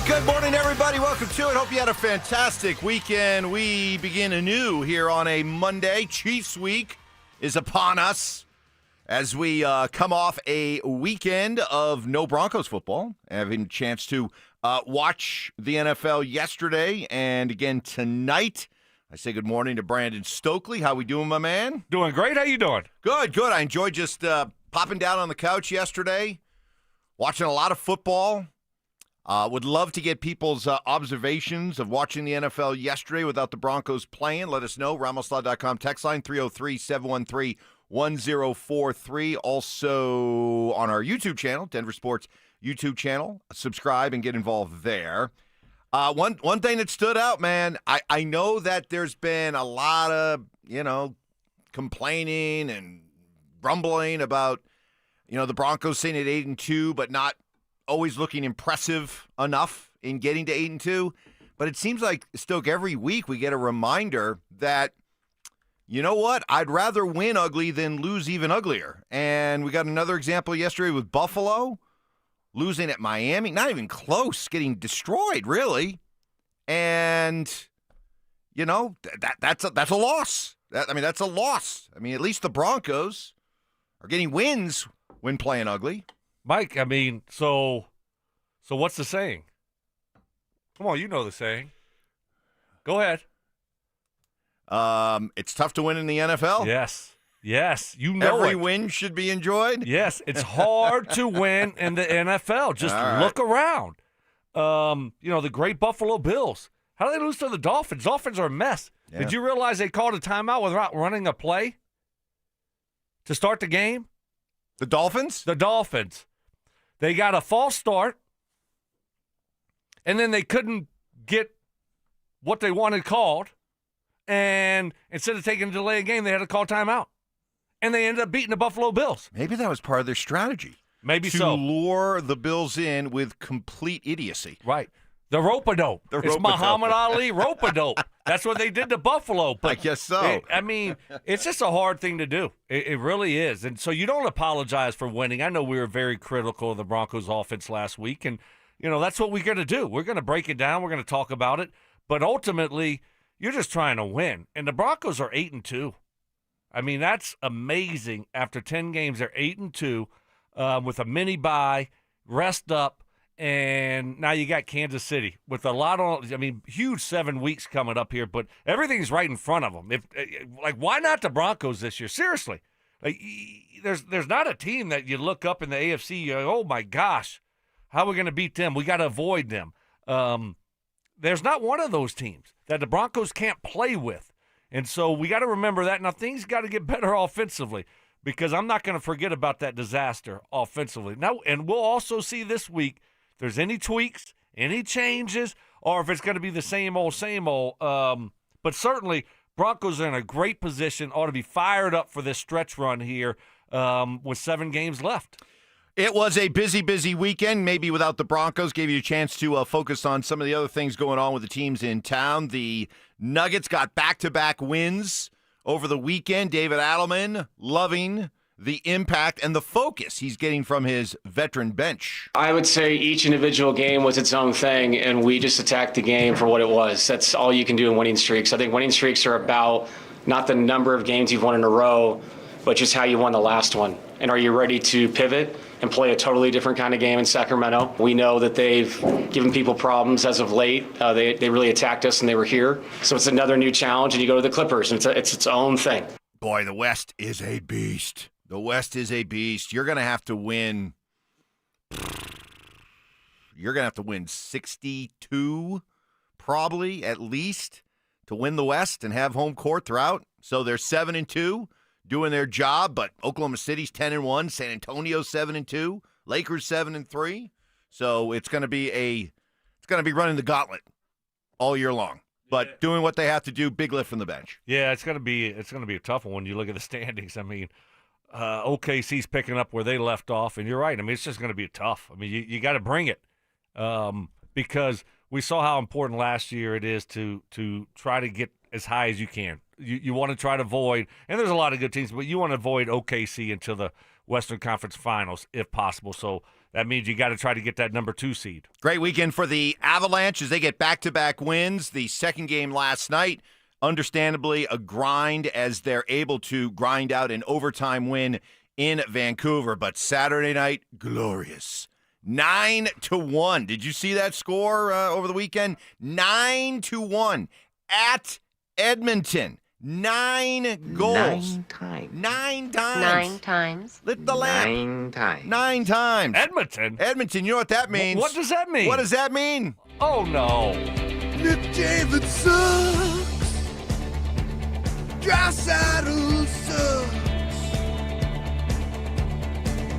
right, good morning, everybody. Welcome to it. Hope you had a fantastic weekend. We begin anew here on a Monday. Chiefs week is upon us as we come off a weekend of no Broncos football. Having a chance to watch the NFL yesterday and again tonight. I say good morning to Brandon Stokley. How we doing, my man? Doing great. How you doing? Good, good. I enjoyed just popping down on the couch yesterday, watching a lot of football. Would love to get people's observations of watching the NFL yesterday without the Broncos playing. Let us know. RamosLaw.com text line 303-713-1043. Also on our YouTube channel, Denver Sports YouTube channel. Subscribe and get involved there. One thing that stood out, man, I know that there's been a lot of, complaining and grumbling about, the Broncos sitting at 8-2, but not always looking impressive enough in getting to 8-2. But it seems like, Stoke, every week we get a reminder that, you know what, I'd rather win ugly than lose even uglier. And we got another example yesterday with Buffalo losing at Miami, not even close, getting destroyed, really. And, that's a loss. That's a loss. At least the Broncos are getting wins when playing ugly. Mike, so what's the saying? Come on, you know the saying. Go ahead. It's tough to win in the NFL. Yes, you know Every win should be enjoyed. Yes, it's hard to win in the NFL. Just look around. The great Buffalo Bills. How did they lose to the Dolphins? Dolphins are a mess. Yeah. Did you realize they called a timeout without running a play to start the game? The Dolphins? The Dolphins. They got a false start, and then they couldn't get what they wanted called, and instead of taking a delay of game, they had to call timeout, and they ended up beating the Buffalo Bills. Maybe that was part of their strategy. Maybe to so. Lure the Bills in with complete idiocy. Right. The rope-a-dope. It's Muhammad Ali rope-a-dope. That's what they did to Buffalo. But I guess so. It's just a hard thing to do. It really is. And so you don't apologize for winning. I know we were very critical of the Broncos offense last week, and, that's what we're going to do. We're going to break it down. We're going to talk about it. But ultimately, you're just trying to win. And the Broncos are 8-2. That's amazing. After 10 games, they're 8-2 with a mini bye, rest up. And now you got Kansas City with a lot on. Huge 7 weeks coming up here, but everything's right in front of them. Why not the Broncos this year? Seriously, there's not a team that you look up in the AFC. You're like, oh my gosh, how are we going to beat them? We got to avoid them. There's not one of those teams that the Broncos can't play with, and so we got to remember that. Now things got to get better offensively, because I'm not going to forget about that disaster offensively. Now, and we'll also see this week. There's any tweaks, any changes, or if it's going to be the same old. But certainly, Broncos are in a great position, ought to be fired up for this stretch run here with 7 games left. It was a busy weekend, maybe without the Broncos. Gave you a chance to focus on some of the other things going on with the teams in town. The Nuggets got back-to-back wins over the weekend. David Adelman loving the impact and the focus he's getting from his veteran bench. I would say each individual game was its own thing, and we just attacked the game for what it was. That's all you can do in winning streaks. I think winning streaks are about not the number of games you've won in a row, but just how you won the last one. And are you ready to pivot and play a totally different kind of game in Sacramento? We know that they've given people problems as of late. They really attacked us, and they were here. So it's another new challenge, and you go to the Clippers, and it's its own thing. Boy, the West is a beast. The West is a beast. You're going to have to win. You're going to have to win 62, probably, at least, to win the West and have home court throughout. So they're 7-2, doing their job, but Oklahoma City's 10-1, San Antonio's 7-2, Lakers 7-3. So it's going to be running the gauntlet all year long. But doing what they have to do, big lift from the bench. Yeah, it's going to be a tough one when you look at the standings. OKC's picking up where they left off, and you're right. It's just going to be tough. You got to bring it because we saw how important last year it is to try to get as high as you can. You want to try to avoid, and there's a lot of good teams, but you want to avoid OKC into the Western Conference Finals if possible. So that means you got to try to get that number 2 seed. Great weekend for the Avalanche as they get back-to-back wins. The second game last night, understandably a grind as they're able to grind out an overtime win in Vancouver. But Saturday night, glorious. 9-1. Did you see that score over the weekend? 9-1 at Edmonton. 9 goals. 9 times. 9 times. 9 times. Lit the lamp. 9 times. 9 times. Edmonton? Edmonton, you know what that means? What does that mean? What does that mean? Oh, no. Nick David sucks. Draisaitl sucks.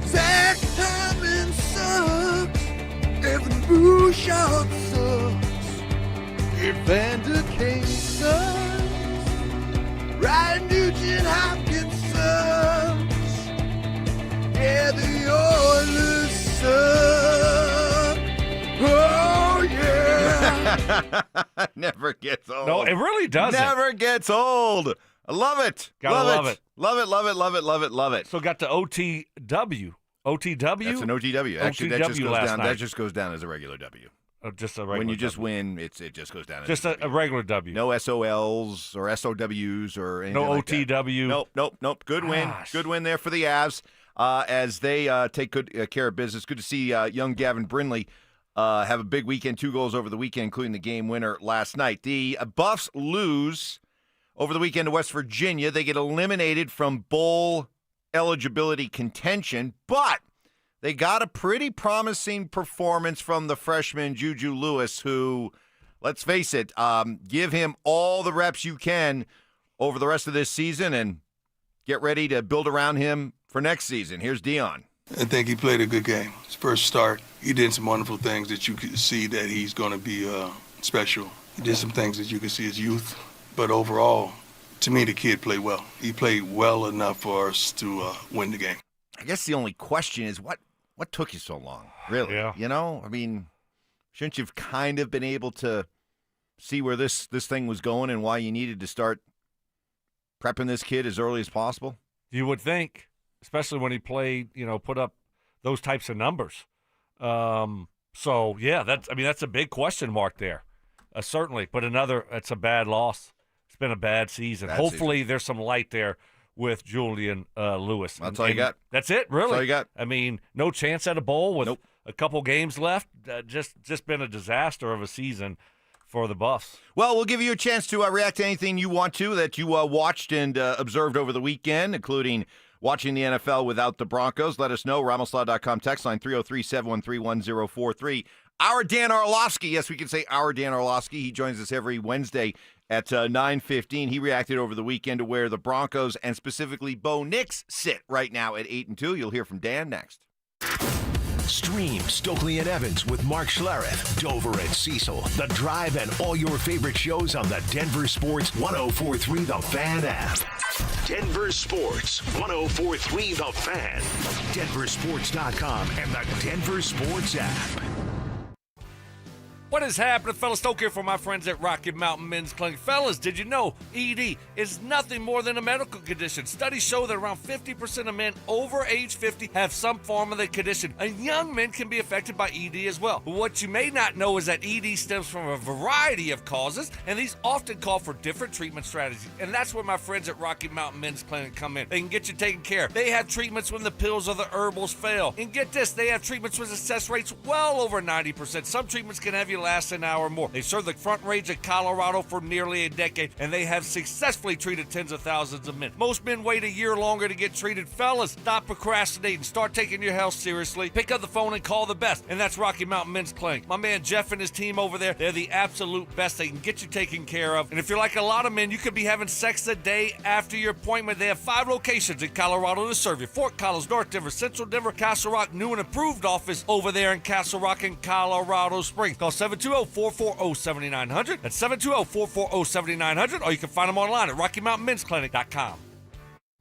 Zach Hyman sucks. Evan Bouchard sucks. Evander Kane sucks. Ryan Nugent-Hopkins sucks. Yeah, the Oilers suck. Oh, yeah. Never gets old. No, it really doesn't. Never gets old. I love it. Gotta love it. Love it, love it, love it, love it, love it. So got the OTW. OTW? That's an OTW. Actually, that just OTW goes last down. night. That just goes down as a regular W. Oh, just a regular When you just W. win, it just goes down. Just as a regular W. No SOLs or SOWs or anything No like that. OTW. Nope. Good win. Gosh. Good win there for the Avs as they take good care of business. Good to see young Gavin Brindley have a big weekend, 2 goals over the weekend, including the game winner last night. The Buffs lose over the weekend to West Virginia. They get eliminated from bowl eligibility contention, but they got a pretty promising performance from the freshman Juju Lewis, who, let's face it, give him all the reps you can over the rest of this season and get ready to build around him for next season. Here's Dion. I think he played a good game. His first start, he did some wonderful things that you could see that he's going to be special. He did some things that you could see his youth. But overall, to me, the kid played well. He played well enough for us to win the game. I guess the only question is what took you so long, really? Yeah. You know, I mean, shouldn't you have kind of been able to see where this thing was going and why you needed to start prepping this kid as early as possible? You would think, especially when he played, put up those types of numbers. So, yeah, that's a big question mark there, certainly. But it's a bad loss. It's been a bad season. Hopefully there's some light there with Julian Lewis. That's all you got. That's it, really. That's all you got. I mean, no chance at a bowl with Nope. a couple games left. Just been a disaster of a season for the Buffs. Well, we'll give you a chance to react to anything you want to that you watched and observed over the weekend, including watching the NFL without the Broncos. Let us know. RamosLaw.com text line 303-713-1043. Our Dan Orlovsky, yes, we can say our Dan Orlovsky. He joins us every Wednesday at 9:15. He reacted over the weekend to where the Broncos and specifically Bo Nix sit right now at 8-2. You'll hear from Dan next. Stream Stokley and Evans with Mark Schlereth, Dover and Cecil, The Drive, and all your favorite shows on the Denver Sports 104.3 The Fan app. Denver Sports 104.3 The Fan, DenverSports.com, and the Denver Sports app. What is happening, fellas? Stoke here for my friends at Rocky Mountain Men's Clinic. Fellas, did you know ED is nothing more than a medical condition? Studies show that around 50% of men over age 50 have some form of the condition, and young men can be affected by ED as well. But what you may not know is that ED stems from a variety of causes, and these often call for different treatment strategies. And that's where my friends at Rocky Mountain Men's Clinic come in. They can get you taken care of. They have treatments when the pills or the herbals fail. And get this, they have treatments with success rates well over 90%. Some treatments can have you last an hour or more. They serve the Front Range of Colorado for nearly a decade, and they have successfully treated tens of thousands of men. Most men wait a year longer to get treated. Fellas, stop procrastinating. Start taking your health seriously. Pick up the phone and call the best, and that's Rocky Mountain Men's Clinic. My man Jeff and his team over there, they're the absolute best. They can get you taken care of. And if you're like a lot of men, you could be having sex the day after your appointment. They have 5 locations in Colorado to serve you. Fort Collins, North Denver, Central Denver, Castle Rock, new and improved office over there in Castle Rock and Colorado Springs. Call 720-440-7900. That's 720-440-7900, or you can find them online at RockyMountainMen'sClinic.com.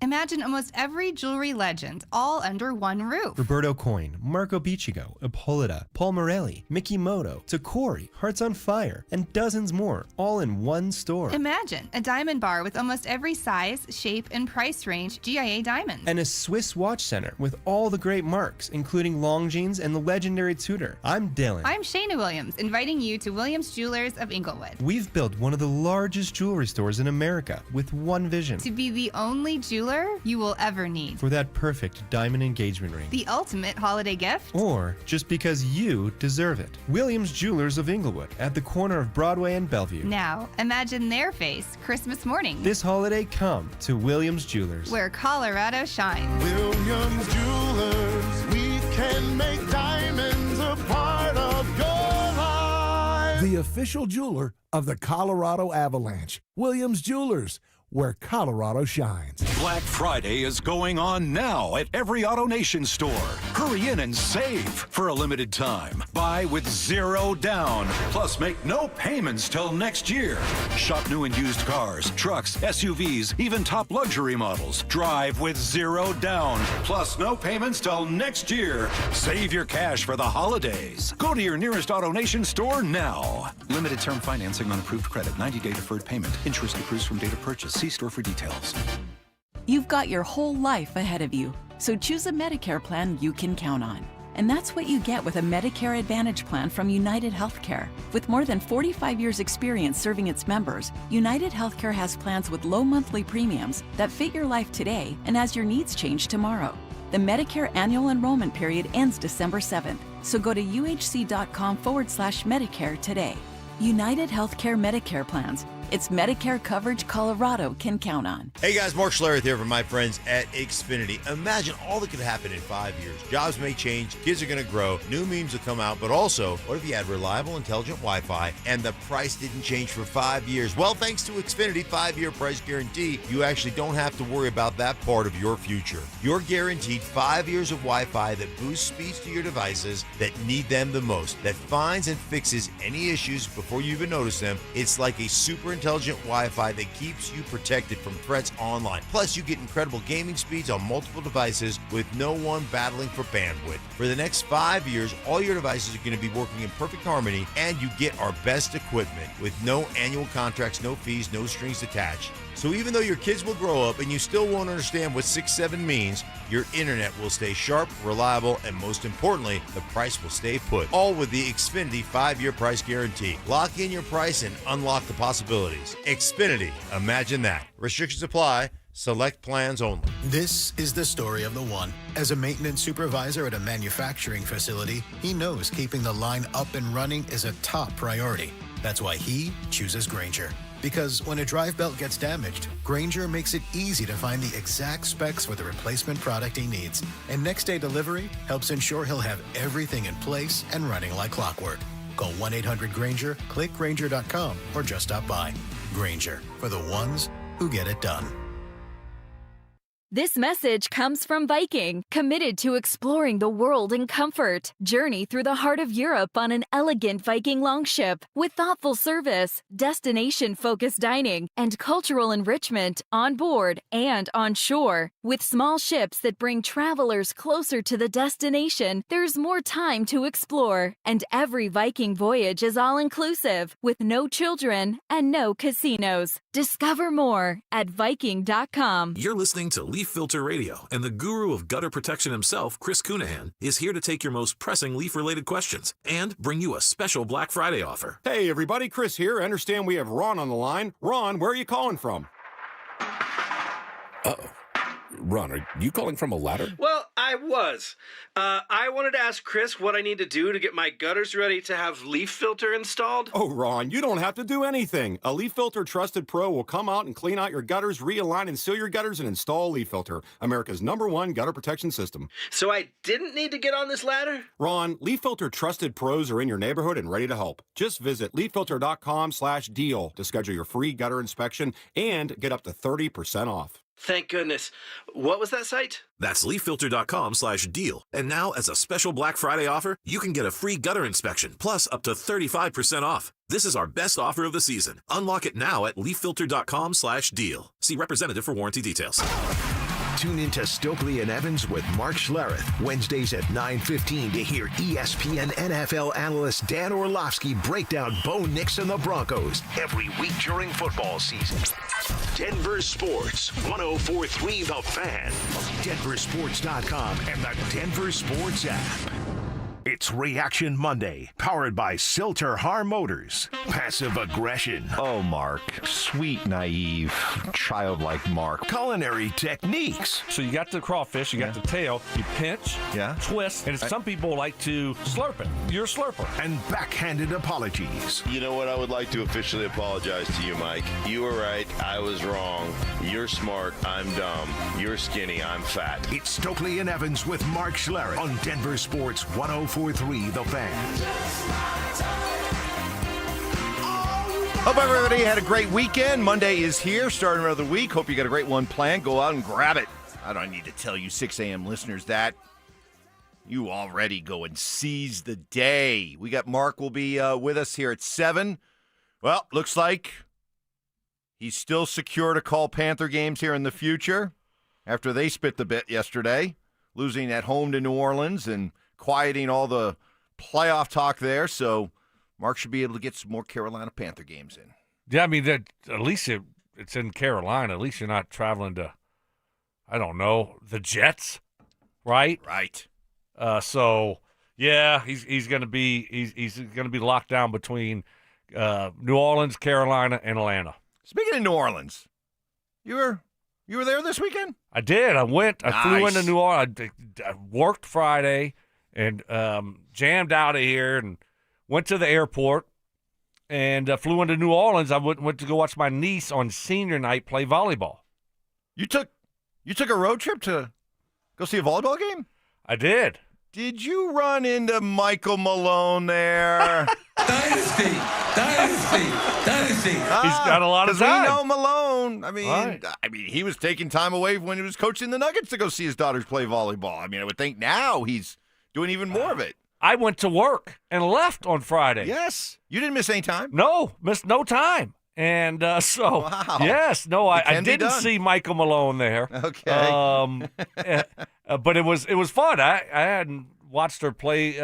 Imagine almost every jewelry legend all under one roof. Roberto Coin, Marco Biccigo, Ippolita, Paul Morelli, Mikimoto, Tacori, Hearts on Fire, and dozens more, all in one store. Imagine a diamond bar with almost every size, shape, and price range GIA diamonds. And a Swiss watch center with all the great marks, including Longines and the legendary Tudor. I'm Dylan. I'm Shayna Williams, inviting you to Williams Jewelers of Inglewood. We've built one of the largest jewelry stores in America with one vision. To be the only jeweler you will ever need. For that perfect diamond engagement ring. The ultimate holiday gift. Or just because you deserve it. Williams Jewelers of Inglewood at the corner of Broadway and Bellevue. Now, imagine their face Christmas morning. This holiday, come to Williams Jewelers. Where Colorado shines. Williams Jewelers, we can make diamonds a part of your life. The official jeweler of the Colorado Avalanche. Williams Jewelers, where Colorado shines. Black Friday is going on now at every AutoNation store. Hurry in and save for a limited time. Buy with zero down. Plus, make no payments till next year. Shop new and used cars, trucks, SUVs, even top luxury models. Drive with zero down. Plus, no payments till next year. Save your cash for the holidays. Go to your nearest AutoNation store now. Limited term financing on approved credit. 90-day deferred payment. Interest accrues from date of purchase. See store for details. You've got your whole life ahead of you, so choose a Medicare plan you can count on. And that's what you get with a Medicare Advantage plan from United Healthcare. With more than 45 years' experience serving its members, United Healthcare has plans with low monthly premiums that fit your life today and as your needs change tomorrow. The Medicare annual enrollment period ends December 7th, so go to uhc.com/Medicare today. United Healthcare Medicare plans. It's Medicare coverage Colorado can count on. Hey guys, Mark Schlereth here from my friends at Xfinity. Imagine all that could happen in 5 years. Jobs may change, kids are going to grow, new memes will come out, but also, what if you had reliable, intelligent Wi-Fi and the price didn't change for 5 years? Well, thanks to Xfinity 5-year price guarantee, you actually don't have to worry about that part of your future. You're guaranteed 5 years of Wi-Fi that boosts speeds to your devices that need them the most, that finds and fixes any issues before you even notice them. It's like a super intelligent Wi-Fi that keeps you protected from threats online. Plus, you get incredible gaming speeds on multiple devices with no one battling for bandwidth. For the next 5 years, all your devices are going to be working in perfect harmony, and you get our best equipment with no annual contracts, no fees, no strings attached. So even though your kids will grow up and you still won't understand what 6-7 means, your internet will stay sharp, reliable, and most importantly, the price will stay put. All with the Xfinity 5-year price guarantee. Lock in your price and unlock the possibilities. Xfinity, imagine that. Restrictions apply. Select plans only. This is the story of the one. As a maintenance supervisor at a manufacturing facility, he knows keeping the line up and running is a top priority. That's why he chooses Grainger. Because when a drive belt gets damaged, Grainger makes it easy to find the exact specs for the replacement product he needs. And next day delivery helps ensure he'll have everything in place and running like clockwork. Call 1-800-GRAINGER, click Grainger.com, or just stop by. Grainger, for the ones who get it done. This message comes from Viking, committed to exploring the world in comfort. Journey through the heart of Europe on an elegant Viking longship with thoughtful service, destination-focused dining, and cultural enrichment on board and on shore. With small ships that bring travelers closer to the destination, there's more time to explore. And every Viking voyage is all-inclusive, with no children and no casinos. Discover more at Viking.com. You're listening to Leaf Filter Radio, and the guru of gutter protection himself, Chris Cunahan, is here to take your most pressing leaf-related questions and bring you a special Black Friday offer. Hey, everybody, Chris here. I understand we have Ron on the line. Ron, where are you calling from? Uh-oh. Ron, are you calling from a ladder? Well, I was. I wanted to ask Chris what I need to do to get my gutters ready to have leaf filter installed. Oh, Ron, you don't have to do anything. A Leaf Filter Trusted Pro will come out and clean out your gutters, realign and seal your gutters, and install Leaf Filter, America's #1 gutter protection system. So I didn't need to get on this ladder? Ron, Leaf Filter Trusted Pros are in your neighborhood and ready to help. Just visit leaffilter.com/deal to schedule your free gutter inspection and get up to 30% off. Thank goodness. What was that site? That's leaffilter.com/deal. And now, as a special Black Friday offer, you can get a free gutter inspection, plus up to 35% off. This is our best offer of the season. Unlock it now at leaffilter.com/deal. See representative for warranty details. Tune in to Stokley and Evans with Mark Schlereth, Wednesdays at 9:15 to hear ESPN NFL analyst Dan Orlovsky break down Bo Nix and the Broncos every week during football season. Denver Sports, 104.3 The Fan, DenverSports.com, and the Denver Sports app. It's Reaction Monday, powered by Silter-Har Motors. Passive aggression. Oh, Mark. Sweet, naive, childlike Mark. Culinary techniques. So you got the crawfish, you got the tail, you pinch, twist, and some people like to slurp it. You're a slurper. And backhanded apologies. You know what? I would like to officially apologize to you, Mike. You were right. I was wrong. You're smart. I'm dumb. You're skinny. I'm fat. It's Stokley and Evans with Mark Schlereth on Denver Sports 104.3 The Fan. Hope everybody had a great weekend. Monday is here, starting another week. Hope you got a great one planned. Go out and grab it. I don't need to tell you 6 a.m. listeners that. You already go and seize the day. We got Mark will be with us here at 7. Well, looks like he's still secure to call Panther games here in the future after they spit the bit yesterday, losing at home to New Orleans and quieting all the playoff talk there. So Mark should be able to get some more Carolina Panther games in. Yeah, I mean, at least it's in Carolina. At least you're not traveling to, I don't know, the Jets, right? Right. So yeah, he's going to be locked down between New Orleans, Carolina, and Atlanta. Speaking of New Orleans, you were there this weekend? I did. I went. I flew into New Orleans. I worked Friday and jammed out of here and went to the airport and flew into New Orleans. I went to go watch my niece on senior night play volleyball. You took a road trip to go see a volleyball game? I did. Did you run into Michael Malone there? Dynasty. He's got a lot of time. We know Malone. I mean, Right. He was taking time away when he was coaching the Nuggets to go see his daughters play volleyball. I mean, I would think now he's doing even more of it. I went to work and left on Friday. Yes. You didn't miss any time? No, missed no time. And so, Wow. yes, no, I can be didn't done. see Michael Malone there. Okay. But it was fun. I hadn't watched her play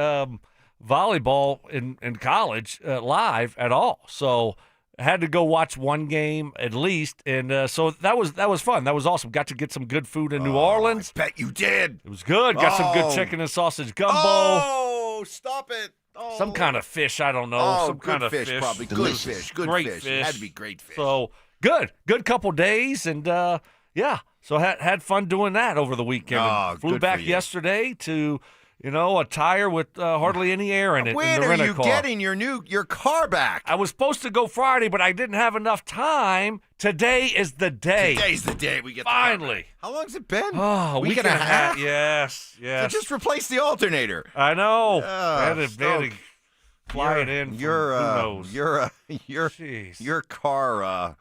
volleyball in college live at all. So I had to go watch one game at least, and so that was fun. That was awesome. Got to get some good food in New Orleans. I bet you did. It was good. Got some good chicken and sausage gumbo. Oh, stop it. Oh. Some kind of fish, I don't know. Oh, some good kind of fish, probably. Delicious. Good fish. Good great fish. fish. It had to be great fish. So good couple days, and yeah. So had fun doing that over the weekend. Oh, Flew good back for you. yesterday to a tire with hardly any air in it. When in the are you rent-a-car. getting your car back? I was supposed to go Friday, but I didn't have enough time. Today is the day. Today's the day we get finally. the car back. How long's it been? Oh, a week and a half? Yes. So just replace the alternator. I know. Oh, Had to fly it in. Your from who knows? your car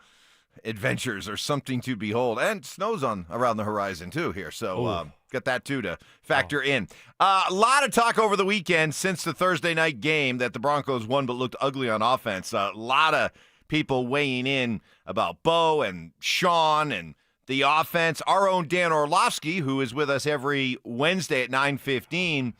adventures are something to behold, and snow's around the horizon too here. So got that too to factor in. A lot of talk over the weekend since the Thursday night game that the Broncos won but looked ugly on offense. A lot of people weighing in about Bo and Sean and the offense. Our own Dan Orlovsky, who is with us every Wednesday at 9:15,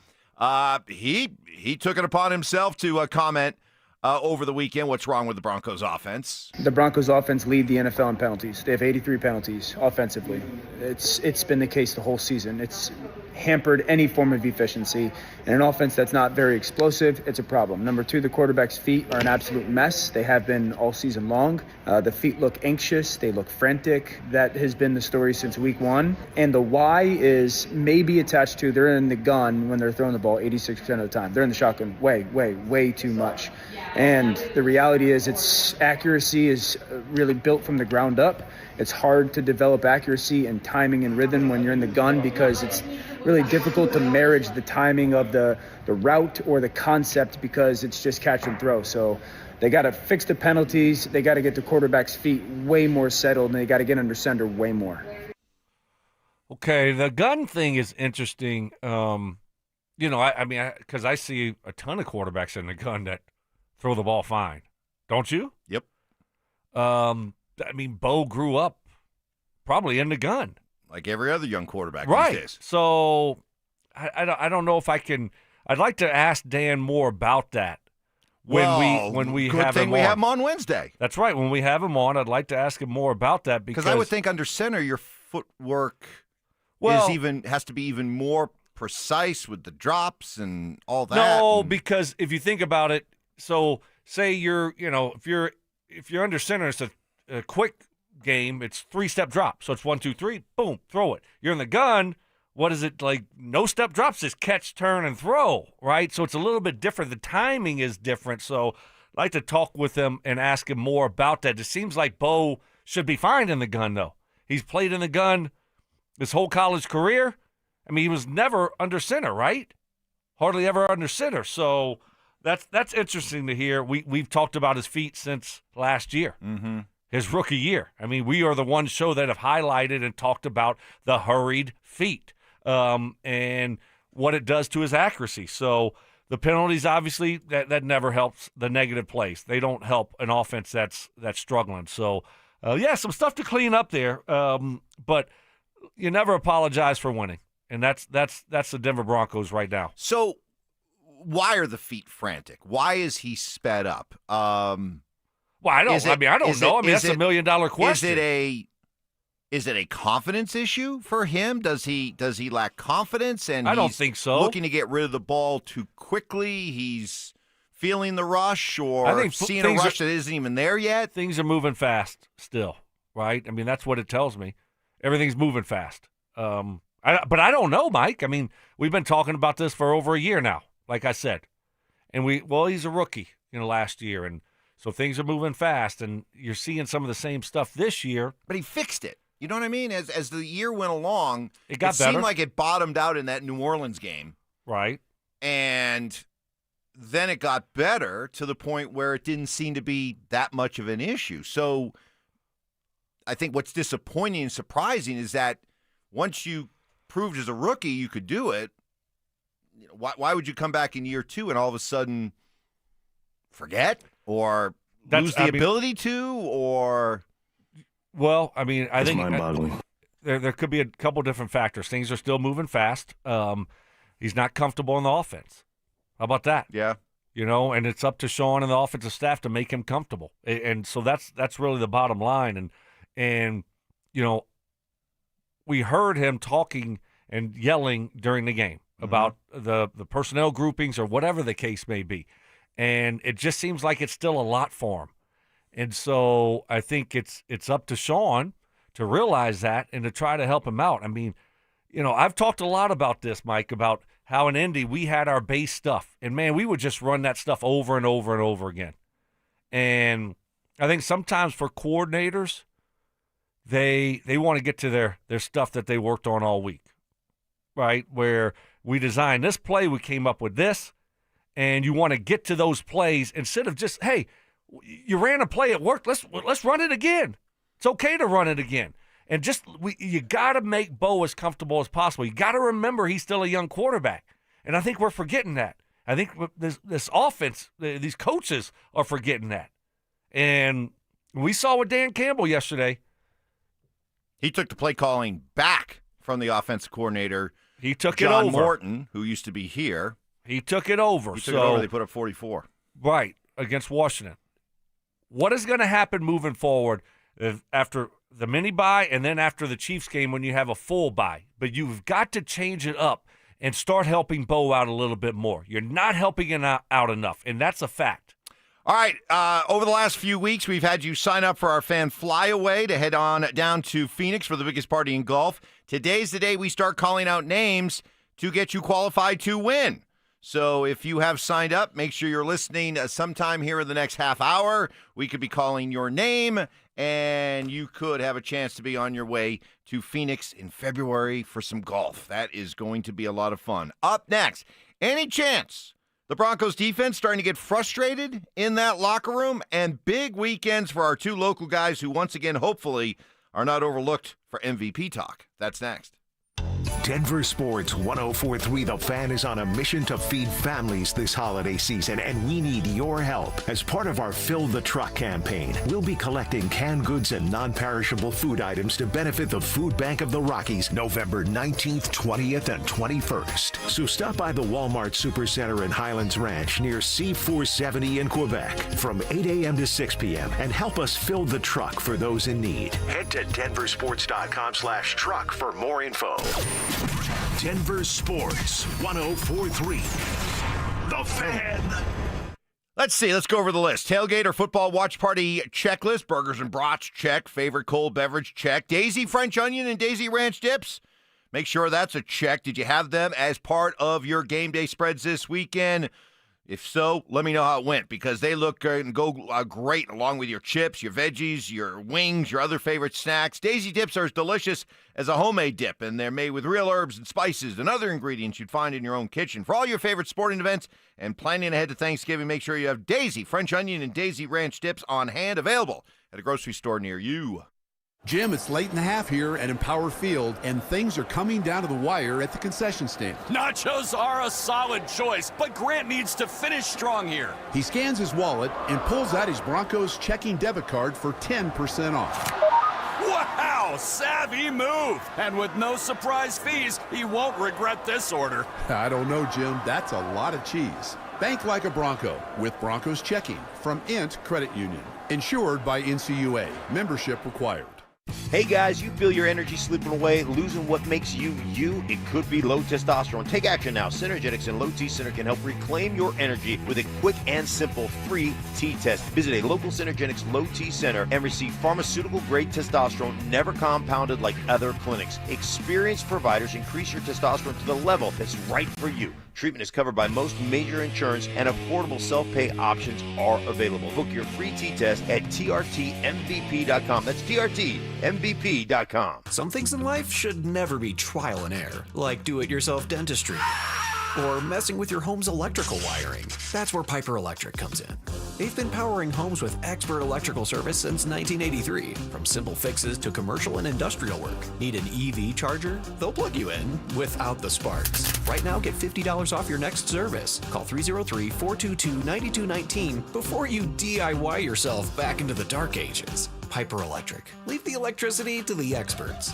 he took it upon himself to comment over the weekend what's wrong with the Broncos offense. The Broncos offense lead the NFL in penalties. They have 83 penalties offensively. It's been the case the whole season. It's hampered any form of efficiency. And an offense that's not very explosive, it's a problem. Number two, the quarterback's feet are an absolute mess. They have been all season long. The feet look anxious. They look frantic. That has been the story since week one. And the why is maybe attached to they're in the gun when they're throwing the ball 86% of the time. They're in the shotgun way too much. And the reality is its accuracy is really built from the ground up. It's hard to develop accuracy and timing and rhythm when you're in the gun because it's really difficult to marriage the timing of the route or the concept because it's just catch and throw. So they got to fix the penalties. They got to get the quarterback's feet way more settled, and they got to get under center way more. Okay, the gun thing is interesting. Because I see a ton of quarterbacks in the gun that throw the ball fine. Don't you? Yep. Bo grew up probably in the gun. like every other young quarterback right. these days. So I don't know if I can. I'd like to ask Dan more about that when we good have thing him we on. have him on Wednesday. That's right. When we have him on, I'd like to ask him more about that because I would think under center your footwork has to be even more precise with the drops and all that. No, because if you think about it, so say if you're under center, it's a quick game. It's 3-step drop, so it's 1, 2, 3, boom, throw it. You're in the gun. What is it like? No step drops, just catch, turn, and throw, right? So it's a little bit different. The timing is different. So I'd like to talk with him and ask him more about that. It seems like Bo should be fine in the gun, though. He's played in the gun his whole college career. I mean, he was never under center, right? Hardly ever under center. So that's interesting to hear. We've talked about his feet since last year, his rookie year. I mean, we are the one show that have highlighted and talked about the hurried feet. And what it does to his accuracy. So the penalties, obviously, that never helps the negative plays. They don't help an offense that's struggling. So, some stuff to clean up there. But you never apologize for winning, and that's the Denver Broncos right now. So why are the feet frantic? Why is he sped up? I don't know. That's $1 million question. Is it a confidence issue for him? Does he lack confidence? And I don't think so. Looking to get rid of the ball too quickly. He's feeling the rush, or I think seeing a rush that isn't even there yet. Things are moving fast still, right? I mean, that's what it tells me. Everything's moving fast. But I don't know, Mike. I mean, we've been talking about this for over a year now, like I said. And he's a rookie, last year, and so things are moving fast, and you're seeing some of the same stuff this year. But he fixed it. You know what I mean? As the year went along, it got better. Seemed like it bottomed out in that New Orleans game. Right. And then it got better to the point where it didn't seem to be that much of an issue. So I think what's disappointing and surprising is that once you proved as a rookie you could do it, why would you come back in year 2 and all of a sudden forget or lose the ability to, or... Well, I mean, I think mind-boggling. There could be a couple different factors. Things are still moving fast. He's not comfortable in the offense. How about that? Yeah. And it's up to Sean and the offensive staff to make him comfortable. And so that's really the bottom line. And we heard him talking and yelling during the game about the personnel groupings or whatever the case may be. And it just seems like it's still a lot for him. And so I think it's up to Sean to realize that and to try to help him out. I mean, I've talked a lot about this, Mike, about how in Indy we had our base stuff. And, man, we would just run that stuff over and over and over again. And I think sometimes for coordinators, they want to get to their stuff that they worked on all week, right, where we designed this play, we came up with this, and you want to get to those plays instead of just, hey, you ran a play, it worked. Let's run it again. It's okay to run it again. And you got to make Bo as comfortable as possible. You got to remember he's still a young quarterback. And I think we're forgetting that. I think this offense, these coaches are forgetting that. And we saw with Dan Campbell yesterday. He took the play calling back from the offensive coordinator. He took John it over. Morton, who used to be here. He took it over. He took it over. They put up 44. Right, against Washington. What is going to happen moving forward after the mini bye and then after the Chiefs game when you have a full bye? But you've got to change it up and start helping Bo out a little bit more. You're not helping him out enough, and that's a fact. All right, over the last few weeks, we've had you sign up for our fan flyaway to head on down to Phoenix for the biggest party in golf. Today's the day we start calling out names to get you qualified to win. So if you have signed up, make sure you're listening sometime here in the next half hour. We could be calling your name, and you could have a chance to be on your way to Phoenix in February for some golf. That is going to be a lot of fun. Up next, any chance the Broncos defense starting to get frustrated in that locker room? And big weekends for our two local guys who once again, hopefully, are not overlooked for MVP talk. That's next. Denver Sports 104.3 The Fan is on a mission to feed families this holiday season, and we need your help. As part of our Fill the Truck campaign, we'll be collecting canned goods and non-perishable food items to benefit the Food Bank of the Rockies November 19th, 20th, and 21st. So stop by the Walmart Supercenter in Highlands Ranch near C470 in Quebec from 8 a.m. to 6 p.m. and help us fill the truck for those in need. Head to DenverSports.com/truck for more info. Denver Sports 104.3 The Fan. Let's see. Let's go over the list. Tailgate or football watch party checklist. Burgers and brats, check. Favorite cold beverage, check. Daisy French onion and Daisy ranch dips. Make sure that's a check. Did you have them as part of your game day spreads this weekend? If so, let me know how it went, because they look and go great along with your chips, your veggies, your wings, your other favorite snacks. Daisy dips are as delicious as a homemade dip, and they're made with real herbs and spices and other ingredients you'd find in your own kitchen. For all your favorite sporting events and planning ahead to Thanksgiving, make sure you have Daisy French onion and Daisy ranch dips on hand, available at a grocery store near you. Jim, it's late in the half here at Empower Field, and things are coming down to the wire at the concession stand. Nachos are a solid choice, but Grant needs to finish strong here. He scans his wallet and pulls out his Broncos checking debit card for 10% off. Wow, savvy move. And with no surprise fees, he won't regret this order. I don't know, Jim. That's a lot of cheese. Bank like a Bronco with Broncos checking from INT Credit Union. Insured by NCUA. Membership required. Hey guys, you feel your energy slipping away, losing what makes you you? It could be low testosterone. Take action now. Synergetics and Low T Center can help reclaim your energy with a quick and simple free T-test. Visit a local Synergetics Low T Center and receive pharmaceutical-grade testosterone never compounded like other clinics. Experienced providers increase your testosterone to the level that's right for you. Treatment is covered by most major insurance, and affordable self-pay options are available. Book your free T-test at trtmvp.com. That's trtmvp.com. Some things in life should never be trial and error, like do-it-yourself dentistry or messing with your home's electrical wiring. That's where Piper Electric comes in. They've been powering homes with expert electrical service since 1983. From simple fixes to commercial and industrial work. Need an EV charger? They'll plug you in without the sparks. Right now, get $50 off your next service. Call 303-422-9219 before you DIY yourself back into the dark ages. Piper Electric. Leave the electricity to the experts.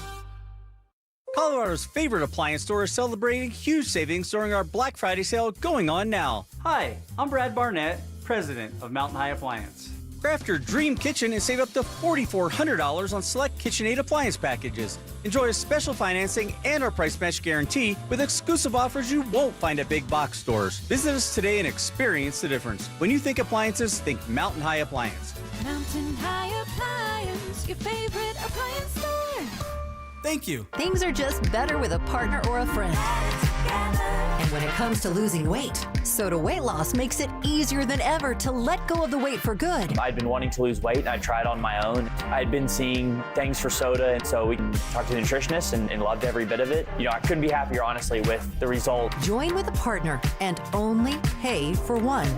Colorado's favorite appliance store is celebrating huge savings during our Black Friday sale going on now. Hi, I'm Brad Barnett, president of Mountain High Appliance. Craft your dream kitchen and save up to $4,400 on select KitchenAid appliance packages. Enjoy a special financing and our price match guarantee with exclusive offers you won't find at big box stores. Visit us today and experience the difference. When you think appliances, think Mountain High Appliance. Mountain High Appliance, your favorite appliance store. Thank you. Things are just better with a partner or a friend. And when it comes to losing weight, Soda Weight Loss makes it easier than ever to let go of the weight for good. I'd been wanting to lose weight, and I tried on my own. I'd been seeing things for soda, and so we talked to the nutritionist and loved every bit of it. You know, I couldn't be happier, honestly, with the result. Join with a partner and only pay for one.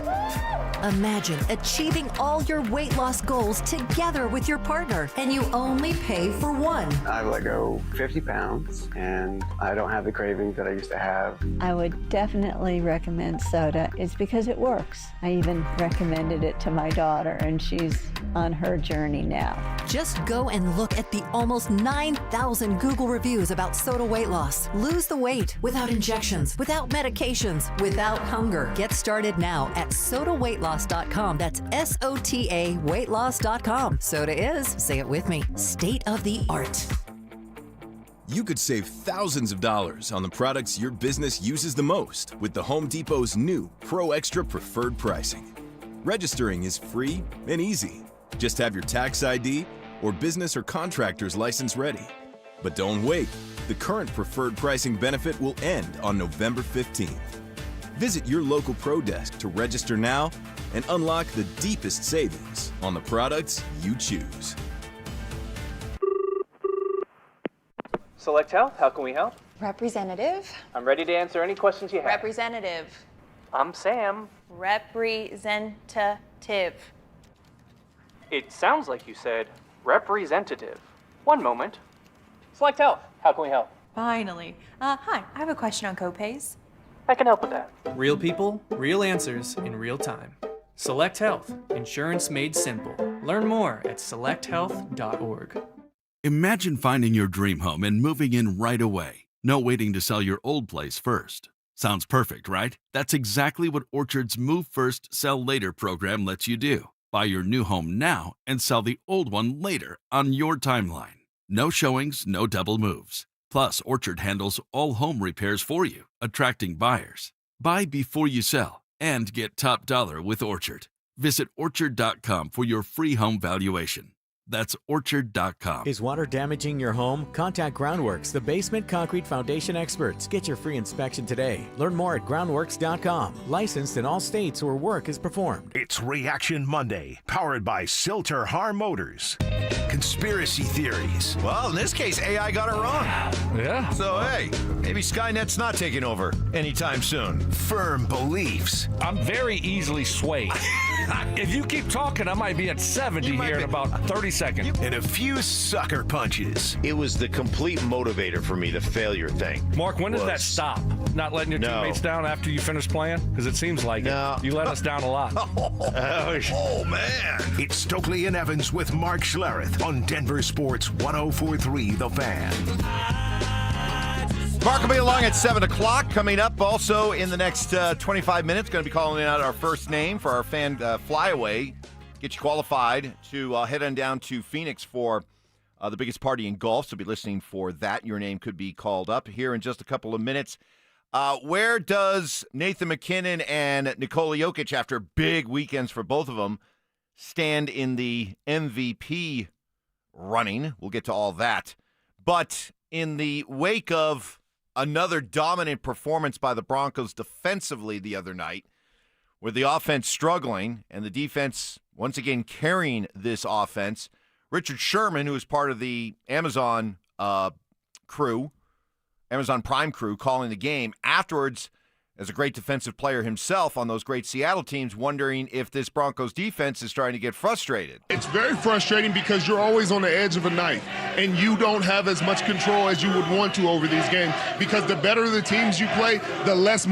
Imagine achieving all your weight loss goals together with your partner, and you only pay for one. I've let go 50 pounds, and I don't have the cravings that I used to have. I would definitely recommend soda. It's because it works. I even recommended it to my daughter, and she's on her journey now. Just go and look at the almost 9,000 Google reviews about soda weight loss. Lose the weight without injections, without medications, without hunger. Get started now at sodaweightloss.com. That's SOTA weightloss.com. Soda is, say it with me, state of the art. You could save thousands of dollars on the products your business uses the most with the Home Depot's new Pro Extra Preferred Pricing. Registering is free and easy. Just have your tax ID or business or contractor's license ready. But don't wait. The current preferred pricing benefit will end on November 15th. Visit your local Pro Desk to register now and unlock the deepest savings on the products you choose. Select Health, how can we help? Representative. I'm ready to answer any questions you have. Representative. I'm Sam. Representative. It sounds like you said representative. One moment. Select Health, how can we help? Finally. Hi, I have a question on copays. I can help with that. Real people, real answers in real time. Select Health. Insurance made simple. Learn more at selecthealth.org. Imagine finding your dream home and moving in right away. No waiting to sell your old place first. Sounds perfect, right? That's exactly what Orchard's Move First, Sell Later program lets you do. Buy your new home now and sell the old one later on your timeline. No showings, no double moves. Plus, Orchard handles all home repairs for you, attracting buyers. Buy before you sell and get top dollar with Orchard. Visit Orchard.com for your free home valuation. That's Orchard.com. Is water damaging your home? Contact Groundworks, the basement concrete foundation experts. Get your free inspection today. Learn more at groundworks.com. Licensed in all states where work is performed. It's Reaction Monday, powered by Silter Har Motors. Conspiracy theories. Well, in this case, AI got it wrong. Yeah. So, hey, maybe Skynet's not taking over anytime soon. Firm beliefs. I'm very easily swayed. If you keep talking, I might be at 70 here in about 30 seconds. And a few sucker punches. It was the complete motivator for me, the failure thing. Mark, when did that stop? Not letting your teammates down after you finish playing? Because it seems like it. You let us down a lot. Oh, man. It's Stokley and Evans with Mark Schlereth on Denver Sports 104.3 The Fan. Mark will be along at 7 o'clock. Coming up also in the next 25 minutes, going to be calling out our first name for our fan flyaway. Get you qualified to head on down to Phoenix for the biggest party in golf. So be listening for that. Your name could be called up here in just a couple of minutes. Where does Nathan McKinnon and Nikola Jokic, after big weekends for both of them, stand in the MVP running? We'll get to all that. But in the wake of another dominant performance by the Broncos defensively the other night, with the offense struggling and the defense once again carrying this offense, Richard Sherman, who is part of the Amazon Prime crew, calling the game afterwards as a great defensive player himself on those great Seattle teams, wondering if this Broncos defense is starting to get frustrated. It's very frustrating because you're always on the edge of a knife, and you don't have as much control as you would want to over these games, because the better the teams you play, the less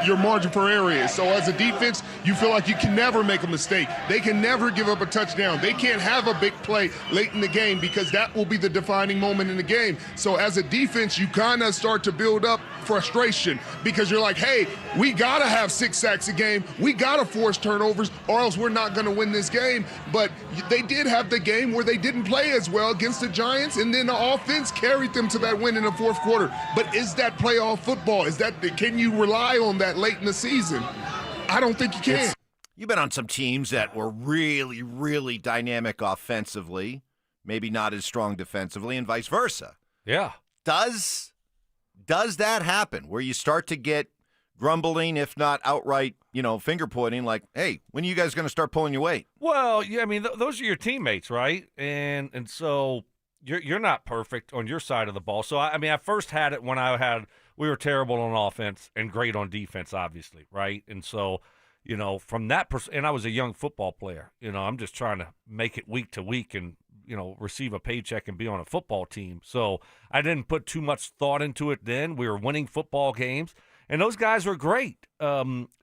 your margin for error is. So as a defense, you feel like you can never make a mistake. They can never give up a touchdown. They can't have a big play late in the game, because that will be the defining moment in the game. So as a defense, you kind of start to build up frustration, because you're like, hey, we got to have 6 sacks a game. We got to force turnovers, or else we're not going to win this game. But they did have the game where they didn't play as well against the Giants, and then the offense carried them to that win in the fourth quarter. But is that playoff football? Can you rely on that late in the season? I don't think you can. You've been on some teams that were really, really dynamic offensively, maybe not as strong defensively, and vice versa. Yeah. Does that happen where you start to get grumbling, if not outright, finger pointing, like, hey, when are you guys going to start pulling your weight? Well, yeah, I mean, those are your teammates, right? And so you're not perfect on your side of the ball. So, I first had it when we were terrible on offense and great on defense, obviously, right? And so, from that and I was a young football player. I'm just trying to make it week to week and, receive a paycheck and be on a football team. So I didn't put too much thought into it then. We were winning football games, and those guys were great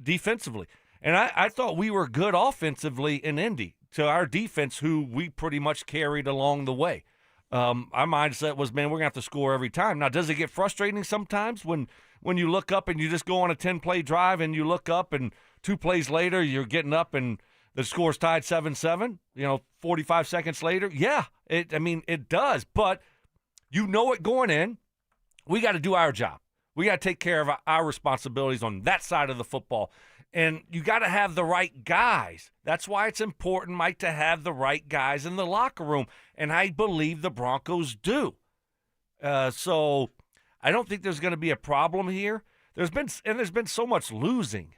defensively. And I thought we were good offensively in Indy to our defense, who we pretty much carried along the way. Our mindset was, man, we're going to have to score every time. Now, does it get frustrating sometimes when you look up and you just go on a 10-play drive and you look up and 2 plays later you're getting up and the score's tied 7-7, 45 seconds later? Yeah, it does. But you know it going in. We got to do our job. We got to take care of our responsibilities on that side of the football. And you got to have the right guys. That's why it's important, Mike, to have the right guys in the locker room. And I believe the Broncos do. So I don't think there's going to be a problem here. There's been so much losing.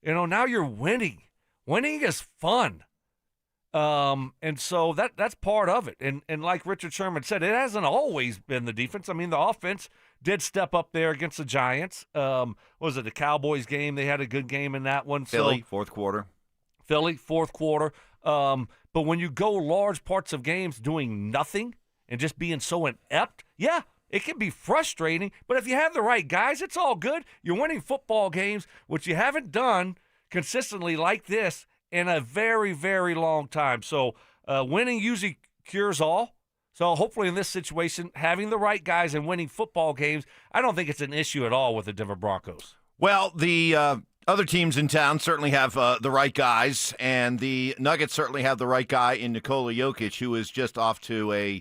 Now you're winning. Winning is fun. And so that's part of it. And like Richard Sherman said, it hasn't always been the defense. I mean, the offense did step up there against the Giants. What was it, the Cowboys game? They had a good game in that one. Philly, fourth quarter. But when you go large parts of games doing nothing and just being so inept, yeah, It can be frustrating, but if you have the right guys, it's all good. You're winning football games, which you haven't done consistently like this in a very, very long time. So winning usually cures all. So hopefully in this situation, having the right guys and winning football games, I don't think it's an issue at all with the Denver Broncos. Well, the other teams in town certainly have the right guys, and the Nuggets certainly have the right guy in Nikola Jokic, who is just off to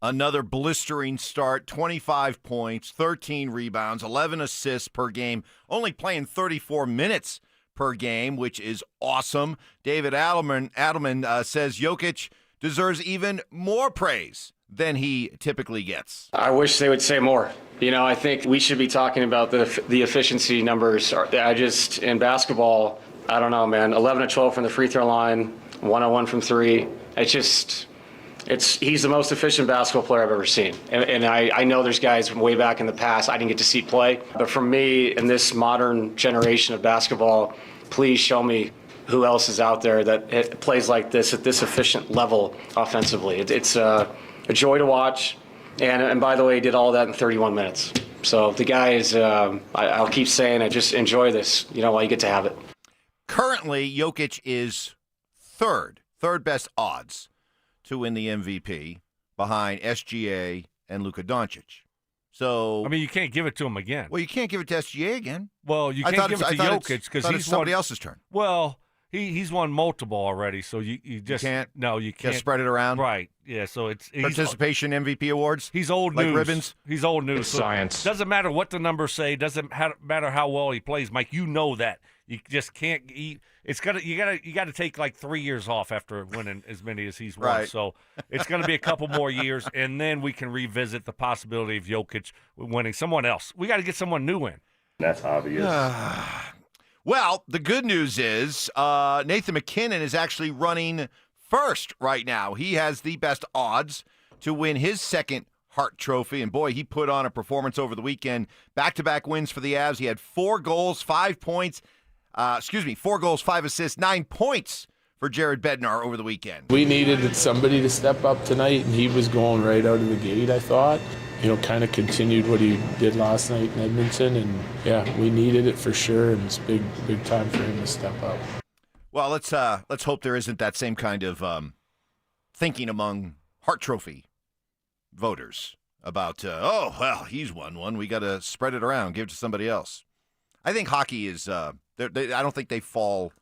another blistering start, 25 points, 13 rebounds, 11 assists per game, only playing 34 minutes per game, which is awesome. David Adelman says Jokic deserves even more praise than he typically gets. I wish they would say more. I think we should be talking about the efficiency numbers. In basketball, I don't know, man. 11 of 12 from the free throw line, 101 from three. He's the most efficient basketball player I've ever seen. And I know there's guys from way back in the past I didn't get to see play. But for me, in this modern generation of basketball, please show me who else is out there that plays like this at this efficient level offensively. It's a joy to watch. And by the way, he did all that in 31 minutes. So the guy is, I'll keep saying it, just enjoy this, while you get to have it. Currently, Jokic is third best odds to win the MVP behind SGA and Luka Doncic. So you can't give it to him again. Well, you can't give it to SGA again. Well, you can't give it to Jokic because he's somebody else's turn. Well, he's won multiple already, so you just can't. No, you can't just spread it around. Right? Yeah. So it's participation MVP awards. He's old like news. Ribbons. He's old news. It's science. Doesn't matter what the numbers say. Doesn't matter how well he plays, Mike. You know that. You just can't eat. You gotta take like 3 years off after winning as many as he's won. Right. So it's gonna be a couple more years, and then we can revisit the possibility of Jokic winning. Someone else. We got to get someone new in. That's obvious. Well, the good news is Nathan McKinnon is actually running first right now. He has the best odds to win his second Hart Trophy, and boy, he put on a performance over the weekend. Back-to-back wins for the Avs. He had 4 goals, 5 points. 4 goals, 5 assists, 9 points for Jared Bednar over the weekend. We needed somebody to step up tonight, and he was going right out of the gate, I thought. Kind of continued what he did last night in Edmonton, and yeah, we needed it for sure, and it's big time for him to step up. Well, let's hope there isn't that same kind of thinking among Hart Trophy voters about, he's won one. We got to spread it around, give it to somebody else. I think hockey is I don't think they fall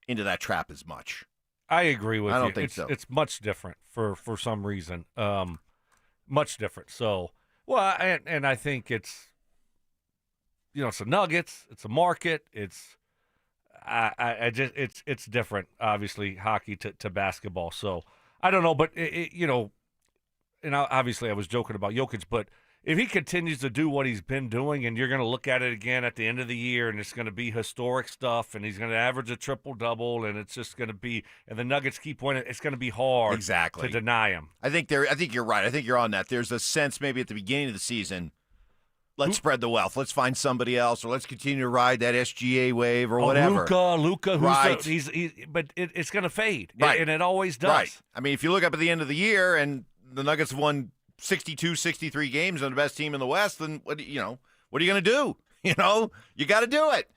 into that trap as much. I agree with you. I don't think so. It's much different for some reason. Much different. So, well, and I think it's the Nuggets. It's a market. It's it's different. Obviously, hockey to basketball. So I don't know, but and obviously I was joking about Jokic, but if he continues to do what he's been doing, and you're going to look at it again at the end of the year, and it's going to be historic stuff, and he's going to average a triple-double, and it's just going to be – and the Nuggets keep winning, it's going to be hard to deny him. I think you're right. I think you're on that. There's a sense maybe at the beginning of the season, let's spread the wealth. Let's find somebody else, or let's continue to ride that SGA wave or whatever. Luka, right. But it's going to fade, right. And it always does. Right. I mean, if you look up at the end of the year and the Nuggets have won 62, 63 games and the best team in the West, then what are you going to do? You got to do it.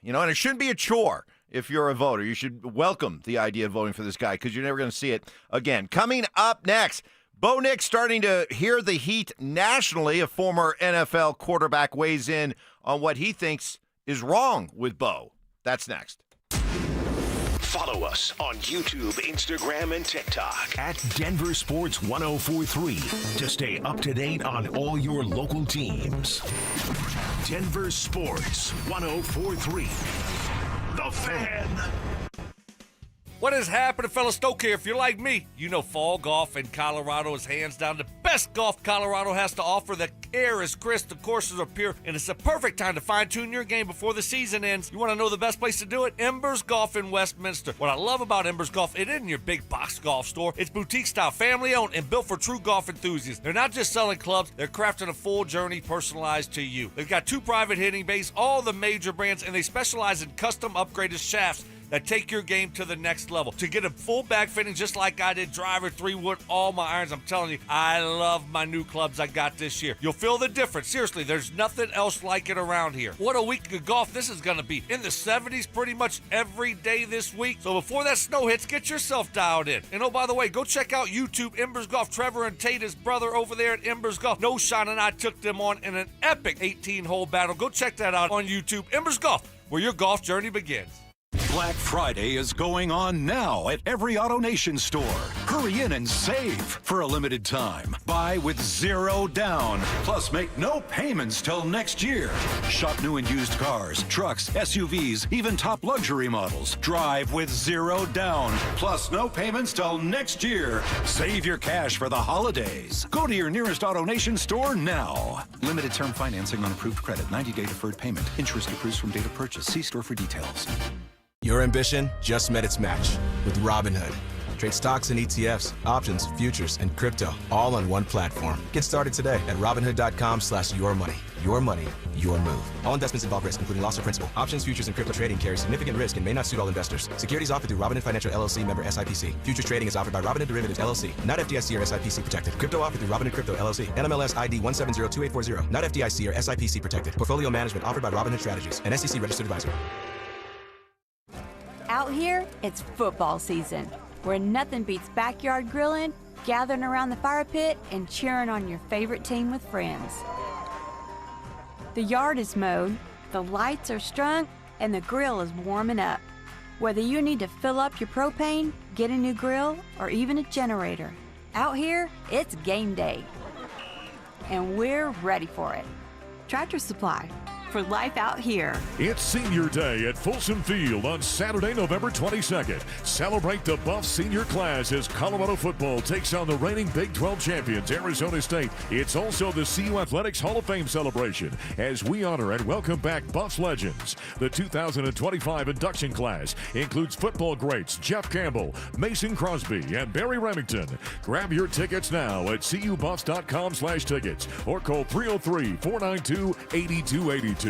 And it shouldn't be a chore if you're a voter. You should welcome the idea of voting for this guy because you're never going to see it again. Coming up next, Bo Nix starting to hear the heat nationally. A former NFL quarterback weighs in on what he thinks is wrong with Bo. That's next. Follow us on YouTube, Instagram, and TikTok at Denver Sports 1043 to stay up to date on all your local teams. Denver Sports 1043. The Fan. What is happening, fellow Stoke here? If you're like me, fall golf in Colorado is hands down the best golf Colorado has to offer. The air is crisp, the courses are pure, and it's the perfect time to fine-tune your game before the season ends. You want to know the best place to do it? Embers Golf in Westminster. What I love about Embers Golf, it isn't your big box golf store. It's boutique-style, family-owned, and built for true golf enthusiasts. They're not just selling clubs, they're crafting a full journey personalized to you. They've got 2 private hitting bays, all the major brands, and they specialize in custom upgraded shafts. that take your game to the next level. To get a full bag fitting just like I did, driver, 3-wood, all my irons, I'm telling you, I love my new clubs I got this year. You'll feel the difference. Seriously, there's nothing else like it around here. What a week of golf this is going to be. In the 70s pretty much every day this week. So before that snow hits, get yourself dialed in. And oh, by the way, go check out YouTube Embers Golf. Trevor and Tate, his brother over there at Embers Golf. No Shine and I took them on in an epic 18-hole battle. Go check that out on YouTube. Embers Golf, where your golf journey begins. Black Friday is going on now at every AutoNation store. Hurry in and save for a limited time. Buy with 0 down, plus make no payments till next year. Shop new and used cars, trucks, SUVs, even top luxury models. Drive with 0 down, plus no payments till next year. Save your cash for the holidays. Go to your nearest AutoNation store now. Limited term financing on approved credit, 90-day deferred payment. Interest accrues from date of purchase. See store for details. Your ambition just met its match with Robinhood. Trade stocks and ETFs, options, futures, and crypto all on one platform. Get started today at Robinhood.com/yourmoney. Your money, your move. All investments involve risk, including loss of principal. Options, futures, and crypto trading carry significant risk and may not suit all investors. Securities offered through Robinhood Financial LLC, member SIPC. Futures trading is offered by Robinhood Derivatives LLC, not FDIC or SIPC protected. Crypto offered through Robinhood Crypto LLC, NMLS ID 1702840, not FDIC or SIPC protected. Portfolio management offered by Robinhood Strategies, an SEC registered advisor. Out here, it's football season, where nothing beats backyard grilling, gathering around the fire pit, and cheering on your favorite team with friends. The yard is mowed, the lights are strung, and the grill is warming up. Whether you need to fill up your propane, get a new grill, or even a generator, out here, it's game day. And we're ready for it. Tractor Supply, for life out here. It's Senior Day at Folsom Field on Saturday, November 22nd. Celebrate the Buff senior class as Colorado football takes on the reigning Big 12 champions, Arizona State. It's also the CU Athletics Hall of Fame celebration as we honor and welcome back Buffs legends. The 2025 induction class includes football greats Jeff Campbell, Mason Crosby, and Barry Remington. Grab your tickets now at cubuffs.com/tickets or call 303-492-8282.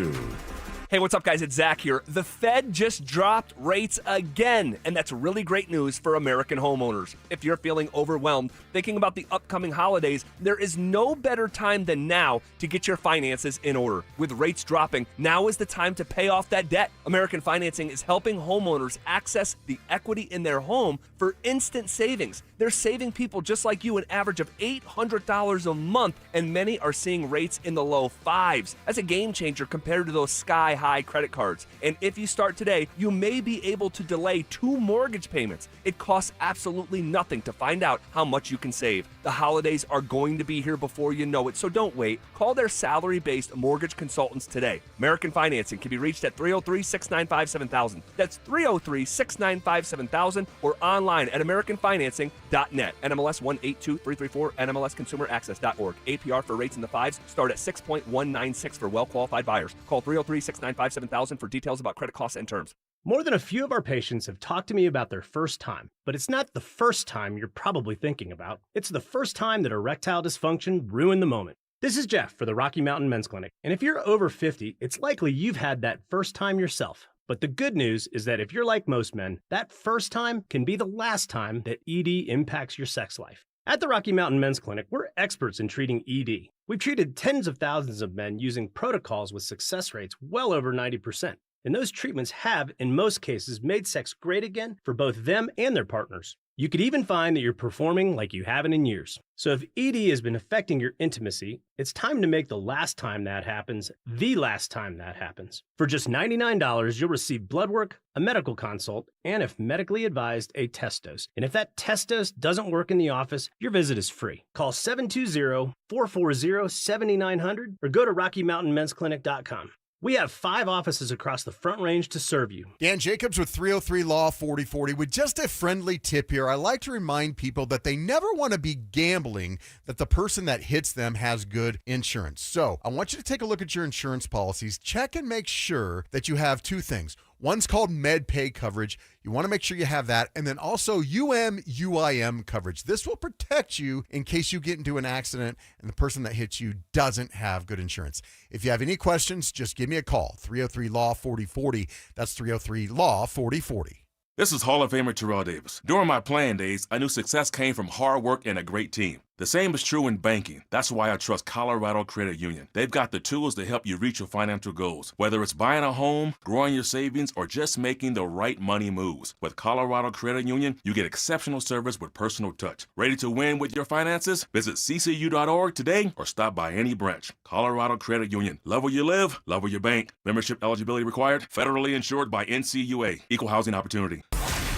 Hey, what's up, guys? It's Zach here. The Fed just dropped rates again, and that's really great news for American homeowners. If you're feeling overwhelmed, thinking about the upcoming holidays, there is no better time than now to get your finances in order. With rates dropping, now is the time to pay off that debt. American Financing is helping homeowners access the equity in their home for instant savings. They're saving people just like you an average of $800 a month, and many are seeing rates in the low fives. That's a game changer compared to those sky-high credit cards. And if you start today, you may be able to delay 2 mortgage payments. It costs absolutely nothing to find out how much you can save. The holidays are going to be here before you know it, so don't wait. Call their salary-based mortgage consultants today. American Financing can be reached at 303-695-7000. That's 303-695-7000 or online at AmericanFinancing.net. NMLS 182334, NMLSConsumerAccess.org. APR for rates in the 5s start at 6.196 for well-qualified buyers. Call 303-695-7000 for details about credit costs and terms. More than a few of our patients have talked to me about their first time, but it's not the first time you're probably thinking about. It's the first time that erectile dysfunction ruined the moment. This is Jeff for the Rocky Mountain Men's Clinic, and if you're over 50, it's likely you've had that first time yourself. But the good news is that if you're like most men, that first time can be the last time that ED impacts your sex life. At the Rocky Mountain Men's Clinic, we're experts in treating ED. We've treated tens of thousands of men using protocols with success rates well over 90%. And those treatments have, in most cases, made sex great again for both them and their partners. You could even find that you're performing like you haven't in years. So if ED has been affecting your intimacy, it's time to make the last time that happens the last time that happens. For just $99, you'll receive blood work, a medical consult, and if medically advised, a test dose. And if that test dose doesn't work in the office, your visit is free. Call 720-440-7900 or go to RockyMountainMen'sClinic.com. We have 5 offices across the Front Range to serve you. Dan Jacobs with 303 Law 4040. With just a friendly tip here, I like to remind people that they never want to be gambling that the person that hits them has good insurance. So I want you to take a look at your insurance policies. Check and make sure that you have 2 things. One's called MedPay coverage. You want to make sure you have that. And then also UM/UIM coverage. This will protect you in case you get into an accident and the person that hits you doesn't have good insurance. If you have any questions, just give me a call. 303 Law 4040. That's 303 Law 4040. This is Hall of Famer Terrell Davis. During my playing days, I knew success came from hard work and a great team. The same is true in banking. That's why I trust Colorado Credit Union. They've got the tools to help you reach your financial goals, whether it's buying a home, growing your savings, or just making the right money moves. With Colorado Credit Union, you get exceptional service with personal touch. Ready to win with your finances? Visit ccu.org today or stop by any branch. Colorado Credit Union. Love where you live, love where you bank. Membership eligibility required. Federally insured by NCUA. Equal housing opportunity.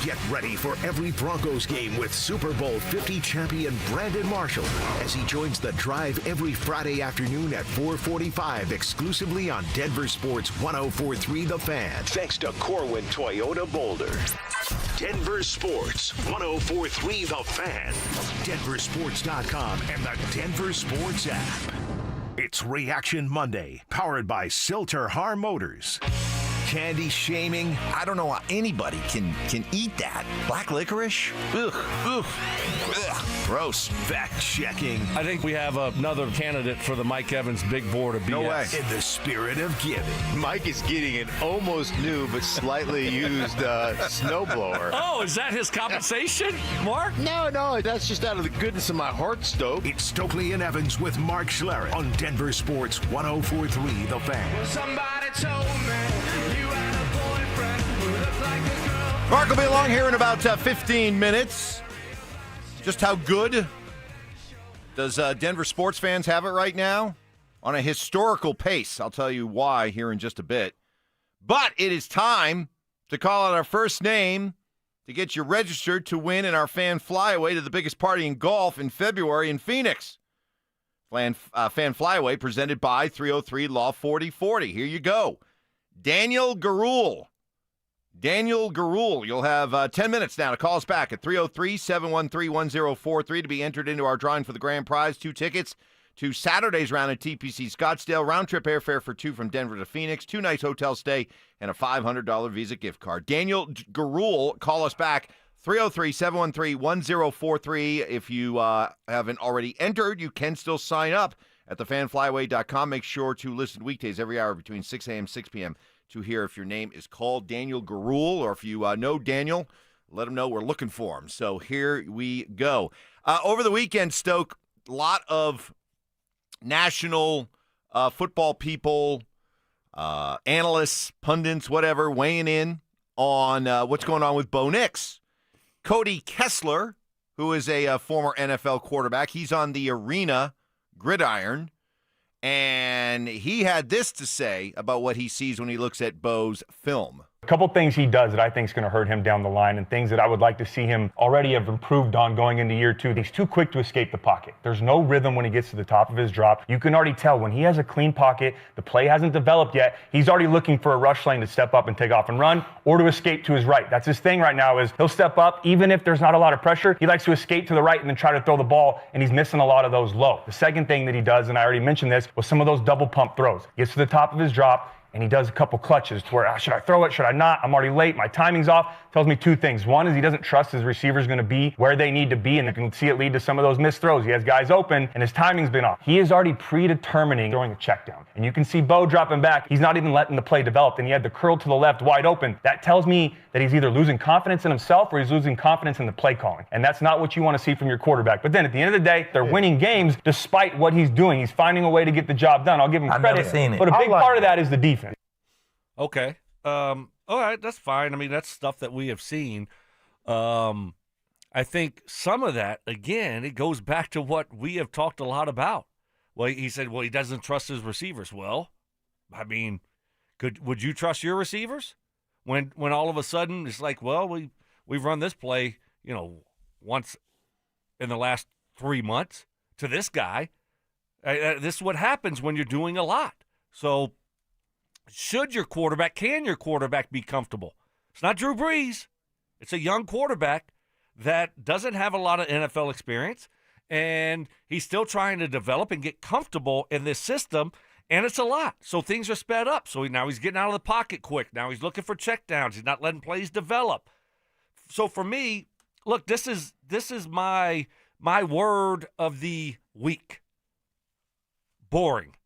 Get ready for every Broncos game with Super Bowl 50 champion Brandon Marshall as he joins The Drive every Friday afternoon at 4:45 exclusively on Denver Sports 104.3 The Fan. Thanks to Corwin Toyota Boulder. Denver Sports 104.3 The Fan. DenverSports.com and the Denver Sports app. It's Reaction Monday, powered by Silter-Har Motors. Candy shaming. I don't know how anybody can eat that. Black licorice? Ugh. Ugh. Ugh. Gross. Fact checking. I think we have another candidate for the Mike Evans big board of BS. No way. In the spirit of giving. Mike is getting an almost new but slightly used snowblower. Oh, is that his compensation, Mark? No, that's just out of the goodness of my heart, Stoke. It's Stokley and Evans with Mark Schlereth on Denver Sports 104.3 The Fan. Somebody told me you had a boyfriend who looked like a girl. Mark will be along here in about 15 minutes. Just how good does Denver sports fans have it right now? On a historical pace. I'll tell you why here in just a bit. But it is time to call out our first name to get you registered to win in our fan flyaway to the biggest party in golf in February in Phoenix. Fan flyaway presented by 303 Law 4040. Here you go. Daniel Garul. You'll have 10 minutes now to call us back at 303-713-1043 to be entered into our drawing for the grand prize. 2 tickets to Saturday's round at TPC Scottsdale. Round-trip airfare for 2 from Denver to Phoenix. 2 nights hotel stay and a $500 Visa gift card. Daniel Garul, call us back. 303-713-1043. If you haven't already entered, you can still sign up at thefanflyway.com. Make sure to listen weekdays every hour between 6 a.m. and 6 p.m. to hear if your name is called Daniel Garul, or if you know Daniel, let him know we're looking for him. So here we go. Over the weekend, Stoke, a lot of national football people, analysts, pundits, whatever, weighing in on what's going on with Bo Nix. Cody Kessler, who is a former NFL quarterback, he's on the Arena gridiron, and he had this to say about what he sees when he looks at Bo's film. A couple things he does that I think is going to hurt him down the line, and things that I would like to see him already have improved on going into year 2. He's too quick to escape the pocket. There's no rhythm when he gets to the top of his drop. You can already tell when he has a clean pocket, the play hasn't developed yet, he's already looking for a rush lane to step up and take off and run, or to escape to his right. That's his thing right now, is he'll step up, even if there's not a lot of pressure, he likes to escape to the right and then try to throw the ball, and he's missing a lot of those low. The second thing that he does, and I already mentioned this, was some of those double pump throws. Gets to the top of his drop, and he does a couple clutches to where, should I throw it? Should I not? I'm already late. My timing's off. Tells me 2 things. One is he doesn't trust his receivers going to be where they need to be, and you can see it lead to some of those missed throws. He has guys open, and his timing's been off. He is already predetermining throwing a check down. And you can see Bo dropping back. He's not even letting the play develop, and he had the curl to the left wide open. That tells me that he's either losing confidence in himself or he's losing confidence in the play calling. And that's not what you want to see from your quarterback. But then at the end of the day, they're winning games despite what he's doing. He's finding a way to get the job done. I'll give him credit. But a big part of that is the defense. Okay. All right, that's fine. I mean, that's stuff that we have seen. I think some of that, again, it goes back to what we have talked a lot about. Well, he said, he doesn't trust his receivers. Well, I mean, would you trust your receivers? When all of a sudden it's like, well, we've run this play, once in the last 3 months to this guy. This is what happens when you're doing a lot. So can your quarterback be comfortable? It's not Drew Brees. It's a young quarterback that doesn't have a lot of NFL experience, and he's still trying to develop and get comfortable in this system, and it's a lot. So things are sped up. So now he's getting out of the pocket quick. Now he's looking for checkdowns. He's not letting plays develop. So for me, look, this is my word of the week. Boring.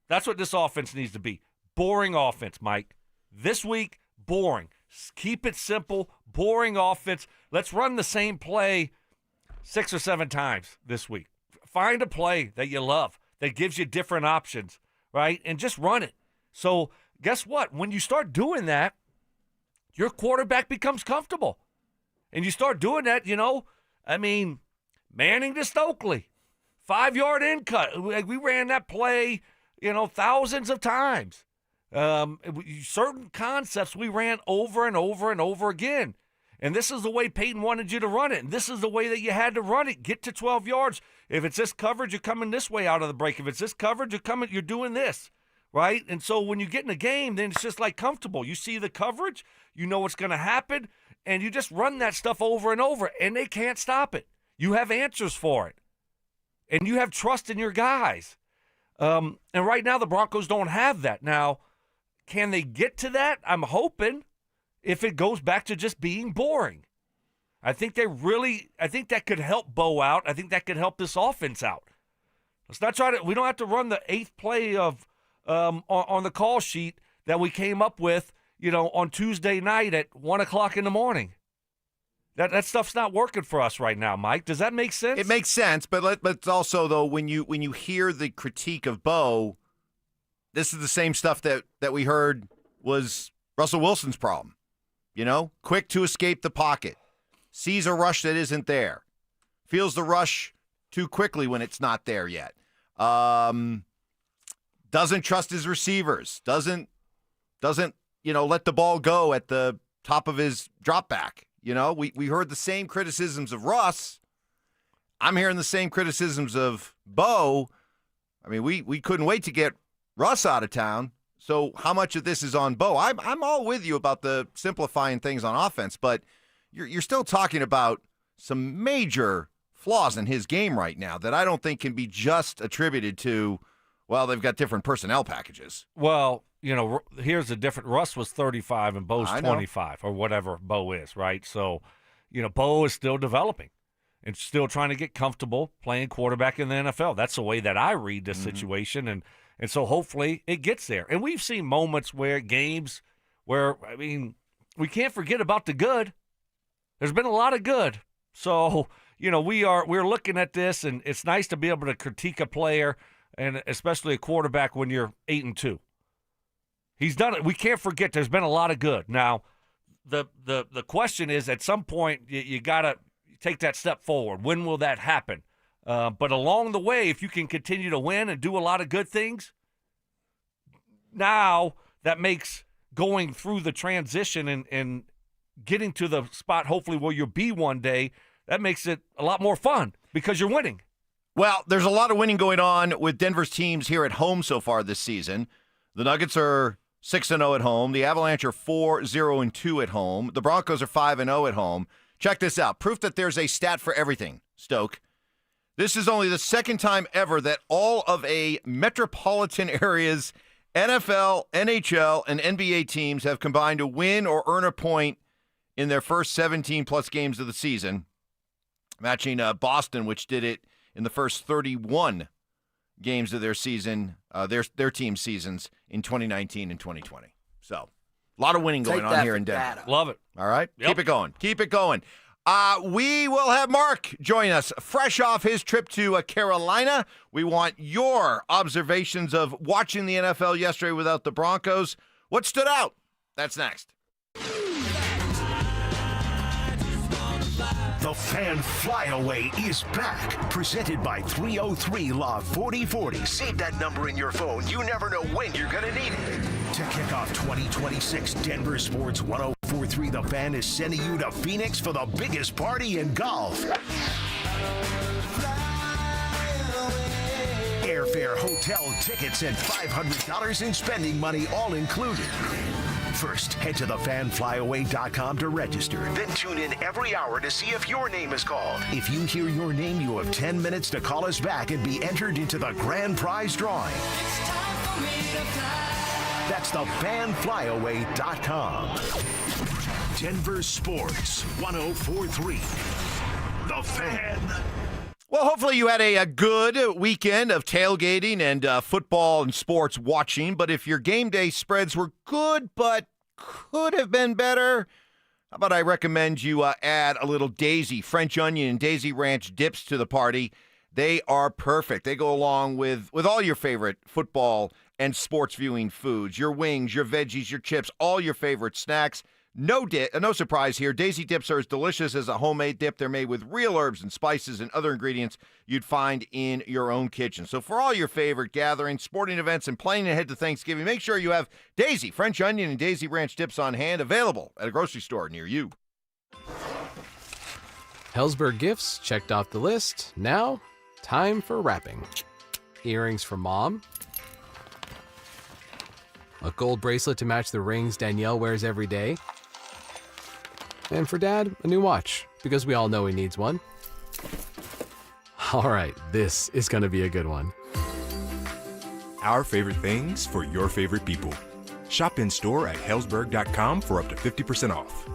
That's what this offense needs to be. Boring offense, Mike. This week, boring. Keep it simple, boring offense. Let's run the same play 6 or 7 times this week. Find a play that you love that gives you different options, right? And just run it. So guess what? When you start doing that, your quarterback becomes comfortable. And you start doing that, Manning to Stokley, 5-yard in cut. We ran that play, thousands of times. Certain concepts we ran over and over and over again. And this is the way Payton wanted you to run it. And this is the way that you had to run it. Get to 12 yards. If it's this coverage, you're coming this way out of the break. If it's this coverage, you're doing this, right? And so when you get in a game, then it's just like comfortable. You see the coverage, you know what's going to happen, and you just run that stuff over and over, and they can't stop it. You have answers for it, and you have trust in your guys. And right now the Broncos don't have that. Now, can they get to that? I'm hoping if it goes back to just being boring. I think that could help Bo out. I think that could help this offense out. Let's not we don't have to run the 8th play of on the call sheet that we came up with, on Tuesday night at 1:00 in the morning. That stuff's not working for us right now, Mike. Does that make sense? It makes sense, but also though when you hear the critique of Bo, this is the same stuff that we heard was Russell Wilson's problem. Quick to escape the pocket, sees a rush that isn't there, feels the rush too quickly when it's not there yet. Doesn't trust his receivers. Doesn't let the ball go at the top of his drop back. We heard the same criticisms of Russ. I'm hearing the same criticisms of Bo. We couldn't wait to get Russ out of town. So how much of this is on Bo? I'm all with you about the simplifying things on offense, but you're still talking about some major flaws in his game right now that I don't think can be just attributed to, well, they've got different personnel packages. Well, here's the difference. Russ was 35 and Bo's 25 or whatever Bo is, right? So, Bo is still developing and still trying to get comfortable playing quarterback in the NFL. That's the way that I read this situation. And so hopefully it gets there. And we've seen moments games where, we can't forget about the good. There's been a lot of good. So, we're looking at this, and it's nice to be able to critique a player, and especially a quarterback when you're 8-2. He's done it. We can't forget there's been a lot of good. Now, the question is, at some point, you got to take that step forward. When will that happen? But along the way, if you can continue to win and do a lot of good things, now that makes going through the transition and getting to the spot, hopefully, where you'll be one day, that makes it a lot more fun because you're winning. Well, there's a lot of winning going on with Denver's teams here at home so far this season. The Nuggets are 6-0 at home. The Avalanche are 4-0-2 at home. The Broncos are 5-0 at home. Check this out. Proof that there's a stat for everything, Stoke. This is only the second time ever that all of a metropolitan area's NFL, NHL, and NBA teams have combined to win or earn a point in their first 17-plus games of the season, matching Boston, which did it in the first 31 games of their season, their team seasons in 2019 and 2020. So, a lot of winning going on here in Denver. Love it. All right? Yep. Keep it going. Keep it going. We will have Mark join us fresh off his trip to Carolina. We want your observations of watching the NFL yesterday without the Broncos. What stood out? That's next. The Fan Flyaway is back. Presented by 303 Law 4040. Save that number in your phone. You never know when you're going to need it. To kick off 2026, Denver Sports 1043 The Fan is sending you to Phoenix for the biggest party in golf. Airfare, hotel, tickets, and $500 in spending money all included. First, head to thefanflyaway.com to register. Then tune in every hour to see if your name is called. If you hear your name, you have 10 minutes to call us back and be entered into the grand prize drawing. That's thefanflyaway.com. Denver Sports 1043. The Fan. Well, hopefully you had a good weekend of tailgating and football and sports watching. But if your game day spreads were good but could have been better. How about I recommend you add a little daisy, French onion, and daisy ranch dips to the party. They are perfect. They go along with all your favorite football and sports viewing foods, your wings, your veggies, your chips, all your favorite snacks. No surprise here. Daisy dips are as delicious as a homemade dip. They're made with real herbs and spices and other ingredients you'd find in your own kitchen. So for all your favorite gatherings, sporting events, and planning ahead to Thanksgiving, make sure you have Daisy, French onion, and Daisy ranch dips on hand, available at a grocery store near you. Hellsberg gifts checked off the list. Now, time for wrapping. Earrings for Mom. A gold bracelet to match the rings Danielle wears every day. And for Dad, a new watch, because we all know he needs one. All right, this is going to be a good one. Our favorite things for your favorite people. Shop in store at Hellsberg.com for up to 50% off.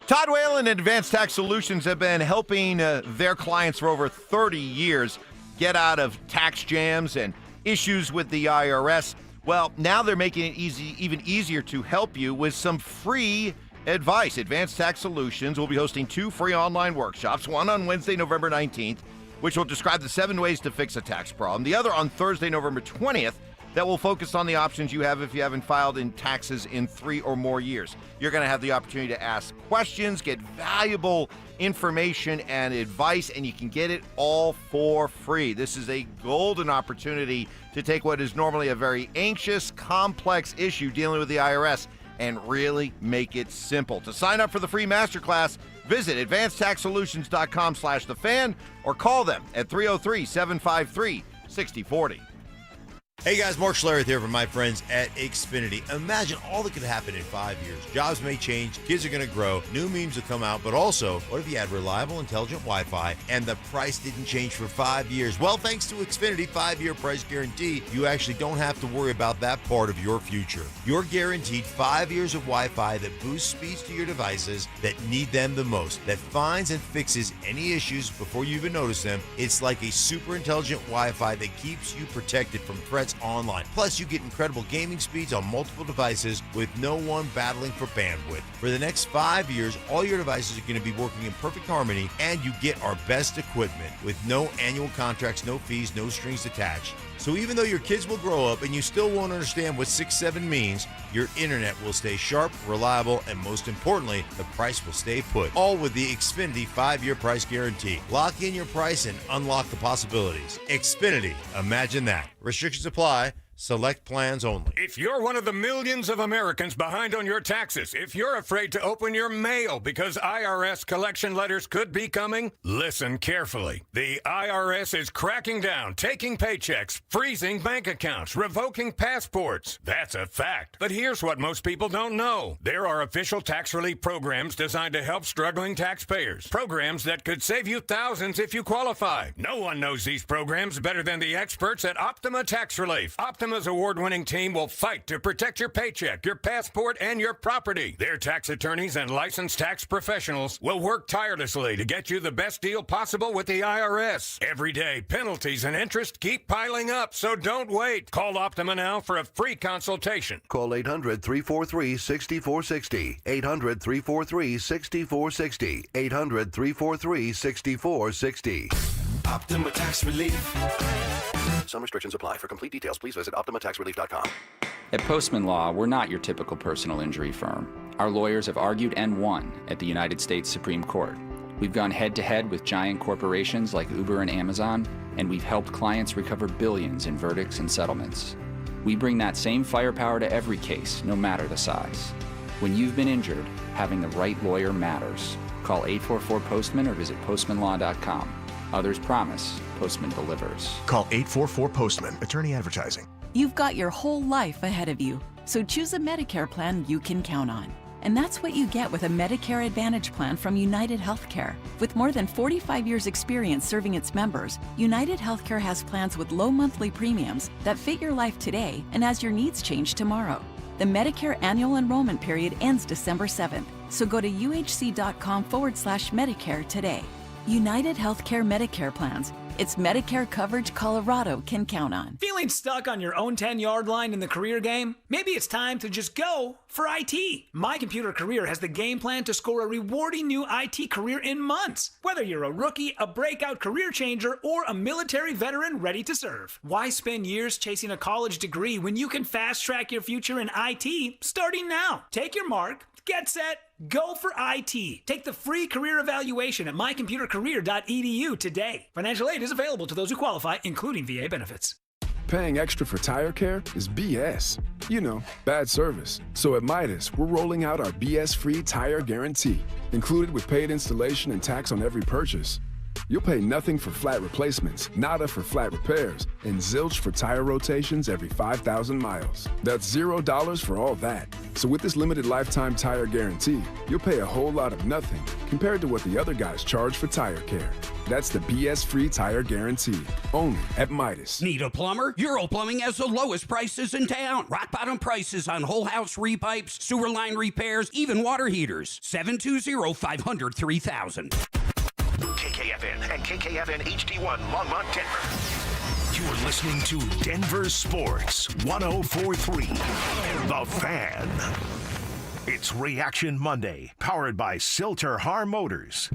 Todd Whalen and Advanced Tax Solutions have been helping their clients for over 30 years get out of tax jams and issues with the IRS. Well, now they're making it even easier to help you with some free advice. Advanced Tax Solutions will be hosting 2 free online workshops, one on Wednesday, November 19th, which will describe the 7 ways to fix a tax problem. The other on Thursday, November 20th, that will focus on the options you have if you haven't filed in taxes in 3 or more years. You're going to have the opportunity to ask questions, get valuable information and advice, and you can get it all for free. This is a golden opportunity to take what is normally a very anxious, complex issue dealing with the IRS and really make it simple. To sign up for the free masterclass, visit advancedtaxsolutions.com/thefan or call them at 303-753-6040. Hey guys, Mark Schlereth here from my friends at Xfinity. Imagine all that could happen in 5 years. Jobs may change, kids are going to grow, new memes will come out, but also, what if you had reliable, intelligent Wi-Fi and the price didn't change for 5 years? Well, thanks to Xfinity 5-year price guarantee, you actually don't have to worry about that part of your future. You're guaranteed 5 years of Wi-Fi that boosts speeds to your devices that need them the most, that finds and fixes any issues before you even notice them. It's like a super intelligent Wi-Fi that keeps you protected from threats online. Plus, you get incredible gaming speeds on multiple devices with no one battling for bandwidth. For the next 5 years, all your devices are going to be working in perfect harmony, and you get our best equipment with no annual contracts, no fees, no strings attached. So even though your kids will grow up and you still won't understand what 6-7 means, your internet will stay sharp, reliable, and most importantly, the price will stay put. All with the Xfinity 5-year price guarantee. Lock in your price and unlock the possibilities. Xfinity, imagine that. Restrictions apply. Select plans only. If you're one of the millions of Americans behind on your taxes, if you're afraid to open your mail because IRS collection letters could be coming, listen carefully. The IRS is cracking down, taking paychecks, freezing bank accounts, revoking passports. That's a fact. But here's what most people don't know. There are official tax relief programs designed to help struggling taxpayers. Programs that could save you thousands if you qualify. No one knows these programs better than the experts at Optima Tax Relief. Optima's award-winning team will fight to protect your paycheck, your passport, and your property. Their tax attorneys and licensed tax professionals will work tirelessly to get you the best deal possible with the IRS. Every day, penalties and interest keep piling up, so don't wait. Call Optima now for a free consultation. Call 800-343-6460. 800-343-6460. 800-343-6460. Optima Tax Relief. Some restrictions apply. For complete details, please visit OptimaTaxRelief.com. At Postman Law, we're not your typical personal injury firm. Our lawyers have argued and won at the United States Supreme Court. We've gone head-to-head with giant corporations like Uber and Amazon, and we've helped clients recover billions in verdicts and settlements. We bring that same firepower to every case, no matter the size. When you've been injured, having the right lawyer matters. Call 844-POSTMAN or visit postmanlaw.com. Others promise, Postman delivers. Call 844-POSTMAN. Attorney advertising. You've got your whole life ahead of you, so choose a Medicare plan you can count on. And that's what you get with a Medicare Advantage plan from United Healthcare. With more than 45 years' experience serving its members, United Healthcare has plans with low monthly premiums that fit your life today and as your needs change tomorrow. The Medicare annual enrollment period ends December 7th, so go to uhc.com/Medicare today. United Healthcare Medicare plans. It's Medicare coverage Colorado can count on. Feeling stuck on your own 10-yard line in the career game? Maybe it's time to just go for IT. My Computer Career has the game plan to score a rewarding new IT career in months. Whether you're a rookie, a breakout career changer, or a military veteran ready to serve. Why spend years chasing a college degree when you can fast-track your future in IT starting now? Take your mark, get set, go for IT. Take the free career evaluation at mycomputercareer.edu today. Financial aid is available to those who qualify, including VA benefits. Paying extra for tire care is BS. You know, bad service. So at Midas, we're rolling out our BS-free tire guarantee, included with paid installation and tax on every purchase. You'll pay nothing for flat replacements, nada for flat repairs, and zilch for tire rotations every 5,000 miles. That's $0 for all that. So with this limited lifetime tire guarantee, you'll pay a whole lot of nothing compared to what the other guys charge for tire care. That's the BS-free tire guarantee, only at Midas. Need a plumber? Euro Plumbing has the lowest prices in town. Rock bottom prices on whole house repipes, sewer line repairs, even water heaters. 720-500-3000. KKFN and KKFN HD1 Longmont, Denver. You're listening to Denver Sports 104.3. The Fan. It's Reaction Monday, powered by Silter-Har Motors.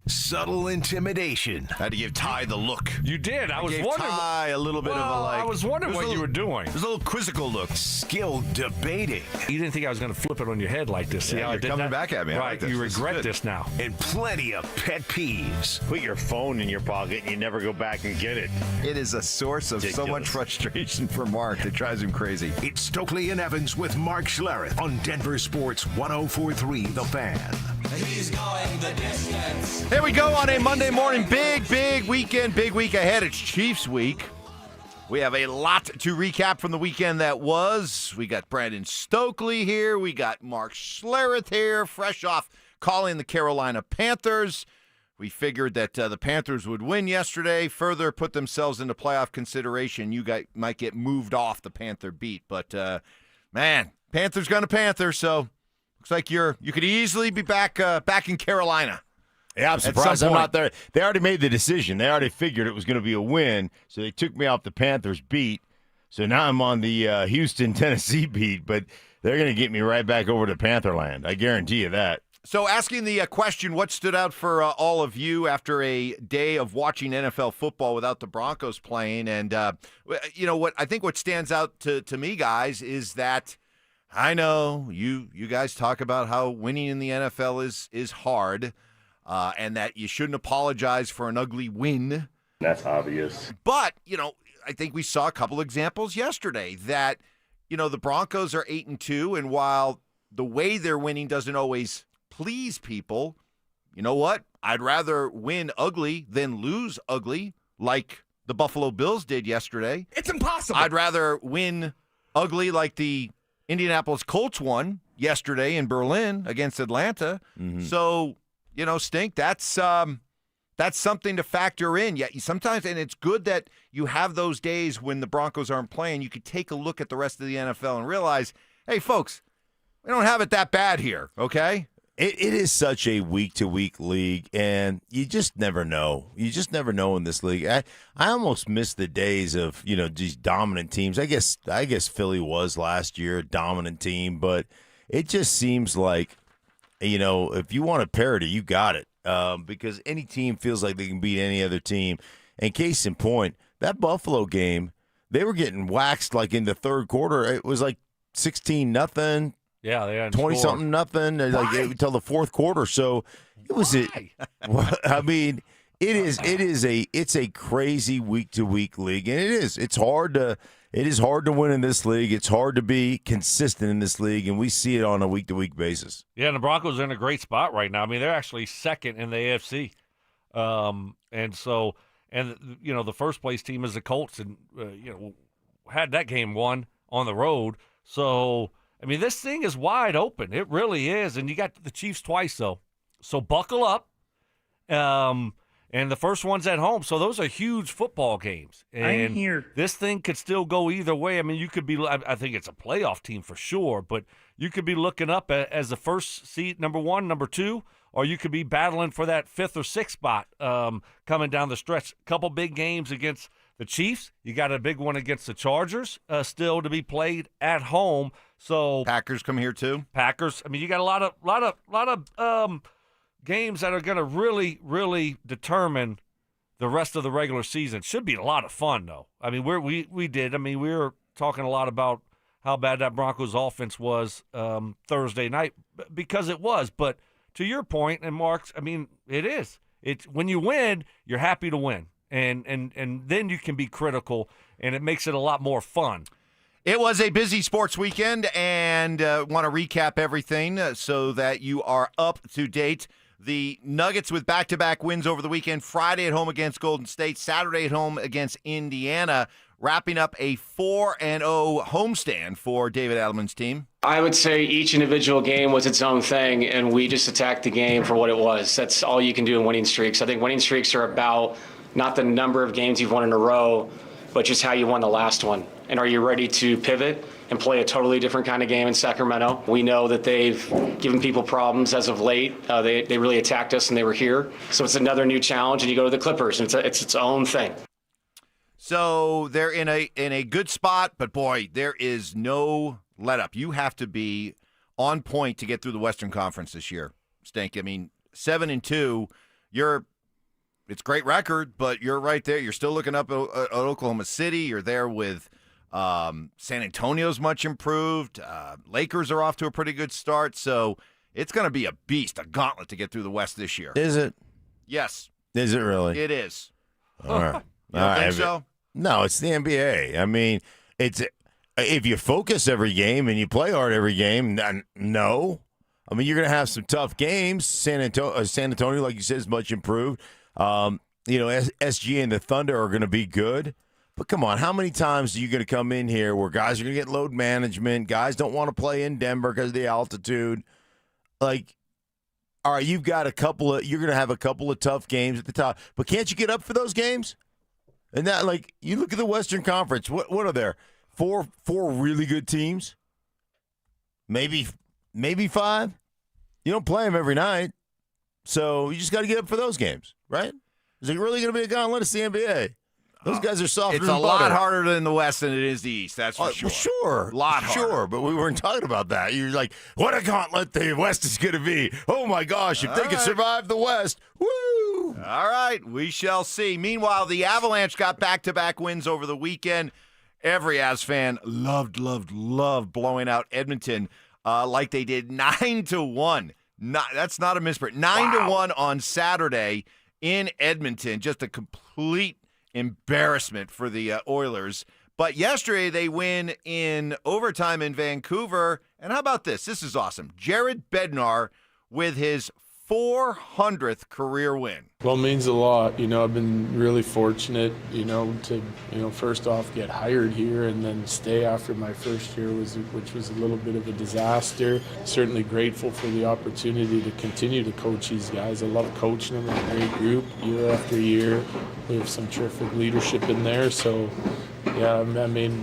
Subtle intimidation. Had to give Ty the look. You did. I was gave wondering. Ty a little bit of a like. I was wondering what you were doing. There's a little quizzical look. Skill debating. You didn't think I was going to flip it on your head like this. See Yeah, how I you're did coming that? back at me. I Right. like this. You This is regret good. this now. And plenty of pet peeves. Put your phone in your pocket and you never go back and get it. It is a source of so much frustration for Mark. It drives him crazy. It's Stokley and Evans with Mark Schlereth on Denver Sports 104.3 The Fan. He's going the distance. Here we go on a Monday morning. Big weekend, big week ahead. It's Chiefs week. We have a lot to recap from the weekend that was. We got Brandon Stokley here. We got Mark Schlereth here, fresh off calling the Carolina Panthers. We figured that the Panthers would win yesterday, further put themselves into playoff consideration. You guys might get moved off the Panther beat. But, man, Panthers gonna Panther, so looks like you could easily be back in Carolina. Yeah, I'm surprised I'm not there. They already made the decision. They already figured it was going to be a win, so they took me off the Panthers beat. So now I'm on the Houston, Tennessee beat, but they're going to get me right back over to Pantherland. I guarantee you that. So asking the question, what stood out for all of you after a day of watching NFL football without the Broncos playing? And, you know, what I think what stands out to me, guys, is that I know you guys talk about how winning in the NFL is hard. And that you shouldn't apologize for an ugly win. That's obvious. But, you know, I think we saw a couple examples yesterday that, you know, the Broncos are 8-2, and while the way they're winning doesn't always please people, you know what? I'd rather win ugly than lose ugly like the Buffalo Bills did yesterday. It's impossible. I'd rather win ugly like the Indianapolis Colts won yesterday in Berlin against Atlanta. Mm-hmm. So, you know, Stink, that's something to factor in. Yeah, sometimes, and it's good that you have those days when the Broncos aren't playing. You could take a look at the rest of the NFL and realize, hey, folks, we don't have it that bad here, okay? It is such a week-to-week league, and you just never know. You just never know in this league. I almost miss the days of, you know, these dominant teams. I guess Philly was last year a dominant team, but it just seems like, you know, if you want a parity, you got it. Because any team feels like they can beat any other team. And case in point, that Buffalo game, they were getting waxed like in the third quarter. It was like 16-0. Yeah, they had 20-something nothing like until the fourth quarter. So it was I mean, it's a crazy week-to-week league, and it is hard to win in this league. It's hard to be consistent in this league, and we see it on a week-to-week basis. Yeah, and the Broncos are in a great spot right now. I mean, they're actually second in the AFC. And so, you know, the first place team is the Colts, and, you know, had that game won on the road. So, I mean, this thing is wide open. It really is. And you got the Chiefs twice, though. So buckle up. And the first one's at home. So those are huge football games. And I'm here. This thing could still go either way. I mean, you could be – I think it's a playoff team for sure, but you could be looking up as the first seed, number one, number two, or you could be battling for that 5th or 6th spot coming down the stretch. A couple big games against the Chiefs. You got a big one against the Chargers still to be played at home. So Packers come here too. Packers. I mean, you got a lot of games that are going to really, really determine the rest of the regular season. Should be a lot of fun, though. I mean, we did. I mean, we were talking a lot about how bad that Broncos offense was Thursday night because it was. But to your point, and Mark's, I mean, it is. It's when you win, you're happy to win, and then you can be critical, and it makes it a lot more fun. It was a busy sports weekend, and want to recap everything so that you are up to date. The Nuggets with back-to-back wins over the weekend, Friday at home against Golden State, Saturday at home against Indiana, wrapping up a 4-0 homestand for David Adelman's team. I would say each individual game was its own thing, and we just attacked the game for what it was. That's all you can do in winning streaks. I think winning streaks are about not the number of games you've won in a row, but just how you won the last one. And are you ready to pivot and play a totally different kind of game in Sacramento? We know that they've given people problems as of late. They really attacked us, and they were here. So it's another new challenge, and you go to the Clippers, and it's its own thing. So they're in a good spot, but boy, there is no let up. You have to be on point to get through the Western Conference this year, Stink. I mean, 7-2, it's a great record, but you're right there. You're still looking up at Oklahoma City. You're there with San Antonio's much improved. Lakers are off to a pretty good start, so it's going to be a beast, a gauntlet to get through the West this year. Is it? Yes. Is it really? It is. All right. You don't think so? No, it's the NBA. I mean, if you focus every game and you play hard every game, no. I mean, you're going to have some tough games. San Antonio, like you said, is much improved. SG and the Thunder are going to be good. But come on, how many times are you going to come in here where guys are going to get load management, guys don't want to play in Denver because of the altitude? Like, all right, you're going to have a couple of tough games at the top. But can't you get up for those games? And that, like, you look at the Western Conference, what are there? Four really good teams? Maybe 5? You don't play them every night. So you just got to get up for those games, right? Is it really going to be a gauntlet? It's the NBA. Those guys are soft. It's a lot harder than the West than it is the East. That's for sure. Well, sure. A lot harder. Sure, but we weren't talking about that. You're like, what a gauntlet the West is going to be. Oh, my gosh, if they can survive the West, woo! All right, we shall see. Meanwhile, the Avalanche got back-to-back wins over the weekend. Every Avs fan loved blowing out Edmonton like they did 9-1. That's not a misprint. 9-1 on Saturday in Edmonton. Just a complete embarrassment for the Oilers. But yesterday they win in overtime in Vancouver. And how about this? This is awesome. Jared Bednar with his 400th career win. Well, it means a lot. I've been really fortunate, to, first off get hired here and then stay after my first year, which was a little bit of a disaster. Certainly grateful for the opportunity to continue to coach these guys. I love coaching them in a great group year after year. We have some terrific leadership in there. So, yeah,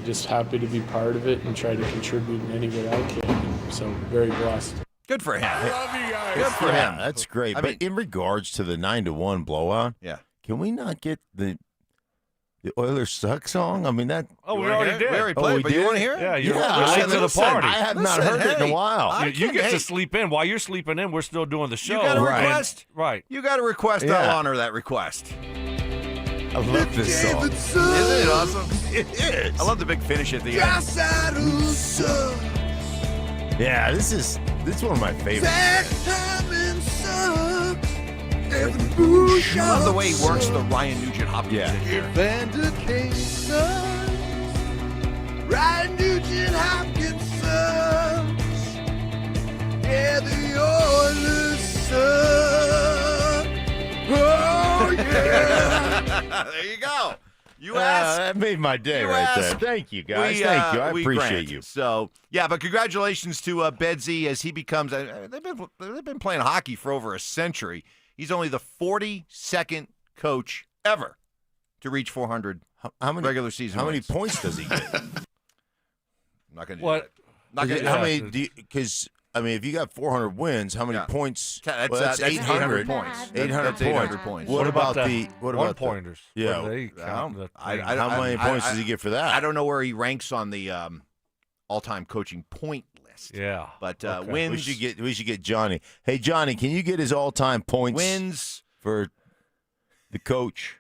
just happy to be part of it and try to contribute in any way I can. So, very blessed. Good for him. I love you guys. Good for him. That's great. But in regards to the 9-1 blowout, can we not get the Oilers suck song? I mean, that. Oh, we already did. We already played, but you want to hear it? Yeah, you're late to the party. I have not heard it in a while. You get to sleep in. While you're sleeping in, we're still doing the show. You got a request? Right. You got a request. I'll honor that request. I love this song. Isn't it awesome? It is. I love the big finish at the end. Yeah, this is one of my favorites. I love the way he works the Ryan Nugent Hopkins in here. Ryan Nugent Hopkins. Yeah, the Oilers suck. Oh, yeah. There you go. You asked. That made my day right there. Thank you, guys. Thank you. I appreciate you. So, yeah, but congratulations to Bedsy as he becomes. They've been playing hockey for over a century. He's only the 42nd coach ever to reach 400 regular season. How many wins. points does he get? I'm not going to do what? that. How many? Because I mean, if you got 400 wins, how many points? That's 800 points. 800 points. What about the one-pointers? Yeah. How How many points does he get for that? I don't know where he ranks on the all-time coaching point list. Yeah. But Okay. wins. We should get Johnny. Hey, Johnny, can you get his all-time points? Wins for the coach.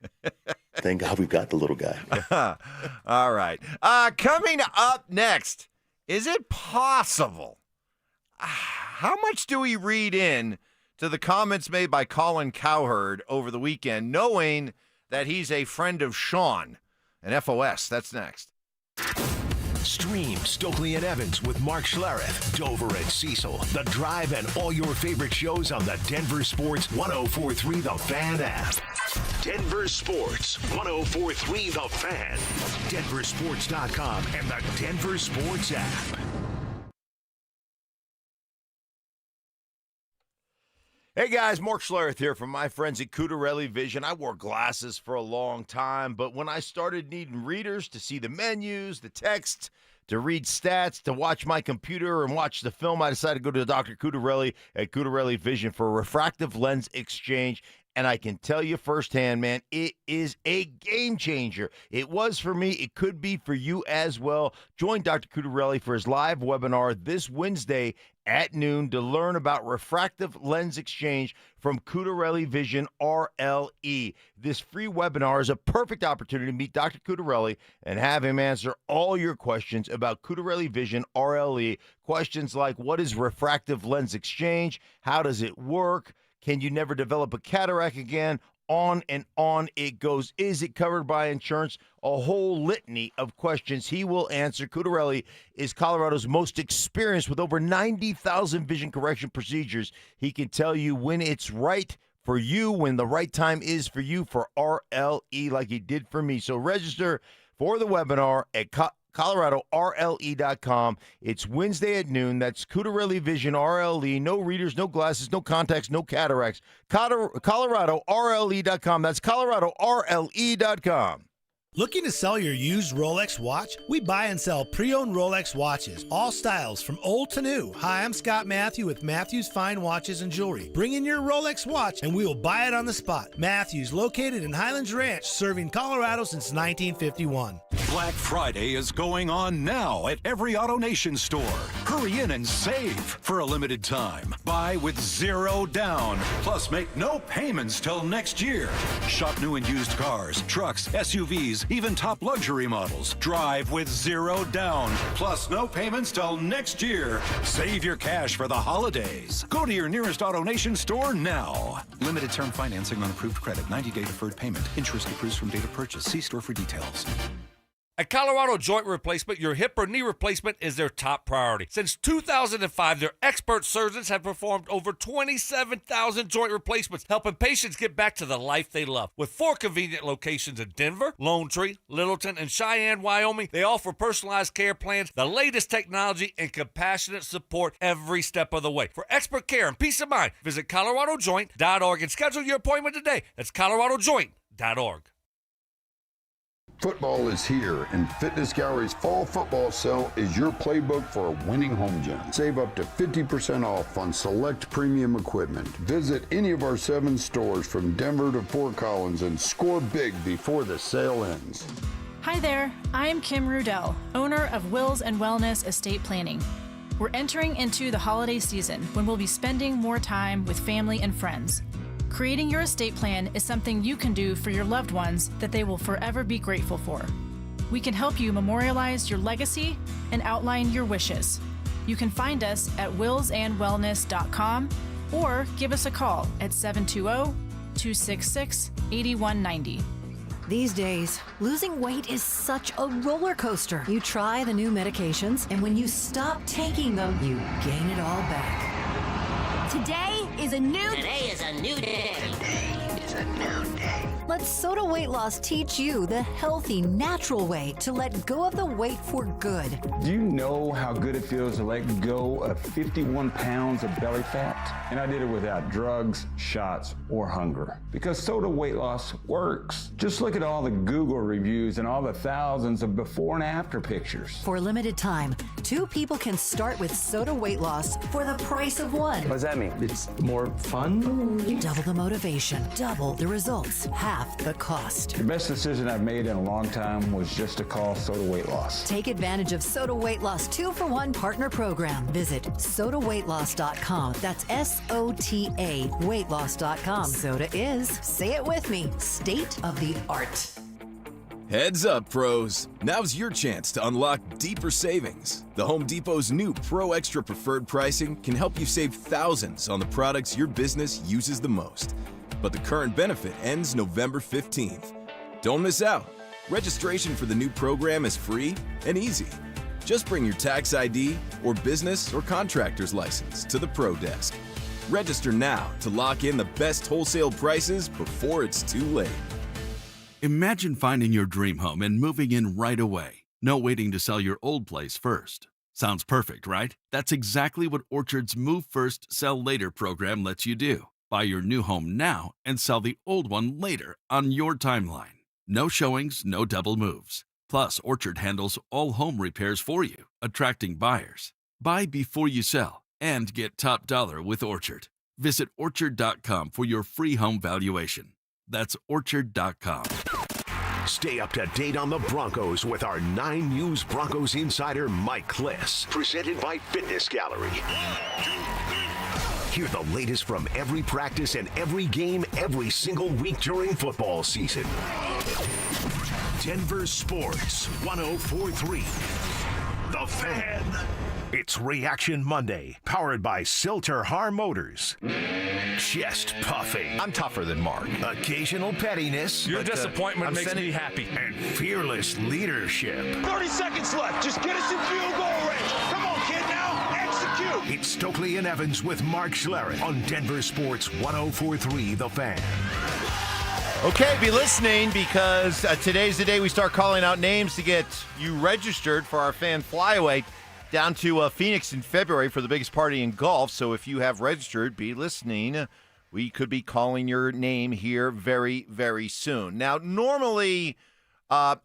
Thank God we've got the little guy. All right. Coming up next, is it possible? How much do we read in to the comments made by Colin Cowherd over the weekend, knowing that he's a friend of Sean and FOS? That's next. Stream Stokley and Evans with Mark Schlereth, Dover and Cecil, The Drive, and all your favorite shows on the Denver Sports 104.3 The Fan app. Denver Sports 104.3 The Fan, DenverSports.com, and the Denver Sports app. Hey guys, Mark Schlereth here from my friends at Cutarelli Vision. I wore glasses for a long time, but when I started needing readers to see the menus, the text, to read stats, to watch my computer and watch the film, I decided to go to Dr. Cutarelli at Cutarelli Vision for a refractive lens exchange. And I can tell you firsthand, man, it is a game changer. It was for me. It could be for you as well. Join Dr. Cutarelli for his live webinar this Wednesday at noon to learn about refractive lens exchange from Cutarelli Vision RLE. This free webinar is a perfect opportunity to meet Dr. Cutarelli and have him answer all your questions about Cutarelli Vision RLE. Questions like, what is refractive lens exchange? How does it work? Can you never develop a cataract again? On and on it goes. Is it covered by insurance? A whole litany of questions he will answer. Cutarelli is Colorado's most experienced with over 90,000 vision correction procedures. He can tell you when it's right for you, when the right time is for you for RLE like he did for me. So register for the webinar at ColoradoRLE.com. It's Wednesday at noon. That's Cutarelli Vision RLE. No readers, no glasses, no contacts, no cataracts. ColoradoRLE.com. That's ColoradoRLE.com. Looking to sell your used Rolex watch? We buy and sell pre-owned Rolex watches, all styles from old to new. Hi, I'm Scott Matthew with Matthews Fine Watches and Jewelry. Bring in your Rolex watch and we will buy it on the spot. Matthews, located in Highlands Ranch, serving Colorado since 1951. Black Friday is going on now at every AutoNation store. Hurry in and save for a limited time. Buy with $0 down, plus make no payments till next year. Shop new and used cars, trucks, SUVs, even top luxury models. Drive with $0 down, plus no payments till next year. Save your cash for the holidays. Go to your nearest AutoNation store now. Limited term financing on approved credit. 90-day deferred payment. Interest accrues from date of purchase. See store for details. At Colorado Joint Replacement, your hip or knee replacement is their top priority. Since 2005, their expert surgeons have performed over 27,000 joint replacements, helping patients get back to the life they love. With 4 convenient locations in Denver, Lone Tree, Littleton, and Cheyenne, Wyoming, they offer personalized care plans, the latest technology, and compassionate support every step of the way. For expert care and peace of mind, visit coloradojoint.org and schedule your appointment today. That's coloradojoint.org. Football is here, and Fitness Gallery's fall football sale is your playbook for a winning home gym. Save up to 50% off on select premium equipment. Visit any of our 7 stores from Denver to Fort Collins and score big before the sale ends. Hi there, I'm Kim Rudell, owner of Wills and Wellness Estate Planning. We're entering into the holiday season when we'll be spending more time with family and friends. Creating your estate plan is something you can do for your loved ones that they will forever be grateful for. We can help you memorialize your legacy and outline your wishes. You can find us at willsandwellness.com or give us a call at 720-266-8190. These days, losing weight is such a roller coaster. You try the new medications, and when you stop taking them, you gain it all back. Today is a new day. is a new day. Let Soda Weight Loss teach you the healthy, natural way to let go of the weight for good. Do you know how good it feels to let go of 51 pounds of belly fat? And I did it without drugs, shots, or hunger. Because Soda Weight Loss works. Just look at all the Google reviews and all the thousands of before and after pictures. For a limited time, 2 people can start with Soda Weight Loss for the price of 1. What does that mean? It's more fun? Double the motivation, double the results, half the cost. The best decision I've made in a long time was just to call Soda Weight Loss. Take advantage of Soda Weight Loss 2-for-1 partner program. Visit sodaweightloss.com. That's SOTA weightloss.com. Soda is, say it with me, state of the art. Heads up, pros. Now's your chance to unlock deeper savings. The Home Depot's new Pro Extra Preferred pricing can help you save thousands on the products your business uses the most. But the current benefit ends November 15th. Don't miss out. Registration for the new program is free and easy. Just bring your tax ID or business or contractor's license to the Pro Desk. Register now to lock in the best wholesale prices before it's too late. Imagine finding your dream home and moving in right away. No waiting to sell your old place first. Sounds perfect, right? That's exactly what Orchard's Move First, Sell Later program lets you do. Buy your new home now and sell the old one later on your timeline. No showings, no double moves. Plus, Orchard handles all home repairs for you, attracting buyers. Buy before you sell and get top dollar with Orchard. Visit Orchard.com for your free home valuation. That's Orchard.com. Stay up to date on the Broncos with our 9 News Broncos insider, Mike Kliss. Presented by Fitness Gallery. Hear the latest from every practice and every game every single week during football season. Denver Sports 104.3. The Fan. It's Reaction Monday, powered by Silter Har Motors. Chest puffing. I'm tougher than Mark. Occasional pettiness. Your disappointment makes me happy. And fearless leadership. 30 seconds left. Just get us in field goal range. Come on, kid, now. Execute. It's Stokley and Evans with Mark Schlereth on Denver Sports 104.3 The Fan. Okay, be listening because today's the day we start calling out names to get you registered for our fan flyaway down to Phoenix in February for the biggest party in golf. So if you have registered, be listening. We could be calling your name here very, very soon. Now, normally,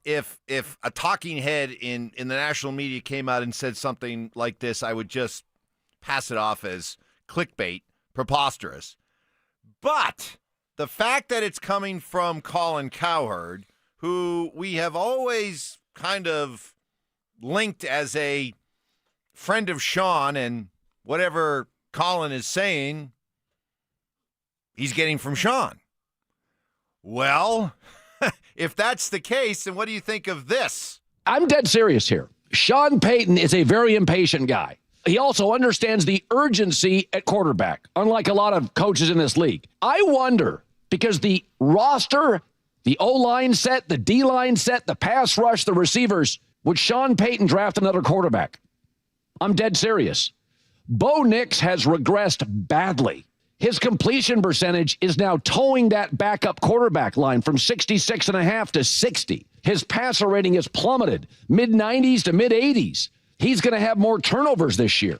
if a talking head in the national media came out and said something like this, I would just pass it off as clickbait, preposterous. But the fact that it's coming from Colin Cowherd, who we have always kind of linked as a friend of Sean, and whatever Colin is saying, he's getting from Sean. Well, if that's the case, then what do you think of this? I'm dead serious here. Sean Payton is a very impatient guy. He also understands the urgency at quarterback, unlike a lot of coaches in this league. I wonder, because the roster, the O-line set, the D-line set, the pass rush, the receivers, would Sean Payton draft another quarterback? I'm dead serious. Bo Nix has regressed badly. His completion percentage is now towing that backup quarterback line from 66.5 to 60. His passer rating has plummeted, mid-90s to mid-80s. He's going to have more turnovers this year.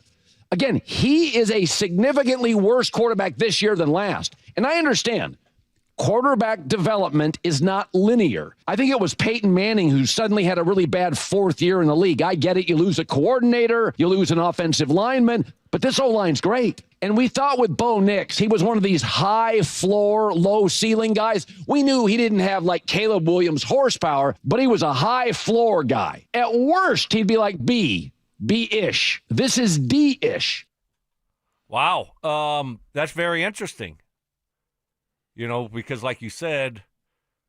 Again, he is a significantly worse quarterback this year than last. And I understand quarterback development is not linear. I think it was Peyton Manning who suddenly had a really bad 4th year in the league. I get it. You lose a coordinator, you lose an offensive lineman, but this O-line's great. And we thought with Bo Nix, he was one of these high floor, low ceiling guys. We knew he didn't have like Caleb Williams horsepower, but he was a high floor guy. At worst, he'd be like B-ish. This is D-ish. Wow. That's very interesting. You know, because like you said,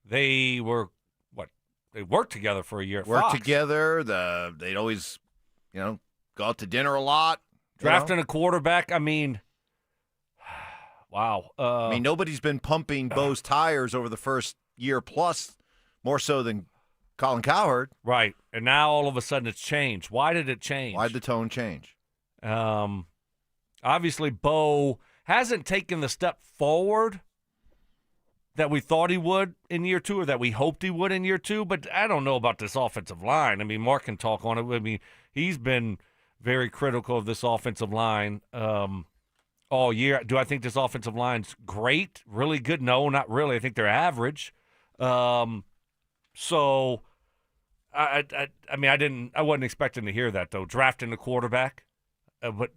they were, they worked together for a year at Fox. Together. They'd always, go out to dinner a lot. Drafting a quarterback, I mean, wow. Nobody's been pumping Bo's tires over the first year plus, more so than Colin Cowherd. Right. And now all of a sudden it's changed. Why did it change? Why did the tone change? Obviously, Bo hasn't taken the step forward that we thought he would in year 2 or that we hoped he would in year 2, but I don't know about this offensive line. I mean, Mark can talk on it. I mean, he's been very critical of this offensive line all year. Do I think this offensive line's great? Really good? No, not really. I think they're average. So I wasn't expecting to hear that, though. Drafting the quarterback. But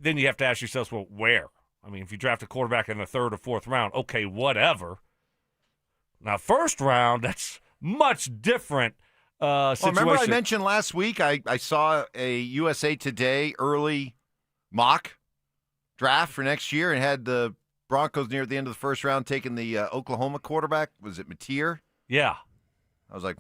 then you have to ask yourself, well, where? I mean, if you draft a quarterback in the 3rd or 4th round, okay, whatever. Now, 1st round, that's much different situation. Remember I mentioned last week I saw a USA Today early mock draft for next year and had the Broncos near the end of the 1st round taking the Oklahoma quarterback. Was it Mateer? Yeah. I was like,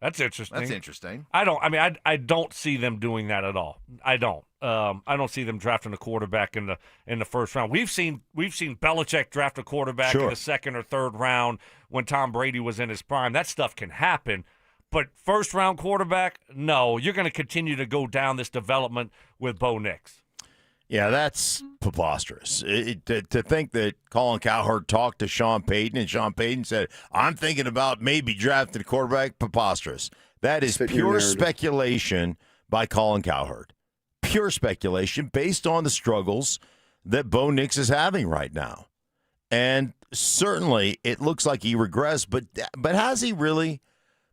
That's interesting. That's interesting. I don't see them doing that at all. I don't. I don't see them drafting a quarterback in the 1st round. We've seen Belichick draft a quarterback in the 2nd or 3rd round when Tom Brady was in his prime. That stuff can happen. But 1st round quarterback, no. You're going to continue to go down this development with Bo Nix. Yeah, that's preposterous. To think that Colin Cowherd talked to Sean Payton and Sean Payton said, I'm thinking about maybe drafting a quarterback, preposterous. That is pure speculation by Colin Cowherd. Pure speculation based on the struggles that Bo Nix is having right now. And certainly it looks like he regressed, but has he really?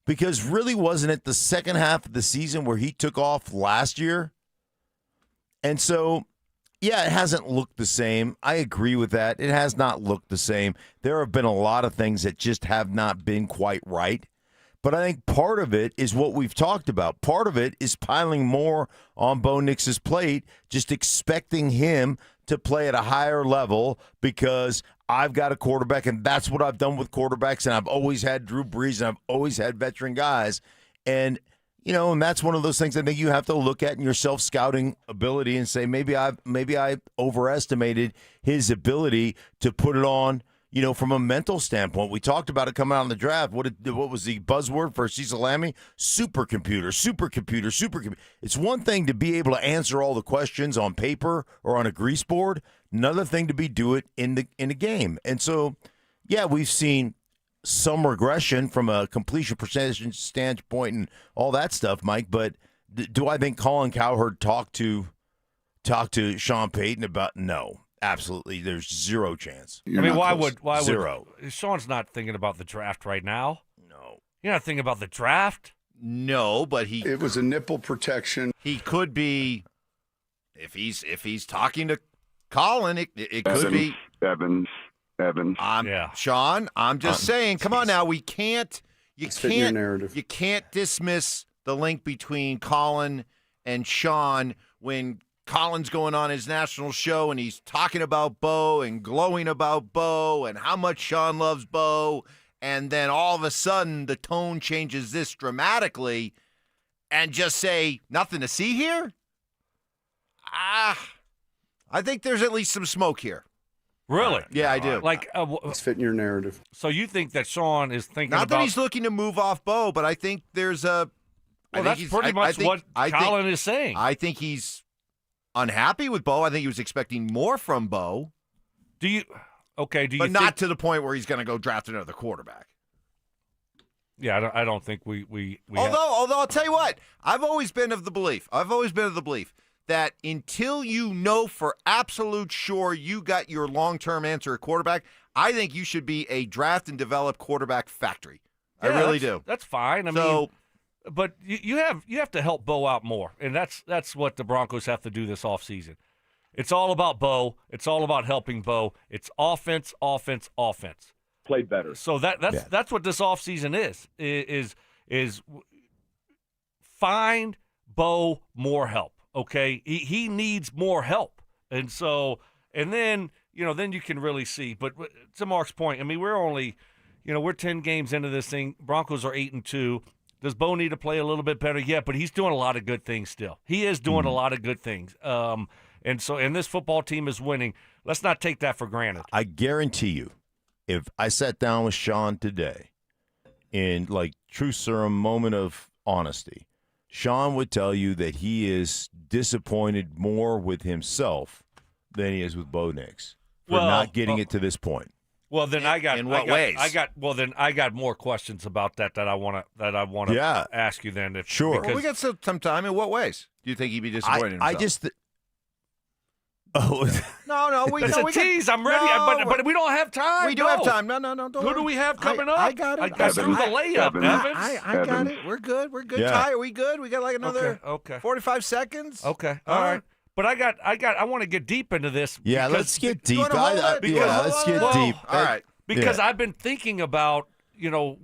Because really wasn't it the second half of the season where he took off last year? And so, yeah, it hasn't looked the same. I agree with that. It has not looked the same. There have been a lot of things that just have not been quite right. But I think part of it is what we've talked about. Part of it is piling more on Bo Nix's plate, just expecting him to play at a higher level because I've got a quarterback, and that's what I've done with quarterbacks, and I've always had Drew Brees, and I've always had veteran guys. And and that's one of those things I think you have to look at in your self-scouting ability and say, maybe I overestimated his ability to put it on, from a mental standpoint. We talked about it coming out in the draft. What was the buzzword for Cecil Lammey? Supercomputer. It's one thing to be able to answer all the questions on paper or on a grease board. Another thing to do it in a game. And so, yeah, we've seen some regression from a completion percentage standpoint and all that stuff, Mike. But do I think Colin Cowherd talked to Sean Payton about? No, absolutely. There's zero chance. Why would zero? Sean's not thinking about the draft right now. No, you're not thinking about the draft. No, but it was a nipple protection. He could be if he's talking to Colin. It could be Evans. Sean, I'm just saying, come on now. You can't dismiss the link between Colin and Sean when Colin's going on his national show and he's talking about Bo and glowing about Bo and how much Sean loves Bo. And then all of a sudden the tone changes this dramatically and just say, nothing to see here? I think there's at least some smoke here. Really? Yeah, I do. It's fitting your narrative. So you think that Sean is thinking Not about... that he's looking to move off Bo, but I think there's a... Well, that's pretty much what Colin is saying. I think he's unhappy with Bo. I think he was expecting more from Bo. But not to the point where he's going to go draft another quarterback. Yeah, I don't think we although I'll tell you what, I've always been of the belief that until you know for absolute sure you got your long-term answer at quarterback, I think you should be a draft and develop quarterback factory. Yeah, I really do. That's fine. I mean, but you have to help Bo out more, and that's what the Broncos have to do this offseason. It's all about Bo. It's all about helping Bo. It's offense. Played better. So that's what this offseason is find Bo more help. Okay, he needs more help, and then you can really see. But to Mark's point, I mean, we're only, we're 10 games into this thing. Broncos are 8-2. Does Bo need to play a little bit better? Yeah, but he's doing a lot of good things still. He is doing a lot of good things. And this football team is winning. Let's not take that for granted. I guarantee you, if I sat down with Sean today in true serum moment of honesty, Sean would tell you that he is disappointed more with himself than he is with Bo Nix for not getting it to this point. Well, then I got in what ways? I got more questions about that I want to ask you then. Sure. Well, we got some time. In what ways do you think he'd be disappointed in himself? No, we It's no, a we tease. Can, I'm ready, no, but we don't have time. We do have time. No. Don't Who worry. do we have coming up? I got it. I got through the layup, Evans. I got it. We're good. Yeah. Ty, are we good? We got like another okay. 45 seconds. Okay. All right. But I want to get deep into this. Yeah, because, let's get deep. Let's get deep. All right. Because I've been thinking about,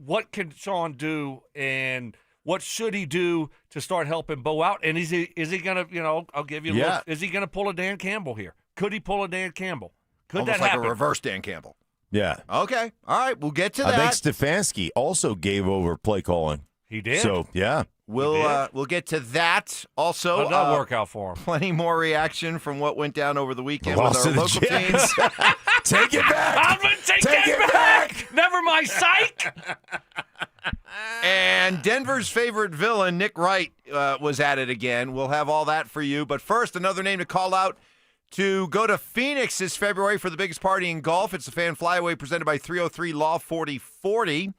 what can Sean do and what should he do to start helping Bo out? And is he going to, I'll give you a look. Is he going to pull a Dan Campbell here? Could he pull a Dan Campbell? Could Almost that like happen? a reverse Dan Campbell. Yeah. Okay. All right. We'll get to that. I think Stefanski also gave over play calling. He did. So, yeah. We'll get to that. Also, how'd that work out for him? Plenty more reaction from what went down over the weekend Loss with our to the local Jets. teams. Take it back. I'm going to take it back. Never mind, psych. And Denver's favorite villain, Nick Wright, was at it again. We'll have all that for you. But first, another name to call out to go to Phoenix this February for the biggest party in golf. It's the Fan Flyaway presented by 303 Law 4040.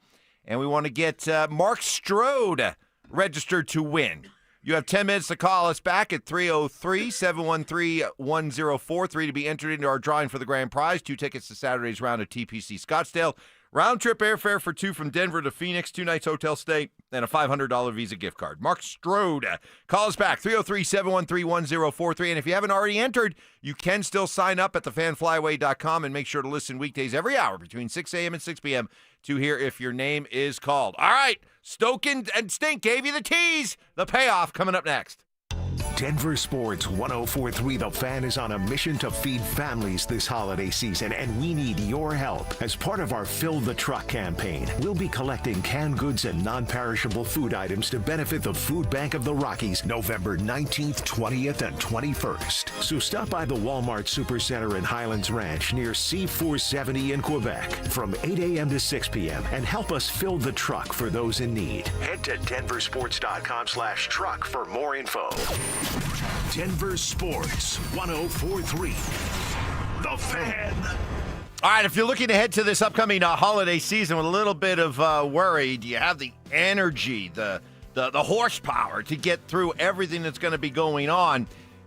And we want to get Mark Schlereth registered to win. You have 10 minutes to call us back at 303-713-1043 to be entered into our drawing for the grand prize. 2 tickets to Saturday's round at TPC Scottsdale. Round-trip airfare for 2 from Denver to Phoenix, 2 nights hotel stay, and a $500 Visa gift card. Mark Schlereth. Call us back, 303-713-1043. And if you haven't already entered, you can still sign up at thefanflyway.com and make sure to listen weekdays every hour between 6 a.m. and 6 p.m. to hear if your name is called. All right, Stoke and Stink gave you the tease. The payoff coming up next. Denver Sports 1043 The Fan is on a mission to feed families this holiday season, and we need your help. As part of our Fill the Truck campaign, we'll be collecting canned goods and non-perishable food items to benefit the Food Bank of the Rockies November 19th, 20th, and 21st. So stop by the Walmart Supercenter in Highlands Ranch near C470 in Quebec from 8 a.m. to 6 p.m. and help us fill the truck for those in need. Head to denversports.com/truck for more info. Denver Sports 1043 The Fan. All right, if you're looking ahead to this upcoming holiday season with a little bit of worry, do you have the energy, the horsepower to get through everything that's going to be going on?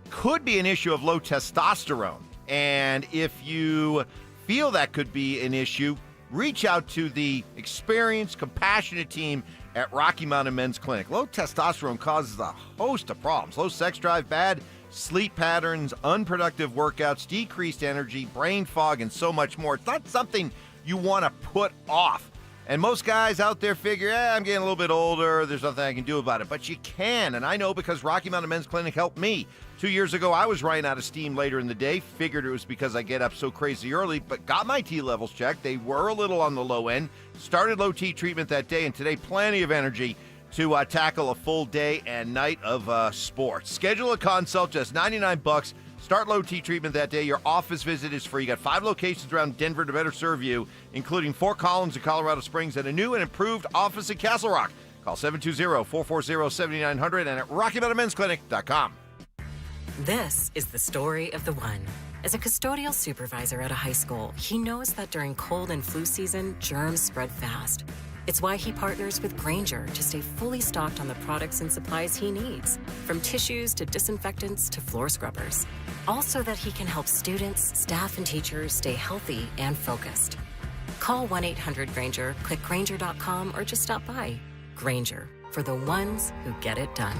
Could be an issue of low testosterone. And if you feel that could be an issue, reach out to the experienced, compassionate team at Rocky Mountain Men's Clinic. Low testosterone causes a host of problems. Low sex drive, bad sleep patterns, unproductive workouts, decreased energy, brain fog, and so much more. It's not something you want to put off. And most guys out there figure, I'm getting a little bit older, there's nothing I can do about it. But you can, and I know because Rocky Mountain Men's Clinic helped me. 2 years ago, I was running out of steam later in the day. Figured it was because I get up so crazy early, but got my T levels checked. They were a little on the low end. Started low T treatment that day, and today plenty of energy to tackle a full day and night of sports. Schedule a consult, just $99. Start low T treatment that day. Your office visit is free. You got 5 locations around Denver to better serve you, including Fort Collins and Colorado Springs and a new and improved office in Castle Rock. Call 720-440-7900 and at RockyMountainMen'sClinic.com. This is the story of the one. As a custodial supervisor at a high school, he knows that during cold and flu season, germs spread fast. It's why he partners with Grainger to stay fully stocked on the products and supplies he needs, from tissues to disinfectants to floor scrubbers. All so that he can help students, staff, and teachers stay healthy and focused. Call 1-800-GRAINGER, click Grainger.com, or just stop by. Grainger, for the ones who get it done.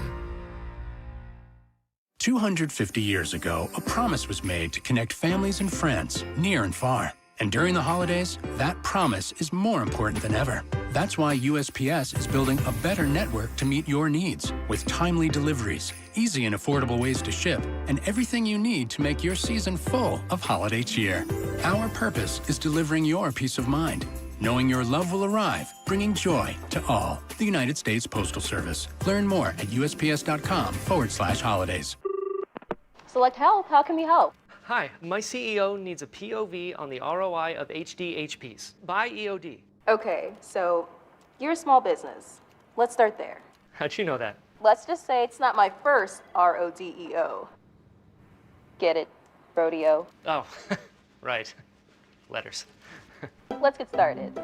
250 years ago, a promise was made to connect families and friends near and far. And during the holidays, that promise is more important than ever. That's why USPS is building a better network to meet your needs, with timely deliveries, easy and affordable ways to ship, and everything you need to make your season full of holiday cheer. Our purpose is delivering your peace of mind, knowing your love will arrive, bringing joy to all. The United States Postal Service. Learn more at USPS.com/holidays. Select help. How can we help? Hi, my CEO needs a POV on the ROI of HDHPs. Buy EOD. Okay, so you're a small business. Let's start there. How'd you know that? Let's just say it's not my first RODEO. Get it? Rodeo. Oh, right. Letters. let's get started.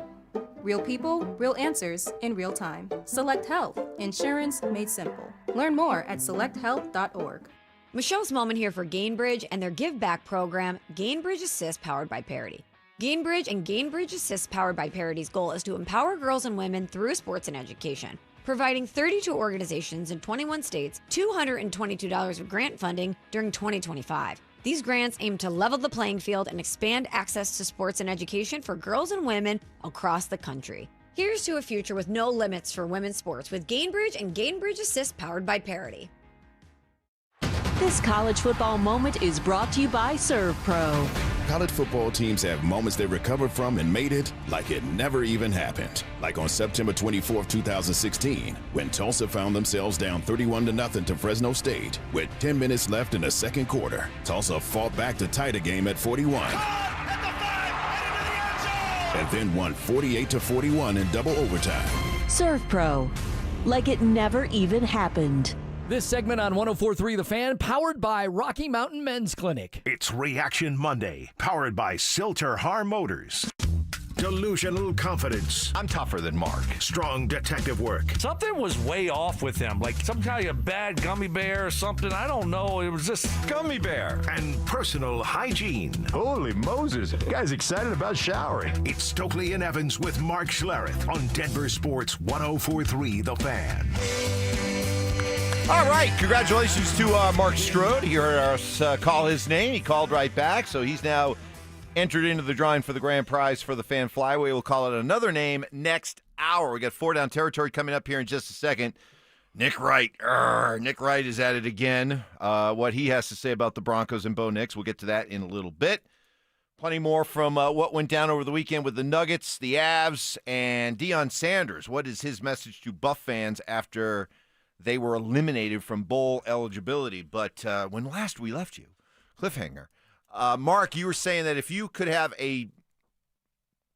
Real people, real answers in real time. Select Health. Insurance made simple. Learn more at selecthealth.org. Michelle's Moment here for Gainbridge and their Give Back program, Gainbridge Assist powered by Parity. Gainbridge and Gainbridge Assist powered by Parity's goal is to empower girls and women through sports and education, providing 32 organizations in 21 states $222 of grant funding during 2025. These grants aim to level the playing field and expand access to sports and education for girls and women across the country. Here's to a future with no limits for women's sports with Gainbridge and Gainbridge Assist powered by Parity. This college football moment is brought to you by Serve Pro. College football teams have moments they recovered from and made it like it never even happened. Like on September 24th, 2016, when Tulsa found themselves down 31-0 to Fresno State. With 10 minutes left in the second quarter, Tulsa fought back to tie the game at 41. And then won 48-41 in double overtime. Serve Pro. Like it never even happened. This segment on 104.3 The Fan, powered by Rocky Mountain Men's Clinic. It's Reaction Monday, powered by Silter Har Motors. Delusional confidence. I'm tougher than Mark. Strong detective work. Something was way off with him, like some kind of bad gummy bear or something. I don't know. It was just Gummy bear. And personal hygiene. Holy Moses. The guy's excited about showering. It's Stokley and Evans with Mark Schlereth on Denver Sports 104.3 The Fan. All right, congratulations to Mark Schlereth. You heard us call his name. He called right back, so he's now entered into the drawing for the grand prize for the Fan Flyway. We'll call it another name next hour. We got 4 Down Territory coming up here in just a second. Nick Wright. Nick Wright is at it again. What he has to say about the Broncos and Bo Nix. We'll get to that in a little bit. Plenty more from what went down over the weekend with the Nuggets, the Avs, and Deion Sanders. What is his message to Buff fans after they were eliminated from bowl eligibility? But when last we left you, cliffhanger. Mark, you were saying that if you could have a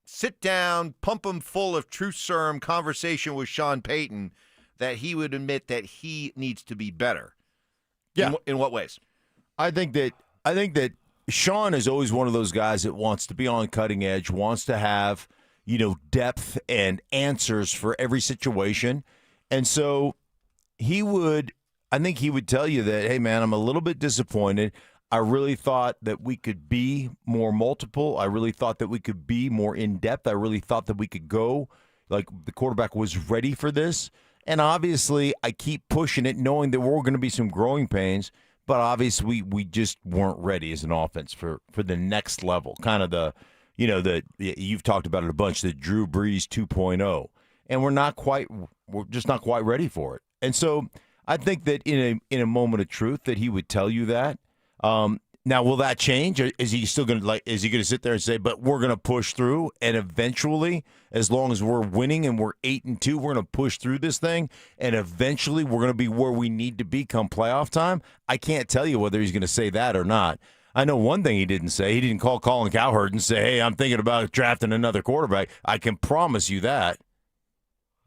sit-down, pump-em full of truth serum conversation with Sean Payton, that he would admit that he needs to be better. Yeah. In what ways? I think that Sean is always one of those guys that wants to be on cutting edge, wants to have, depth and answers for every situation. And so I think he would tell you that, hey, man, I'm a little bit disappointed. I really thought that we could be more multiple. I really thought that we could be more in-depth. I really thought that we could go, like the quarterback was ready for this. And obviously, I keep pushing it, knowing that we're going to be some growing pains. But obviously, we just weren't ready as an offense for the next level. Kind of you've talked about it a bunch, the Drew Brees 2.0. And we're just not quite ready for it. And so I think that in a moment of truth that he would tell you that. Now, will that change? Or is he still going to sit there and say, but we're going to push through, and eventually, as long as we're winning and we're 8-2, we're going to push through this thing, and eventually we're going to be where we need to be come playoff time? I can't tell you whether he's going to say that or not. I know one thing he didn't say. He didn't call Colin Cowherd and say, hey, I'm thinking about drafting another quarterback. I can promise you that.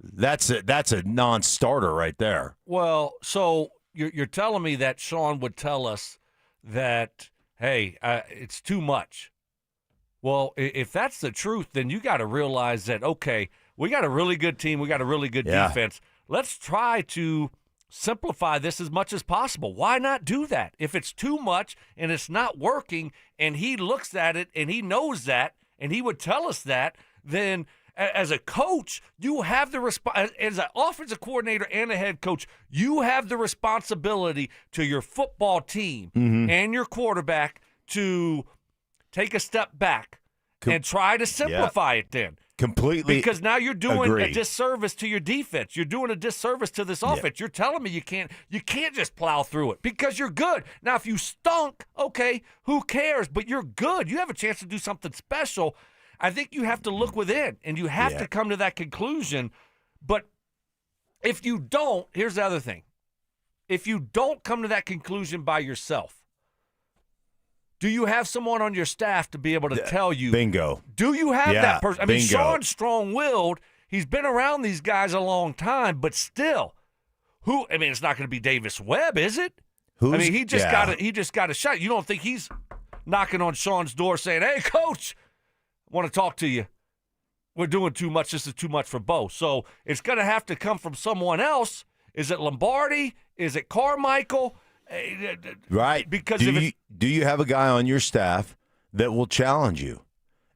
That's a non-starter right there. Well, so you're telling me that Sean would tell us that, hey, it's too much. Well, if that's the truth, then you got to realize that, okay, we got a really good team. We got a really good defense. Let's try to simplify this as much as possible. Why not do that? If it's too much and it's not working and he looks at it and he knows that and he would tell us that, then – as a coach, you have the as an offensive coordinator and a head coach, you have the responsibility to your football team and your quarterback to take a step back and try to simplify it then. Completely. Because now you're doing agree. a disservice to your defense. You're doing a disservice to this offense. You're telling me you can't just plow through it because you're good. Now, if you stunk, okay, who cares? But you're good. You have a chance to do something special. I think you have to look within, and you have to come to that conclusion. But if you don't, here's the other thing. If you don't come to that conclusion by yourself, do you have someone on your staff to be able to tell you? Bingo. Do you have that person? I mean, bingo. Sean's strong-willed. He's been around these guys a long time, but still, it's not going to be Davis Webb, is it? He just got a shot. You don't think he's knocking on Sean's door saying, hey, coach, want to talk to you. we're doing too much. This is too much for Bo. So it's going to have to come from someone else. Is it Lombardi? Is it Carmichael? Right. Because do you have a guy on your staff that will challenge you?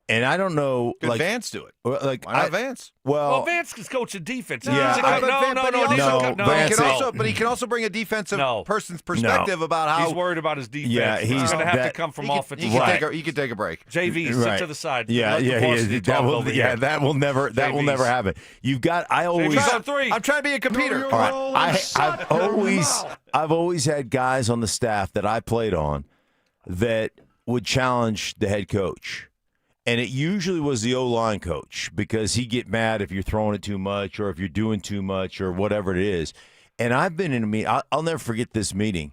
And I don't know. Could Vance do it? Like, Why not Vance? Well, Vance is coaching defense. Yeah, But he can also bring a defensive person's perspective about how he's worried about his defense. Yeah, he's going to have to come from offense. He can take a break. JV, sit to the side. That will never happen. You've got. I'm trying to be a competer. All right. I've always had guys on the staff that I played on that would challenge the head coach. And it usually was the O-line coach because he'd get mad if you're throwing it too much or if you're doing too much or whatever it is. And I've been in a meeting. I'll never forget this meeting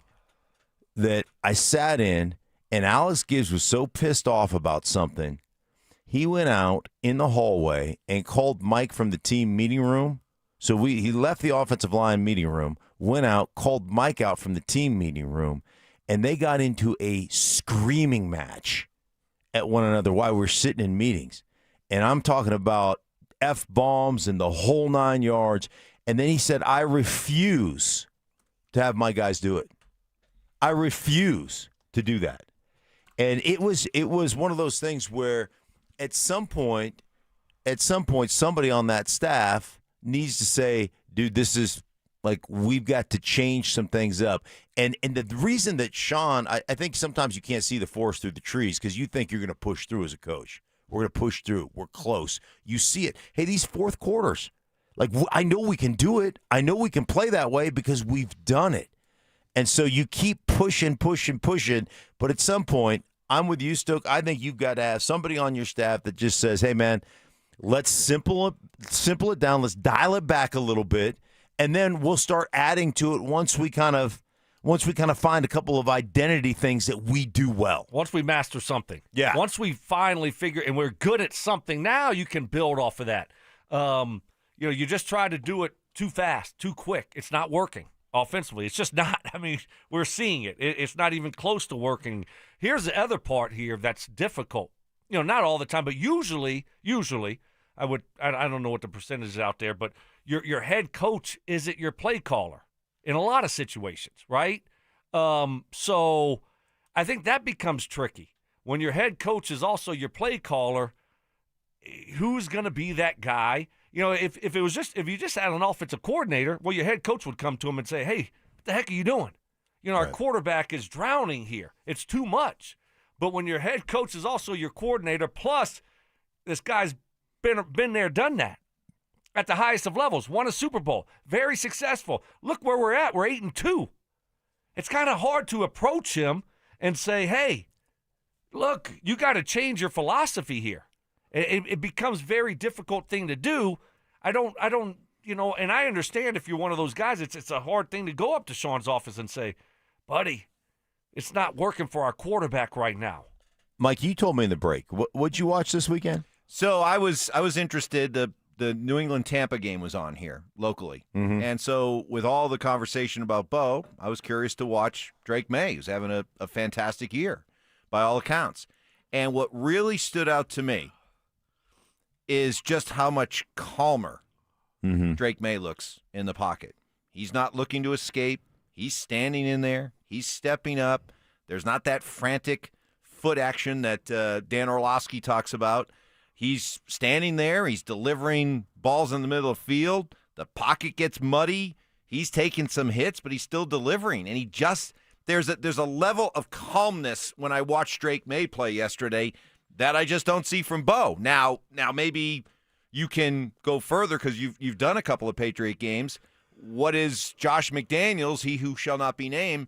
that I sat in, and Alex Gibbs was so pissed off about something. He went out in the hallway and called Mike from the team meeting room. So he left the offensive line meeting room, went out, called Mike out from the team meeting room, and they got into a screaming match at one another while we're sitting in meetings. And I'm talking about F-bombs and the whole 9 yards. And then he said, I refuse to have my guys do it. I refuse to do that. And it was one of those things where at some point, somebody on that staff needs to say, dude, this is like, we've got to change some things up. And the reason that Sean, I think sometimes you can't see the forest through the trees because you think you're going to push through as a coach. We're going to push through. We're close. You see it. Hey, these fourth quarters, like, I know we can do it. I know we can play that way because we've done it. And so you keep pushing. But at some point, I'm with you, Stoke. I think you've got to have somebody on your staff that just says, hey, man, let's simple it down. Let's dial it back a little bit. And then we'll start adding to it once we kind of find a couple of identity things that we do well. Once we master something. Yeah. Once we finally figure, and we're good at something, now you can build off of that. You just try to do it too fast, too quick. It's not working offensively. It's just not. I mean, we're seeing it. It's not even close to working. Here's the other part here that's difficult. Not all the time, but usually, I don't know what the percentage is out there, but your head coach isn't your play caller in a lot of situations, right? So I think that becomes tricky. When your head coach is also your play caller, who's going to be that guy? If you just had an offensive coordinator, well, your head coach would come to him and say, hey, what the heck are you doing? Our quarterback is drowning here. It's too much. But when your head coach is also your coordinator, plus this guy's been there, done that at the highest of levels, won a Super Bowl, very successful. Look where we're at. We're 8-2. It's kind of hard to approach him and say, hey, look, you got to change your philosophy here. It becomes a very difficult thing to do. I don't, and I understand if you're one of those guys, it's a hard thing to go up to Sean's office and say, buddy, it's not working for our quarterback right now. Mike, you told me in the break. What'd you watch this weekend? So I was interested. The New England-Tampa game was on here locally. Mm-hmm. And so with all the conversation about Bo, I was curious to watch Drake May, who's having a fantastic year by all accounts. And what really stood out to me is just how much calmer Drake May looks in the pocket. He's not looking to escape. He's standing in there. He's stepping up. There's not that frantic foot action that Dan Orlovsky talks about. He's standing there. He's delivering balls in the middle of the field. The pocket gets muddy. He's taking some hits, but he's still delivering. And there's a level of calmness when I watched Drake May play yesterday that I just don't see from Bo. Now maybe you can go further because you've done a couple of Patriot games. What is Josh McDaniels, he who shall not be named,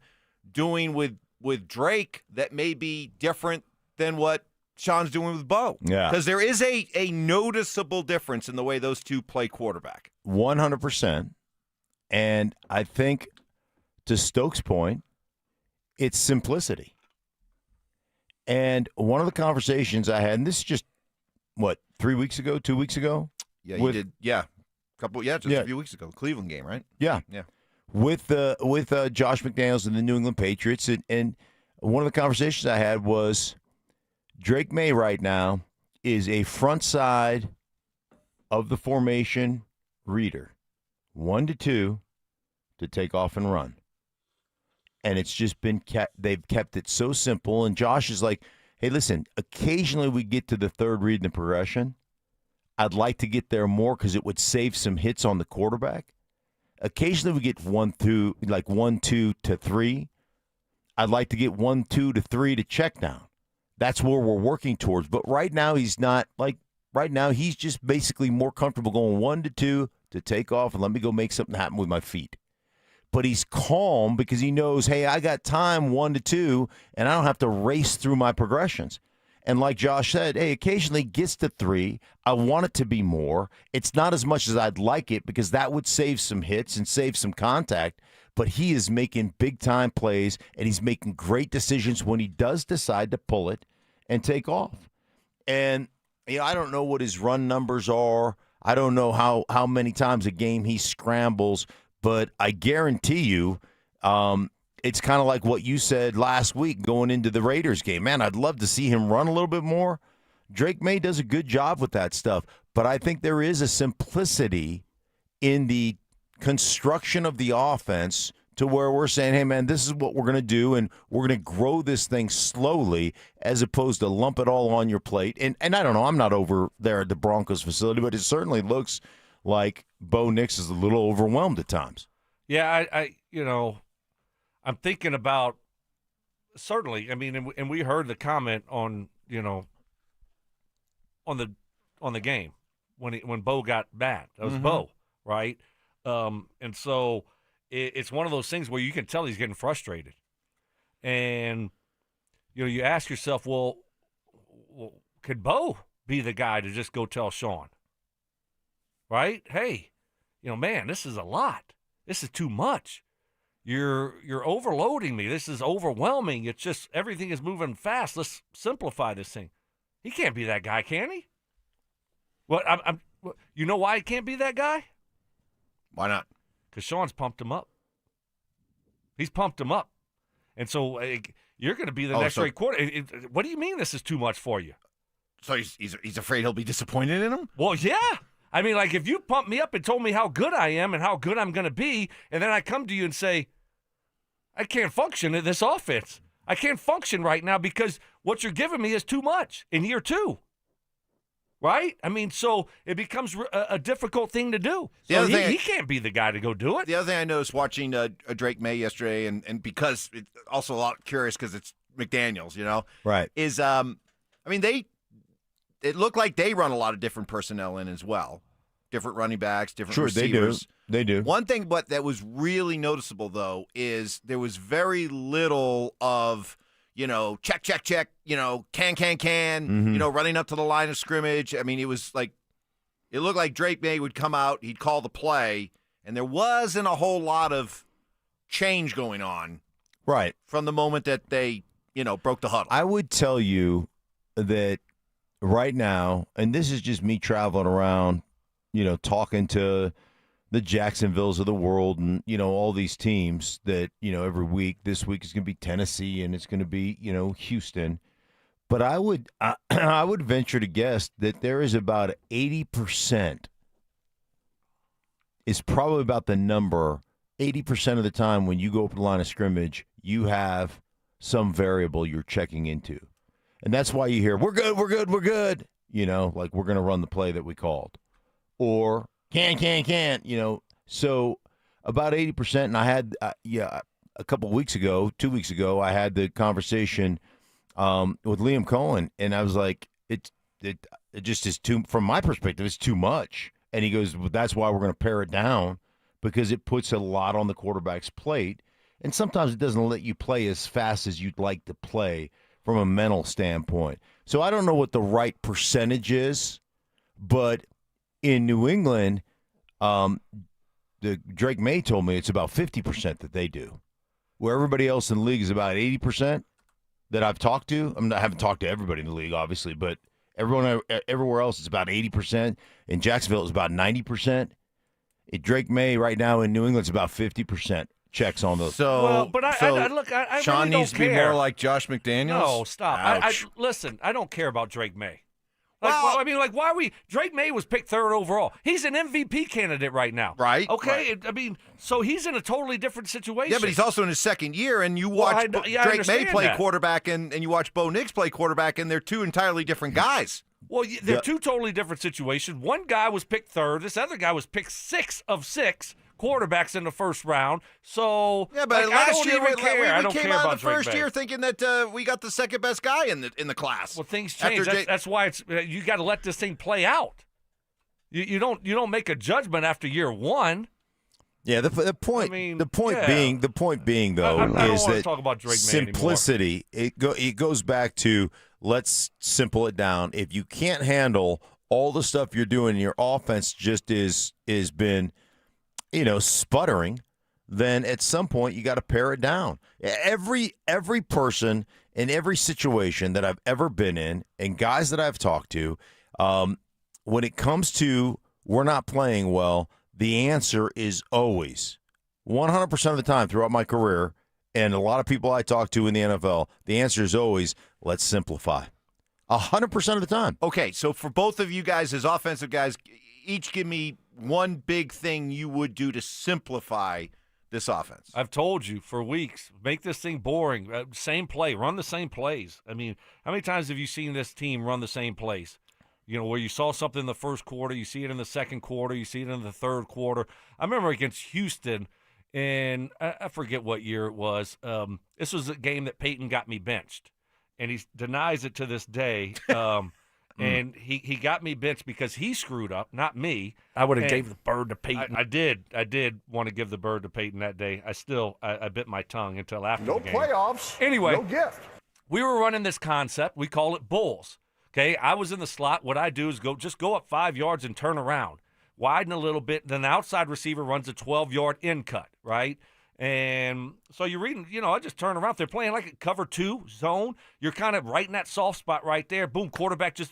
doing with Drake that may be different than what Sean's doing with Bo? Yeah. Because there is a noticeable difference in the way those two play quarterback. 100%. And I think, to Stokes' point, it's simplicity. And one of the conversations I had, and this is just, 3 weeks ago, 2 weeks ago? Yeah, you did. Yeah. A few weeks ago. Cleveland game, right? Yeah. Yeah. With Josh McDaniels and the New England Patriots. And one of the conversations I had was Drake May right now is a front side of the formation reader, 1 to 2 to take off and run. And it's just been they've kept it so simple. And Josh is like, hey, listen, occasionally we get to the third read in the progression. I'd like to get there more because it would save some hits on the quarterback. Occasionally we get 1, 2 to 3. I'd like to get 1, 2 to 3 to check down. That's where we're working towards. But right now he's not like. Right now, he's just basically more comfortable going 1 to 2 to take off and let me go make something happen with my feet. But he's calm because he knows, hey, I got time 1 to 2, and I don't have to race through my progressions. And like Josh said, hey, occasionally gets to 3. I want it to be more. It's not as much as I'd like it because that would save some hits and save some contact. But he is making big-time plays, and he's making great decisions when he does decide to pull it and take off. And I don't know what his run numbers are. I don't know how many times a game he scrambles, but I guarantee you it's kind of like what you said last week going into the Raiders game. Man, I'd love to see him run a little bit more. Drake May does a good job with that stuff, but I think there is a simplicity in the construction of the offense to where we're saying, hey, man, this is what we're going to do, and we're going to grow this thing slowly as opposed to lump it all on your plate. And I don't know, I'm not over there at the Broncos facility, but it certainly looks like Bo Nix is a little overwhelmed at times. Yeah, I'm thinking about certainly, I mean, and we heard the comment on, on the game when Bo got bad. That was Bo, right? And so it's one of those things where you can tell he's getting frustrated. And, you ask yourself, well, could Bo be the guy to just go tell Sean, right? Hey, man, this is a lot. This is too much. You're overloading me. This is overwhelming. It's just everything is moving fast. Let's simplify this thing. He can't be that guy, can he? Well, you know why he can't be that guy? Why not? Because Sean's pumped him up. He's pumped him up. And so you're going to be the next great quarter. What do you mean this is too much for you? So he's afraid he'll be disappointed in him? Well, yeah. I mean, like if you pumped me up and told me how good I am and how good I'm going to be, and then I come to you and say, I can't function in this offense. I can't function right now because what you're giving me is too much in year 2. Right? I mean, so it becomes a difficult thing to do. So he can't be the guy to go do it. The other thing I noticed watching Drake May yesterday, and because it's also a lot curious because it's McDaniels, right? Is it looked like they run a lot of different personnel in as well, different running backs, different receivers. They do. One thing, but that was really noticeable though is there was very little of. Check, can, running up to the line of scrimmage. I mean, it looked like Drake May would come out, he'd call the play, and there wasn't a whole lot of change going on. Right. From the moment that they, broke the huddle. I would tell you that right now, and this is just me traveling around, talking to the Jacksonvilles of the world and, all these teams that, every week, this week is going to be Tennessee and it's going to be, Houston. But I would venture to guess that there is about 80% is probably about the number. 80% of the time when you go up the line of scrimmage, you have some variable you're checking into. And that's why you hear, we're good. Like we're going to run the play that we called. Or can't. So about 80%. And I had, a couple weeks ago, 2 weeks ago, I had the conversation with Liam Cohen, and I was like, it just is too, from my perspective, it's too much. And he goes, well, that's why we're going to pare it down because it puts a lot on the quarterback's plate. And sometimes it doesn't let you play as fast as you'd like to play from a mental standpoint. So I don't know what the right percentage is, but in New England, the Drake May told me it's about 50% that they do, where everybody else in the league is about 80% that I've talked to. I haven't talked to everybody in the league, obviously, but everywhere else is about 80%. In Jacksonville, it's about 90%. Drake May right now in New England is about 50% checks on those. So, I Sean really needs don't to be care. more like Josh McDaniels. No, stop. Listen, I don't care about Drake May. Why are we? Drake May was picked 3rd overall. He's an MVP candidate right now. Right. Okay. Right. I mean, so he's in a totally different situation. Yeah, but he's also in his 2nd year, and you watch Drake May play quarterback, and you watch Bo Nix play quarterback, and they're 2 entirely different guys. Well, they're 2 totally different situations. One guy was picked 3rd. This other guy was picked 6 of 6 quarterbacks in the 1st round. So yeah, but last year we came out in the first year thinking that we got the second best guy in the class. Well, things change. That's why you got to let this thing play out. You don't make a judgment after year 1. Yeah, the point being though is that talk about Drake simplicity. It goes back to let's simple it down. If you can't handle all the stuff you're doing, your offense just is been sputtering, then at some point you got to pare it down. Every person in every situation that I've ever been in, and guys that I've talked to, when it comes to we're not playing well, the answer is always 100% of the time throughout my career, and a lot of people I talk to in the NFL, the answer is always let's simplify. 100% of the time. Okay, so for both of you guys as offensive guys, each give me one big thing you would do to simplify this offense. I've told you for weeks, make this thing boring. Same play, run the same plays. I mean, how many times have you seen this team run the same plays? Where you saw something in the first quarter, you see it in the second quarter, you see it in the third quarter. I remember against Houston, and I forget what year it was. This was a game that Payton got me benched, and he denies it to this day. And he got me benched because he screwed up, not me. I would have gave the bird to Payton. I did want to give the bird to Payton that day. I bit my tongue until after the game. No playoffs. Anyway, no gift. We were running this concept. We call it bulls. Okay, I was in the slot. What I do is go up 5 yards and turn around, widen a little bit. Then the outside receiver runs a 12-yard in cut, right? And so you're reading, I just turn around. They're playing like a cover 2 zone. You're kind of right in that soft spot right there. Boom, quarterback just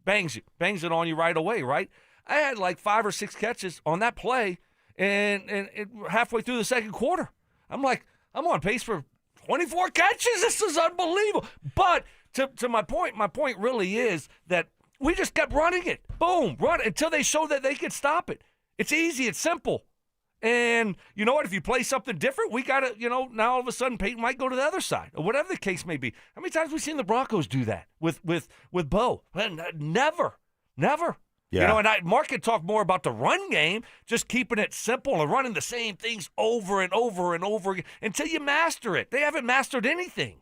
bangs it on you right away, right? I had like 5 or 6 catches on that play, and halfway through the second quarter, I'm on pace for 24 catches. This is unbelievable. But to my point really is that we just kept running it. Boom, run until they showed that they could stop it. It's easy. It's simple. And you know what? If you play something different, we got to, now all of a sudden Payton might go to the other side or whatever the case may be. How many times have we seen the Broncos do that with Bo? Never. Yeah. And Mark can talk more about the run game, just keeping it simple and running the same things over and over and over again until you master it. They haven't mastered anything.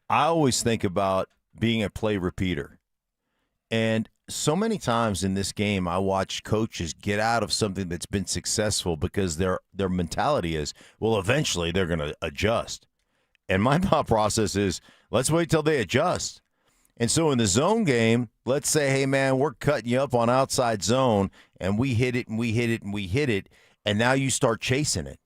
I always think about being a play repeater. And so many times in this game, I watch coaches get out of something that's been successful because their mentality is, well, eventually they're going to adjust. And my thought process is, let's wait till they adjust. And so in the zone game, let's say, hey, man, we're cutting you up on outside zone, and we hit it, and we hit it, and we hit it, and now you start chasing it.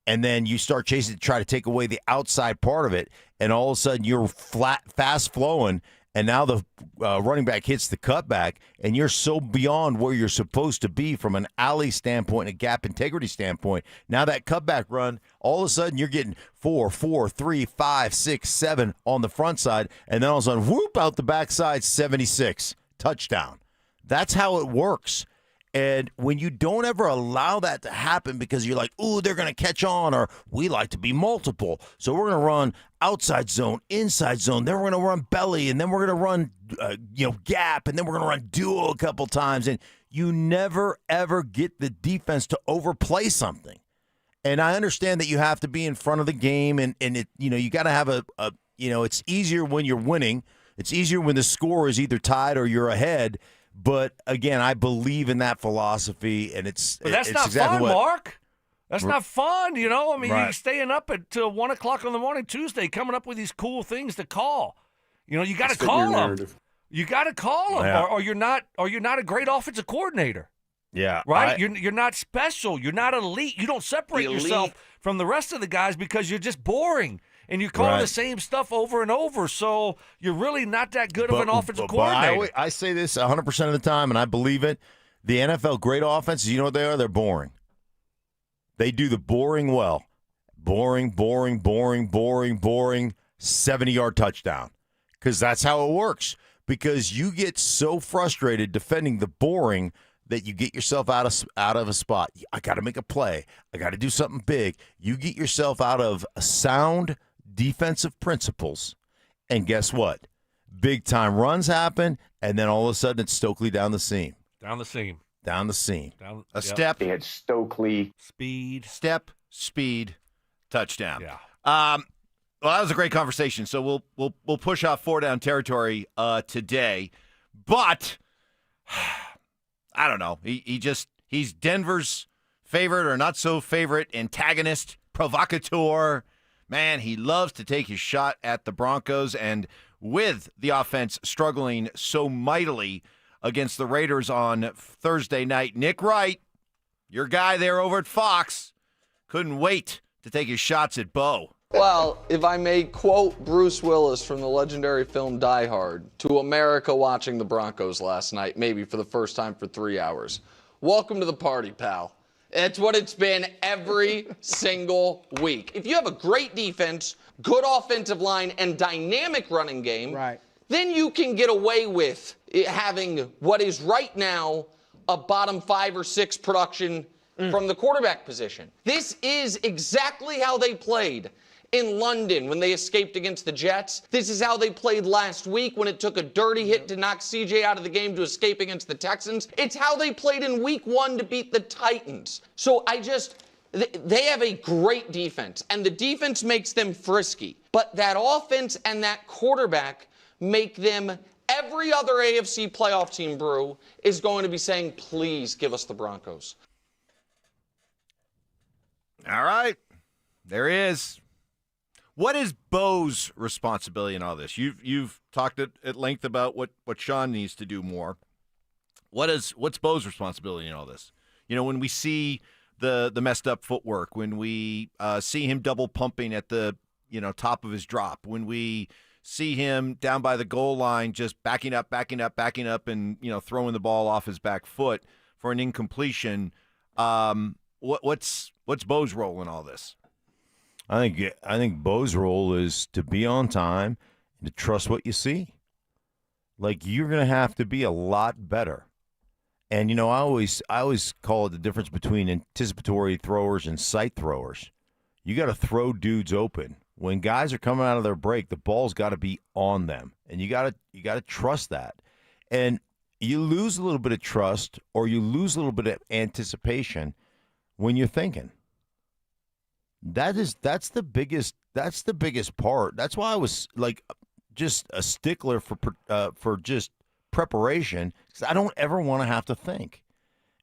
And then you start chasing to try to take away the outside part of it, and all of a sudden you're fast flowing, and now the running back hits the cutback, and you're so beyond where you're supposed to be from an alley standpoint, a gap integrity standpoint. Now that cutback run, all of a sudden you're getting 4, 3, 5, 6, 7 on the front side, and then all of a sudden, whoop, out the backside, 76, touchdown. That's how it works. And when you don't ever allow that to happen because you're like, ooh, they're going to catch on, or we like to be multiple, so we're going to run outside zone, inside zone, then we're going to run belly, and then we're going to run gap, and then we're going to run duo a couple times, and you never, ever get the defense to overplay something. And I understand that you have to be in front of the game, and it, you got to have it's easier when you're winning. It's easier when the score is either tied or you're ahead. But again, I believe in that philosophy, and But that's not exactly fun, Mark. That's not fun, Right. You're staying up until 1 o'clock in the morning Tuesday, coming up with these cool things to call. You got to call them. You got to call them, Yeah. or you're not a great offensive coordinator. Yeah, Right? You're not special. You're not elite. You don't separate yourself from the rest of the guys because you're just boring. And you're calling the same stuff over and over, so you're really not that good of an offensive coordinator. I say this 100% of the time, and I believe it. The NFL great offenses, you know what they are? They're boring. They do the boring well. Boring, 70-yard touchdown. Because that's how it works. because you get so frustrated defending the boring that you get yourself out of a spot. I got to make a play. I got to do something big. You get yourself out of sound defensive principles, and guess what? Big time runs happen, and then all of a sudden it's Stokley down the seam. Down the seam. Step. They had Stokley. Speed. Speed, touchdown. Yeah. Well, that was a great conversation. So we'll push off 4-down territory today, but I don't know. He's Denver's favorite or not so favorite antagonist, provocateur. Man, he loves to take his shot at the Broncos, and with the offense struggling so mightily against the Raiders on Thursday night, Nick Wright, your guy there over at Fox, couldn't wait to take his shots at Bo. Well, if I may quote Bruce Willis from the legendary film Die Hard to America watching the Broncos last night, maybe for the first time for 3 hours. Welcome to the party, pal. It's what it's been every single week. If you have a great defense, good offensive line, and dynamic running game, then you can get away with having what is right now a bottom 5 or 6 production from the quarterback position. This is exactly how they played in London when they escaped against the Jets. This is how they played last week when it took a dirty hit to knock CJ out of the game to escape against the Texans. It's how they played in week 1 to beat the Titans. So they have a great defense, and the defense makes them frisky. But that offense and that quarterback make them, every other AFC playoff team, Brew, is going to be saying, please give us the Broncos. All right. There he is. What is Bo's responsibility in all this? You've talked at length about what Sean needs to do more. What's Bo's responsibility in all this? You know, when we see the messed up footwork, when we see him double pumping at the top of his drop, when we see him down by the goal line just backing up, and throwing the ball off his back foot for an incompletion. What's Bo's role in all this? I think Bo's role is to be on time and to trust what you see. Like, you're going to have to be a lot better. And I always call it the difference between anticipatory throwers and sight throwers. You got to throw dudes open. When guys are coming out of their break, the ball's got to be on them, and you got to trust that. And you lose a little bit of trust, or you lose a little bit of anticipation when you're thinking. That's the biggest part. That's why I was like just a stickler for just preparation, because I don't ever want to have to think.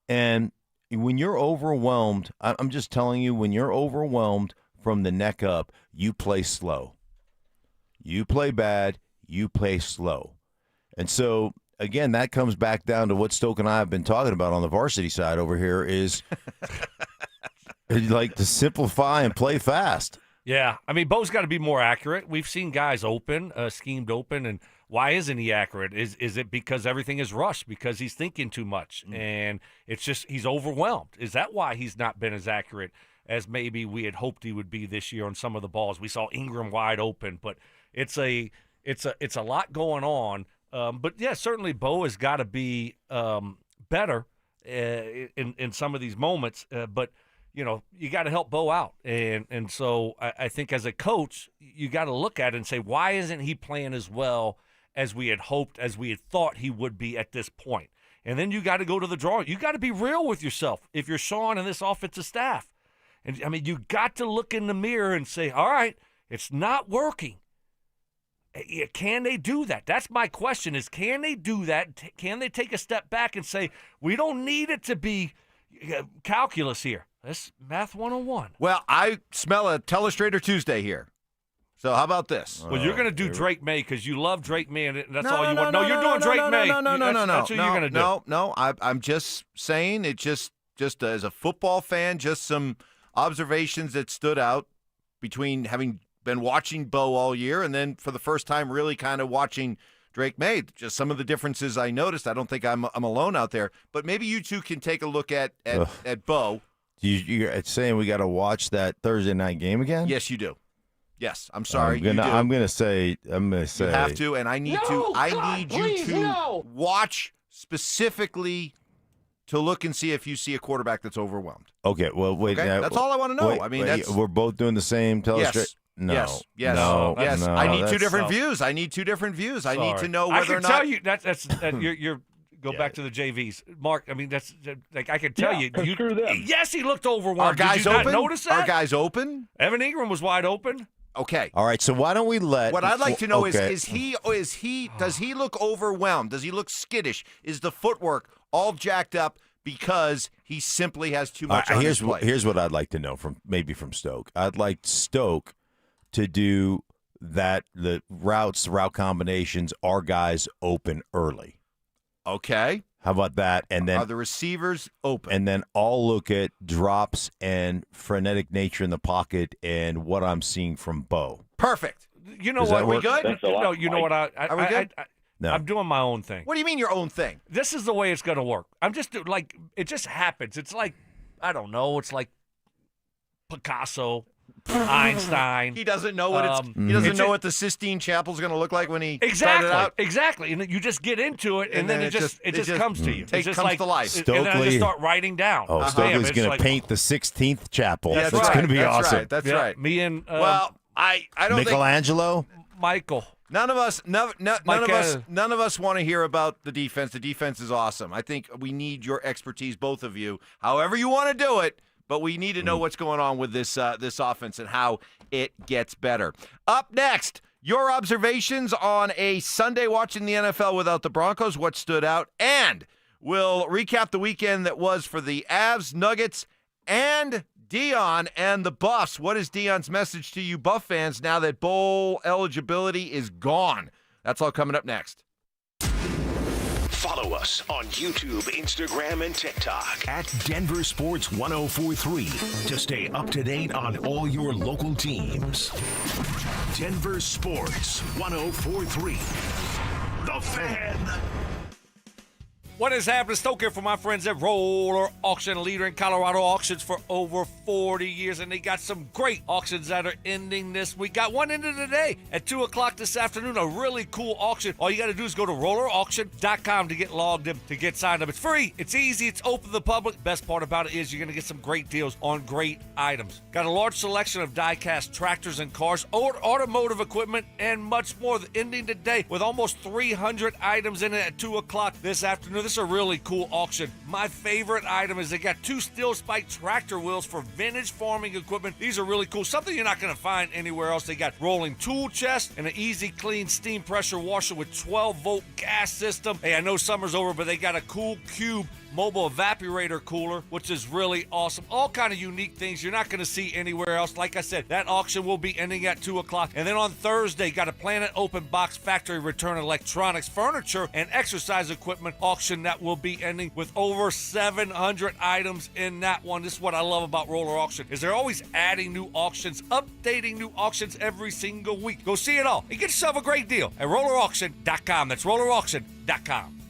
And when you're overwhelmed, I'm just telling you, when you're overwhelmed from the neck up, you play slow. You play bad, you play slow. And so, again, that comes back down to what Stoke and I have been talking about on the varsity side over here is like to simplify and play fast. Yeah, I mean, Bo's got to be more accurate. We've seen guys open, schemed open, and why isn't he accurate? Is it because everything is rushed, because he's thinking too much, and it's just he's overwhelmed? Is that why he's not been as accurate as maybe we had hoped he would be this year on some of the balls? We saw Ingram wide open, but it's a lot going on. But yeah, certainly Bo has got to be better in some of these moments. But you got to help Bo out, and so I think as a coach, you got to look at it and say, why isn't he playing as well as we had hoped, as we had thought he would be at this point? And then you got to go to the drawing. You got to be real with yourself if you're Sean and this offensive staff. And I mean, you got to look in the mirror and say, all right, it's not working. Can they do that? That's my question, is can they do that? Can they take a step back and say, we don't need it to be calculus here. That's Math 101. Well, I smell a Telestrator Tuesday here. So how about this? Well, you're going to do Drake May because you love Drake May, and that's all you want. No, you're doing Drake May. No. That's what you're going to do. No. I'm just saying it just as a football fan, just some observations that stood out between having been watching Bo all year and then for the first time really kind of watching Drake May. Just some of the differences I noticed. I don't think I'm alone out there. But maybe you two can take a look at Bo. You're saying we got to watch that Thursday night game again? Yes, you do. Yes, I'm sorry. I'm gonna say. You have to, and I need you to watch specifically to look and see if you see a quarterback that's overwhelmed. Okay, well, wait. Okay? That's all I want to know. We're both doing the same telestrate. No. Yes. No. I need two different views. I need Sorry. need to know whether or not. I can tell you that's you're go back to the JVs, Mark. I mean, that's like I can tell you. Screw them. Yes, he looked overwhelmed. Are guys Did you open? not notice that? Are guys open? Evan Ingram was wide open. Okay. All right. So why don't we let? What I'd like to know okay. is he does he look overwhelmed? Does he look skittish? Is the footwork all jacked up because he simply has too much on his plate? Here's what I'd like to know from Stoke. I'd like Stoke to do that. The route combinations are guys open early. Okay. How about that? And then are the receivers open? And then I'll look at drops and frenetic nature in the pocket and what I'm seeing from Bo. Perfect. You know Does what? that work? We good? No, you know what? Are we good? No. I'm doing my own thing. What do you mean your own thing? This is the way it's going to work. I'm just like it just happens. It's like I don't know. It's like Picasso, Einstein. He doesn't know what he doesn't know what the Sistine Chapel's going to look like when he started out. Exactly. And you just get into it, and then it just comes to you. It just comes to life. And then I just start writing down. Oh, Stokely's going to paint the 16th chapel. That's going to be awesome. Right, that's right. Me and I don't Michelangelo. Michael. None of us want to hear about the defense. The defense is awesome. I think we need your expertise, both of you. However you want to do it, but we need to know what's going on with this offense and how it gets better. Up next, your observations on a Sunday watching the NFL without the Broncos, what stood out, and we'll recap the weekend that was for the Avs, Nuggets, and Dion and the Buffs. What is Dion's message to you Buff fans now that bowl eligibility is gone? That's all coming up next. Follow us on YouTube, Instagram, and TikTok at Denver Sports 1043 to stay up to date on all your local teams. Denver Sports 1043. The Fan. What is happening? Stoke here for my friends at Roller Auction, leader in Colorado auctions for over 40 years, and they got some great auctions that are ending this week. Got one ended today at 2 o'clock this afternoon, a really cool auction. All you got to do is go to rollerauction.com to get logged in, to get signed up. It's free, it's easy, it's open to the public. Best part about it is you're going to get some great deals on great items. Got a large selection of die-cast tractors and cars, automotive equipment, and much more. Ending today with almost 300 items in it at 2 o'clock this afternoon. This is a really cool auction. My favorite item is they got 2 steel spike tractor wheels for vintage farming equipment. These are really cool. Something you're not going to find anywhere else. They got rolling tool chest and an easy clean steam pressure washer with 12-volt gas system. Hey, I know summer's over, but they got a cool cube mobile evaporator cooler, which is really awesome. All kind of unique things you're not going to see anywhere else. Like I said, that auction will be ending at 2 o'clock. And then on Thursday, got a Planet Open Box Factory Return Electronics, Furniture, and Exercise Equipment auction that will be ending with over 700 items in that one. This is what I love about Roller Auction, is they're always adding new auctions, updating new auctions every single week. Go see it all and get yourself a great deal at rollerauction.com. That's rollerauction.com.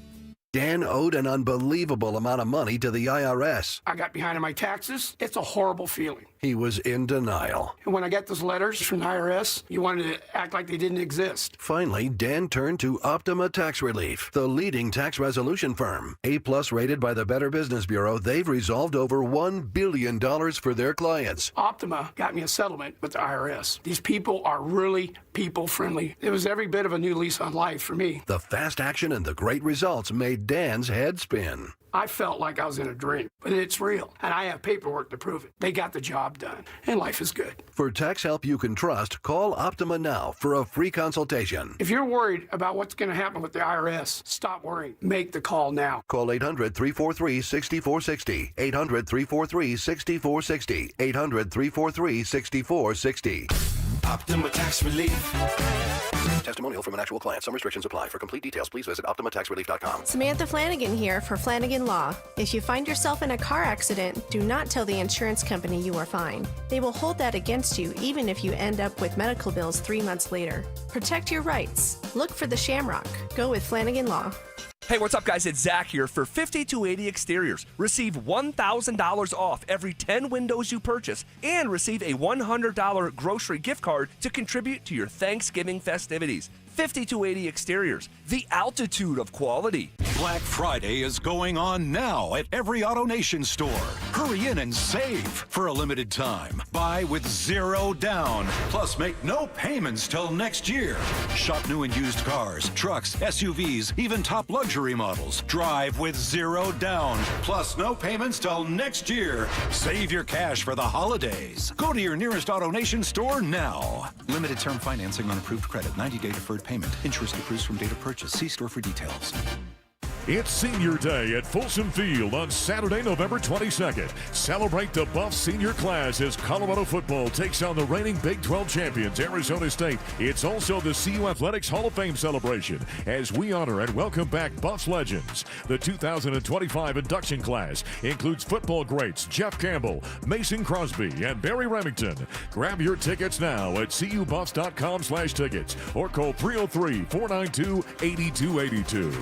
Dan owed an unbelievable amount of money to the IRS. I got behind on my taxes. It's a horrible feeling. He was in denial. And when I got those letters from the IRS, you wanted to act like they didn't exist. Finally, Dan turned to Optima Tax Relief, the leading tax resolution firm. A-plus rated by the Better Business Bureau, they've resolved over $1 billion for their clients. Optima got me a settlement with the IRS. These people are really people-friendly. It was every bit of a new lease on life for me. The fast action and the great results made Dan's head spin. I felt like I was in a dream, but it's real, and I have paperwork to prove it. They got the job done, and life is good. For tax help you can trust, call Optima now for a free consultation. If you're worried about what's going to happen with the IRS, stop worrying. Make the call now. Call 800-343-6460. 800-343-6460. 800-343-6460. Optima Tax Relief. Testimonial from an actual client. Some restrictions apply. For complete details, please visit OptimaTaxRelief.com. Samantha Flanagan here for Flanagan Law. If you find yourself in a car accident, do not tell the insurance company you are fine. They will hold that against you even if you end up with medical bills 3 months later. Protect your rights. Look for the Shamrock. Go with Flanagan Law. Hey, what's up, guys? It's Zach here for 5280 Exteriors. Receive $1,000 off every 10 windows you purchase and receive a $100 grocery gift card to contribute to your Thanksgiving festivities. 5280 Exteriors, the altitude of quality. Black Friday is going on now at every AutoNation store. Hurry in and save for a limited time. Buy with 0 down, plus make no payments till next year. Shop new and used cars, trucks, SUVs, even top luxury models. Drive with 0 down, plus no payments till next year. Save your cash for the holidays. Go to your nearest AutoNation store now. Limited term financing on approved credit, 90-day deferred payment. Interest accrues from date of purchase. See store for details. It's Senior Day at Folsom Field on Saturday, November 22nd. Celebrate the Buff senior class as Colorado football takes on the reigning Big 12 champions, Arizona State. It's also the CU Athletics Hall of Fame celebration as we honor and welcome back Buffs legends. The 2025 induction class includes football greats Jeff Campbell, Mason Crosby, and Barry Remington. Grab your tickets now at cubuffs.com/tickets or call 303-492-8282.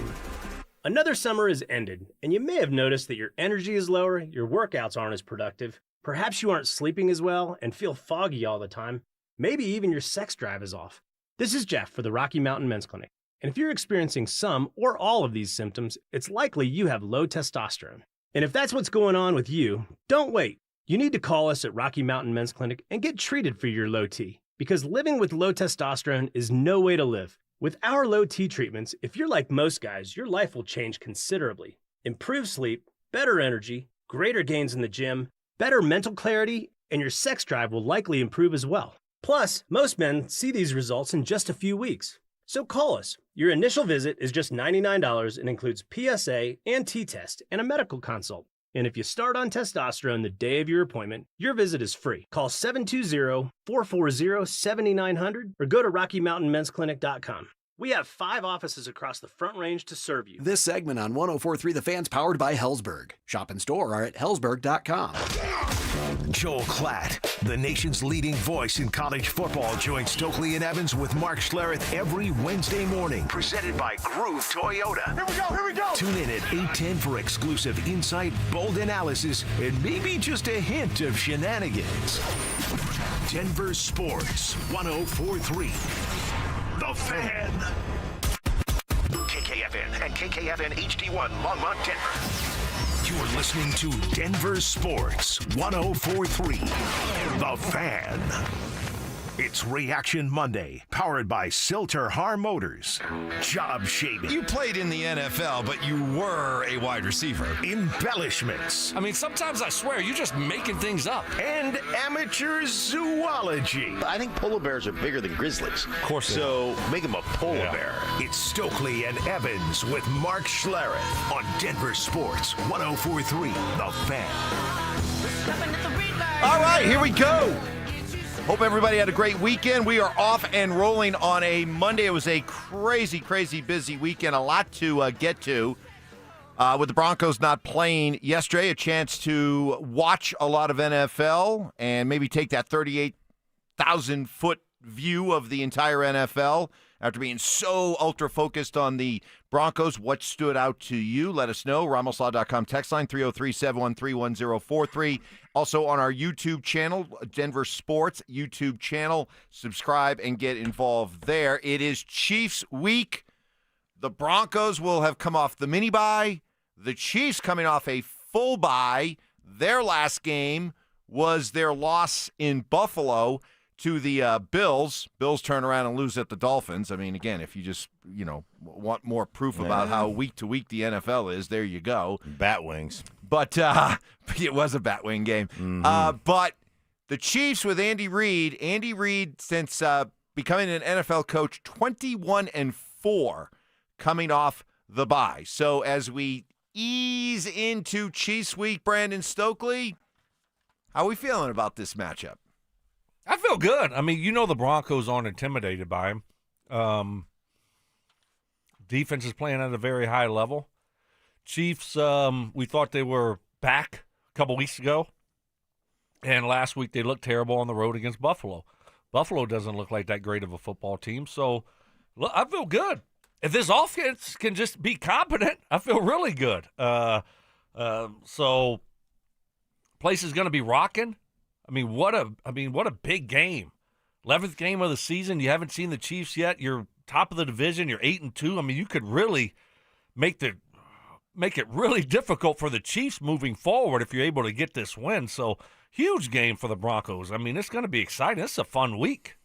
Another summer has ended, and you may have noticed that your energy is lower, your workouts aren't as productive, perhaps you aren't sleeping as well and feel foggy all the time, maybe even your sex drive is off. This is Jeff for the Rocky Mountain Men's Clinic, and if you're experiencing some or all of these symptoms, it's likely you have low testosterone. And if that's what's going on with you, don't wait. You need to call us at Rocky Mountain Men's Clinic and get treated for your low T, because living with low testosterone is no way to live. With our low T treatments, if you're like most guys, your life will change considerably. Improved sleep, better energy, greater gains in the gym, better mental clarity, and your sex drive will likely improve as well. Plus, most men see these results in just a few weeks. So call us. Your initial visit is just $99 and includes PSA and T-test and a medical consult. And if you start on testosterone the day of your appointment, your visit is free. Call 720-440-7900 or go to RockyMountainMen'sClinic.com. We have 5 offices across the Front Range to serve you. This segment on 104.3 The Fan's powered by Hellsberg. Shop and store are at Hellsberg.com. Joel Klatt, the nation's leading voice in college football, joins Stokley and Evans with Mark Schlereth every Wednesday morning. Presented by Groove Toyota. Here we go! Tune in at 8:10 for exclusive insight, bold analysis, and maybe just a hint of shenanigans. Denver Sports 104.3. The Fan. KKFN and KKFN HD1 Longmont, Denver. You're listening to Denver Sports 104.3. The Fan. It's Reaction Monday, powered by Silter-Har Motors. Job shaping. You played in the NFL, but you were a wide receiver. Embellishments. I mean, sometimes I swear you're just making things up. And amateur zoology. I think polar bears are bigger than grizzlies. Of course. So make them a polar bear. It's Stokley and Evans with Mark Schlereth on Denver Sports 104.3 The Fan. All right, here we go. Hope everybody had a great weekend. We are off and rolling on a Monday. It was a crazy, crazy busy weekend. A lot to get to. With the Broncos not playing yesterday, a chance to watch a lot of NFL and maybe take that 38,000-foot view of the entire NFL after being so ultra-focused on the Broncos. What stood out to you? Let us know. RamosLaw.com text line 303-713-1043. Also on our YouTube channel, Denver Sports YouTube channel. Subscribe and get involved there. It is Chiefs week. The Broncos will have come off the mini bye. The Chiefs coming off a full bye. Their last game was their loss in Buffalo to the Bills. Bills turn around and lose at the Dolphins. I mean, again, if you just, want more proof about how week to week the NFL is, there you go. Bat wings. But it was a Batwing game. Mm-hmm. But the Chiefs with Andy Reid, since becoming an NFL coach, 21-4 coming off the bye. So as we ease into Chiefs week, Brandon Stokley, how are we feeling about this matchup? I feel good. I mean, the Broncos aren't intimidated by him. Defense is playing at a very high level. Chiefs, we thought they were back a couple weeks ago, and last week they looked terrible on the road against Buffalo. Buffalo doesn't look like that great of a football team, so look, I feel good. if this offense can just be competent, I feel really good. So place is going to be rocking. I mean, what a big game. 11th game of the season. You haven't seen the Chiefs yet. You're top of the division. You're 8-2. I mean, you could really make it really difficult for the Chiefs moving forward if you're able to get this win. So huge game for the Broncos. I mean, it's going to be exciting. This is a fun week.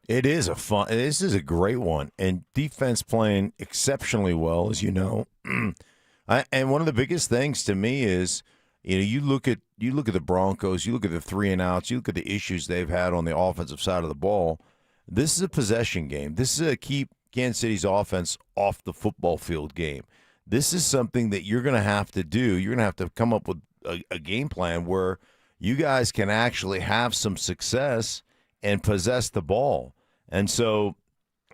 This is a great one. And defense playing exceptionally well, as you know. And one of the biggest things to me is, you look at the Broncos, you look at the 3-and-outs, you look at the issues they've had on the offensive side of the ball. This is a possession game. This is a keep Kansas City's offense off the football field game. This is something that you're going to have to do. You're going to have to come up with a game plan where you guys can actually have some success and possess the ball. And so,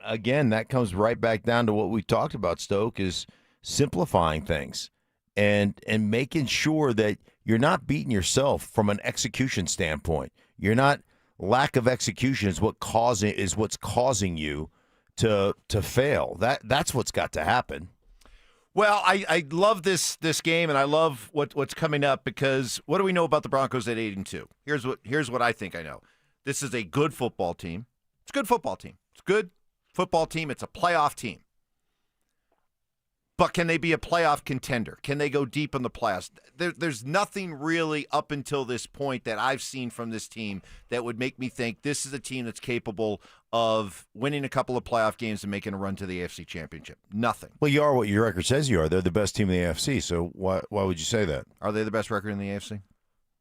again, that comes right back down to what we talked about, Stoke, is simplifying things and making sure that you're not beating yourself from an execution standpoint. You're not lack of execution is what's causing you to fail. That's what's got to happen. Well, I love this game, and I love what's coming up, because what do we know about the Broncos at 8-2? Here's what I think I know. This is a good football team. It's a good football team. It's a good football team. It's a playoff team. But can they be a playoff contender? Can they go deep in the playoffs? There's nothing really up until this point that I've seen from this team that would make me think this is a team that's capable of winning a couple of playoff games and making a run to the AFC Championship. Nothing. Well, you are what your record says you are. They're the best team in the AFC, so why would you say that? Are they the best record in the AFC?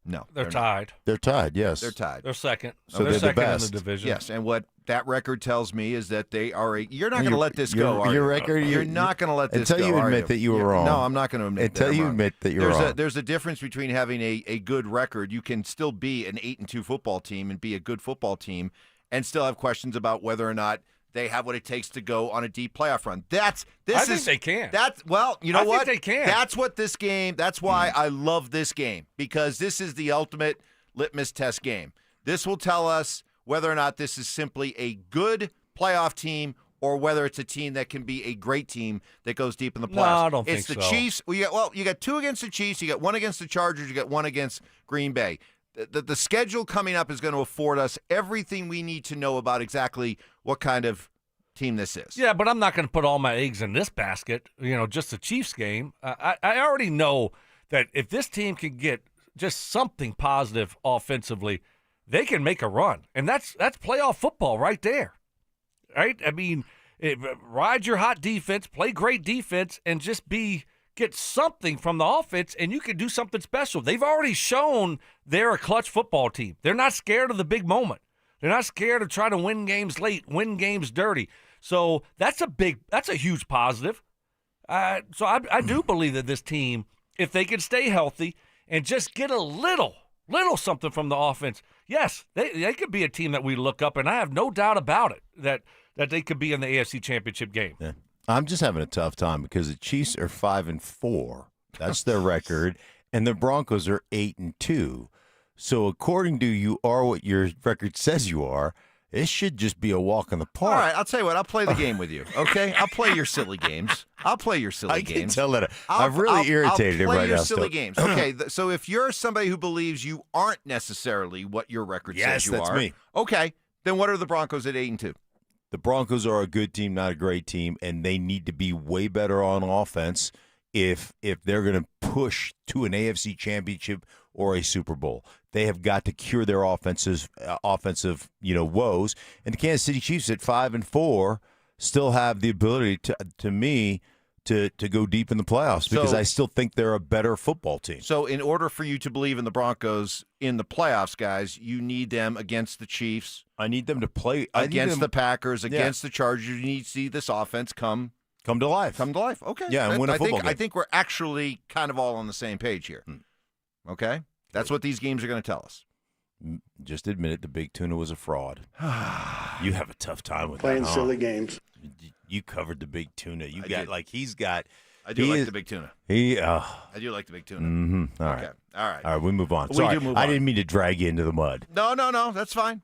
No. They're tied. Not. They're tied, yes. They're tied. They're second. So they're they're second the best in the division. Yes, and what that record tells me is that they are you're not going to let this go, are you? Your record, you're not going to let this until go, you admit that you were wrong. No, I'm not going to admit until you admit that you're wrong. There's a difference between having a good record. You can still be an 8-2 football team and be a good football team and still have questions about whether or not they have what it takes to go on a deep playoff run. I think they can. You know what? I think they can. That's what this game, that's why I love this game, because this is the ultimate litmus test game. This will tell us whether or not this is simply a good playoff team or whether it's a team that can be a great team that goes deep in the playoffs. No, I don't think it's the so. Chiefs. You got two against the Chiefs. You got one against the Chargers. You got one against Green Bay. The schedule coming up is going to afford us everything we need to know about exactly what kind of team this is. Yeah, but I'm not going to put all my eggs in this basket, just the Chiefs game. I already know that if this team can get just something positive offensively, they can make a run. And that's playoff football right there. Right? I mean, ride your hot defense, play great defense, and just get something from the offense, and you can do something special. They've already shown they're a clutch football team. They're not scared of the big moment. They're not scared of trying to win games late, win games dirty. So that's a huge positive. So I do believe that this team, if they can stay healthy and just get a little something from the offense, yes, they could be a team that we look up, and I have no doubt about it that they could be in the AFC Championship game. Yeah. I'm just having a tough time because the Chiefs are 5-4. That's their record, and the Broncos are 8-2. So according to you are what your record says you are, it should just be a walk in the park. All right, I'll tell you what. I'll play the game with you, okay? I'll play your silly games. I can tell that I've really irritated him right now. I'll play your silly games. Okay, so if you're somebody who believes you aren't necessarily what your record says you are. Yes, that's me. Okay, then what are the Broncos at 8-2? The Broncos are a good team, not a great team, and they need to be way better on offense if they're going to push to an AFC Championship or a Super Bowl. They have got to cure their offensive woes. And the Kansas City Chiefs at 5-4 still have the ability to go deep in the playoffs because I still think they're a better football team. So in order for you to believe in the Broncos in the playoffs, guys, you need them against the Chiefs. I need them to play against the Packers, against the Chargers. You need to see this offense come to life. Come to life. Okay. Yeah, and win a football game. I think we're actually kind of all on the same page here. Okay? That's what these games are going to tell us. Just admit it, the Big Tuna was a fraud. You have a tough time with playing that, huh? silly games. You covered the Big Tuna. I do like the Big Tuna. I do like the Big Tuna. Mm-hmm. All right. Okay. All right, we move on. We Sorry, do move I on. didn't mean to drag you into the mud. No, that's fine.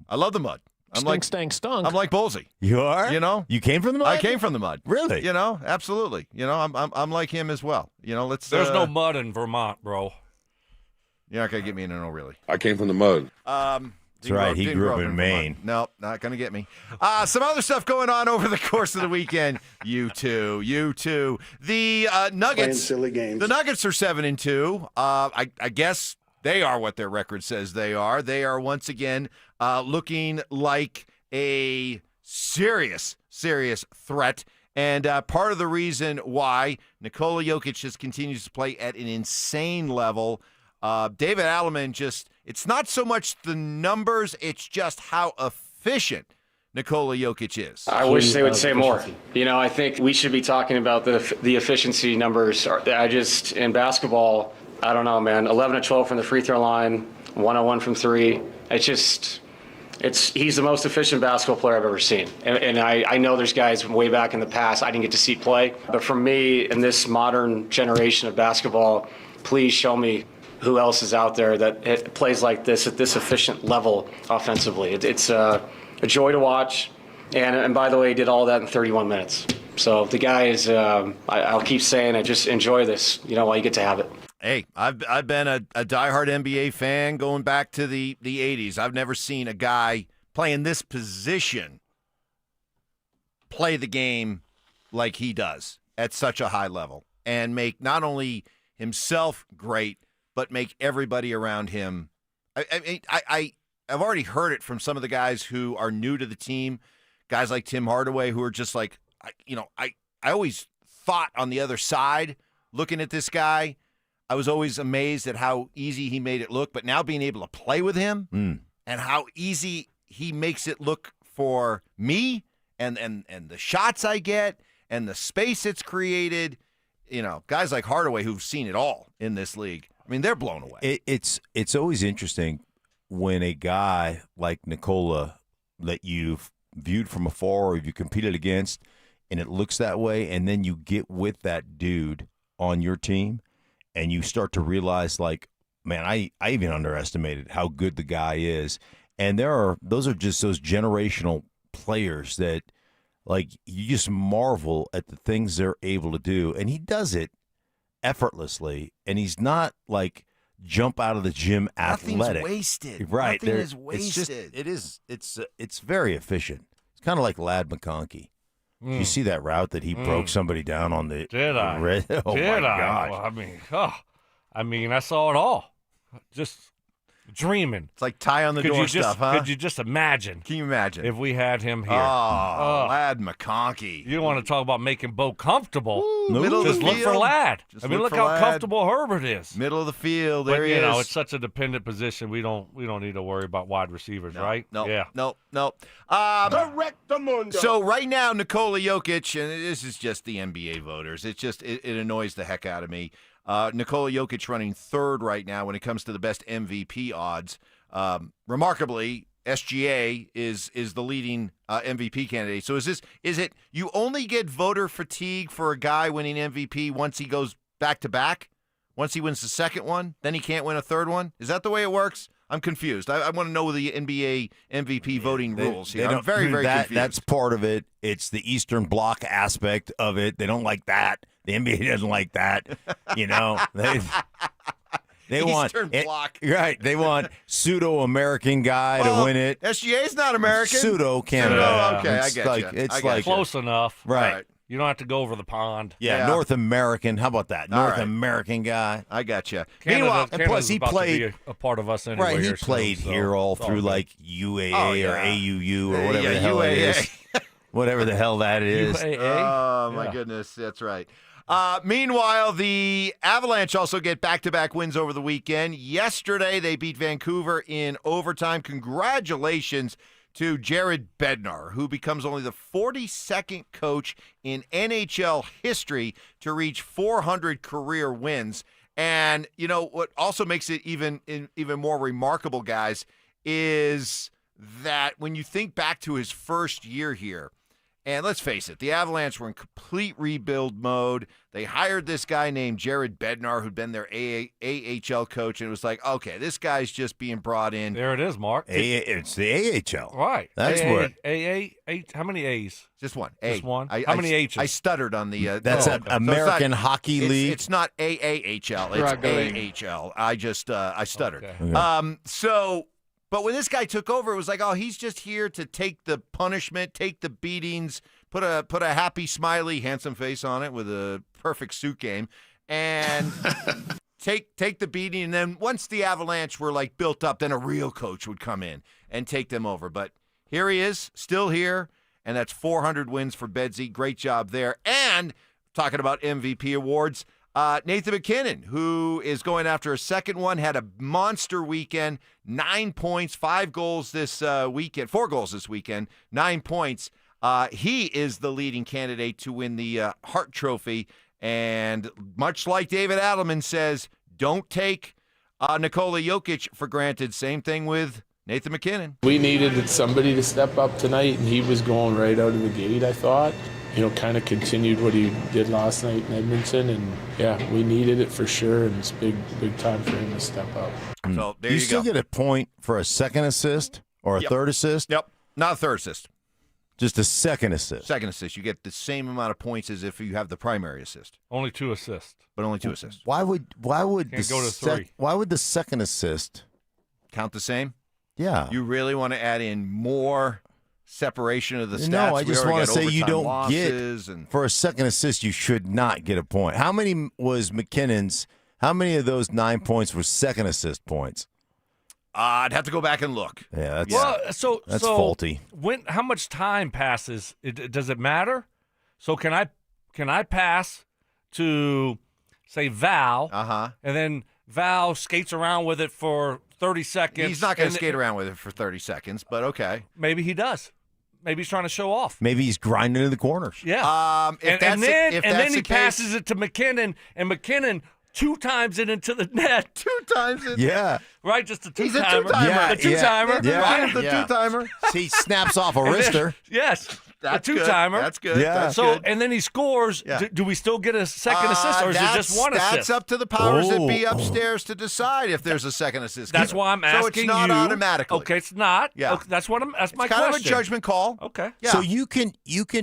I love the mud. Stunk. I'm like Bolsey. You are? You know? You came from the mud? I came from the mud. Really? You know, absolutely. You know, I'm like him as well. You know, let's. There's no mud in Vermont, bro. You're not gonna get me in a no, really. I came from the mud. That's right. He grew up in Maine. No, not going to get me. Some other stuff going on over the course of the weekend. You too. The Nuggets. Playing silly games. The Nuggets are 7-2. I guess they are what their record says they are. They are once again looking like a serious threat. And part of the reason why Nikola Jokic just continues to play at an insane level. David Alleman it's not so much the numbers, it's just how efficient Nikola Jokic is. I wish they would say more. You know, I think we should be talking about the efficiency numbers. In basketball, I don't know, man, 11 of 12 from the free throw line, 101 from three. He's the most efficient basketball player I've ever seen. And I know there's guys way back in the past I didn't get to see play. But for me, in this modern generation of basketball, please show me who else is out there that plays like this at this efficient level offensively. It's a joy to watch. And by the way, he did all that in 31 minutes. So the guy is, I'll keep saying it, just enjoy this, while you get to have it. Hey, I've been a diehard NBA fan going back to the 80s. I've never seen a guy playing this position play the game like he does at such a high level and make not only himself great, but make everybody around him. I've already heard it from some of the guys who are new to the team, guys like Tim Hardaway, who are just like, I always thought on the other side, looking at this guy, I was always amazed at how easy he made it look. But now being able to play with him and how easy he makes it look for me and the shots I get and the space it's created, guys like Hardaway who've seen it all in this league. I mean, they're blown away. It's always interesting when a guy like Nikola that you've viewed from afar or you competed against, and it looks that way, and then you get with that dude on your team, and you start to realize, like, man, I even underestimated how good the guy is. And those are just those generational players that, like, you just marvel at the things they're able to do, and he does it effortlessly, and he's not like jump out of the gym athletic. Nothing's wasted. Right. Nothing is wasted. It's very efficient. It's kind of like Lad McConkey. Did you see that route that he broke somebody down on the Did I? Oh Did my I? gosh. Well, I saw it all. Just dreaming. It's like tie on the door stuff, huh? Could you just imagine? Can you imagine? If we had him here. Lad McConkey. You want to talk about making Bo comfortable. Middle of the Just look field. for Lad. Look look for how Lad. comfortable Herbert is. Middle of the field. But, There he is. it's such a dependent position. We don't need to worry about wide receivers, right? No. Yeah. No. Correctamundo. So right now, Nikola Jokic, and this is just the NBA voters. It annoys the heck out of me. Nikola Jokic running third right now when it comes to the best MVP odds. Remarkably, SGA is the leading MVP candidate. So is it you only get voter fatigue for a guy winning MVP once he goes back to back? Once he wins the second one, then he can't win a third one? Is that the way it works? I'm confused. I want to know the NBA MVP voting rules here. I'm very, very confused. That's part of it. It's the Eastern Bloc aspect of it. They don't like that. The NBA doesn't like that. They want Eastern Bloc. Right. They want pseudo-American guy to win it. SGA's not American. Pseudo Canada. Okay, It's I get you. It's like Close enough. Right. You don't have to go over the pond. Yeah, North American. How about that? All North right. American guy. I got you. Meanwhile, and plus he about to played be a part of us anyway. Right, he here played soon, so here all it's through good. like UAA or AUU or whatever the hell UAA. it is. Whatever the hell that is. Oh, my goodness. That's right. Meanwhile, the Avalanche also get back-to-back wins over the weekend. Yesterday, they beat Vancouver in overtime. Congratulations to Jared Bednar, who becomes only the 42nd coach in NHL history to reach 400 career wins. And, what also makes it even more remarkable, guys, is that when you think back to his first year here, And let's face it, the Avalanche were in complete rebuild mode. They hired this guy named Jared Bednar, who'd been their AHL coach, and it was like, okay, this guy's just being brought in. There it is, Mark. It's the AHL. Right. That's what. How many A's? Just one. Just one? How many H's? I stuttered on the. That's an American Hockey League. It's not AAHL. It's AHL. I stuttered. Okay. But when this guy took over, it was like, oh, he's just here to take the punishment, take the beatings, put a happy, smiley, handsome face on it with a perfect suit game, and take the beating. And then once the Avalanche were like built up, then a real coach would come in and take them over. But here he is, still here, and that's 400 wins for Bedsy. Great job there. And talking about MVP awards, Nathan MacKinnon, who is going after a second one, had a monster weekend, 9 points, 5 goals this weekend, 4 goals this weekend, 9 points. He is the leading candidate to win the Hart Trophy. And much like David Adelman says, don't take Nikola Jokic for granted. Same thing with Nathan MacKinnon. We needed somebody to step up tonight, and he was going right out of the gate, I thought. Kind of continued what he did last night in Edmonton, and yeah, we needed it for sure, and it's big time for him to step up. So there you still get a point for a second assist or a third assist? Yep, not a third assist. Just a second assist. Second assist. You get the same amount of points as if you have the primary assist. Only 2 assists. But only 2 assists. Why would Can't go to 3. Why would the second assist count the same? Yeah. You really want to add in more separation of the stats? No, I just want to say you don't get and for a second assist. You should not get a point. How many was McKinnon's? How many of those 9 points were second assist points? I'd have to go back and look. Yeah, that's that's faulty. How much time passes? Does it matter? So can I pass to say Val? And then Val skates around with it for 30 seconds. He's not going to skate around with it for 30 seconds, but okay. Maybe he does. Maybe he's trying to show off. Maybe he's grinding in the corners. Yeah. And then he passes it to MacKinnon, and MacKinnon 2 times it into the net. 2 times it. Yeah. Right, just a 2-timer. He's a 2-timer. Yeah, the 2-timer. Yeah. Right? The 2-timer. He snaps off a wrister. Yes. That's a 2-timer. Good. That's good. Yeah. That's so good. And then he scores. Yeah. Do we still get a second assist, or is it just one assist? That's up to the powers that be upstairs to decide if there's a second assist. That's why I'm asking you. So it's not automatically. Okay, it's not. Yeah. Okay, that's my it's question. Kind of a judgment call. Okay. Yeah. So you can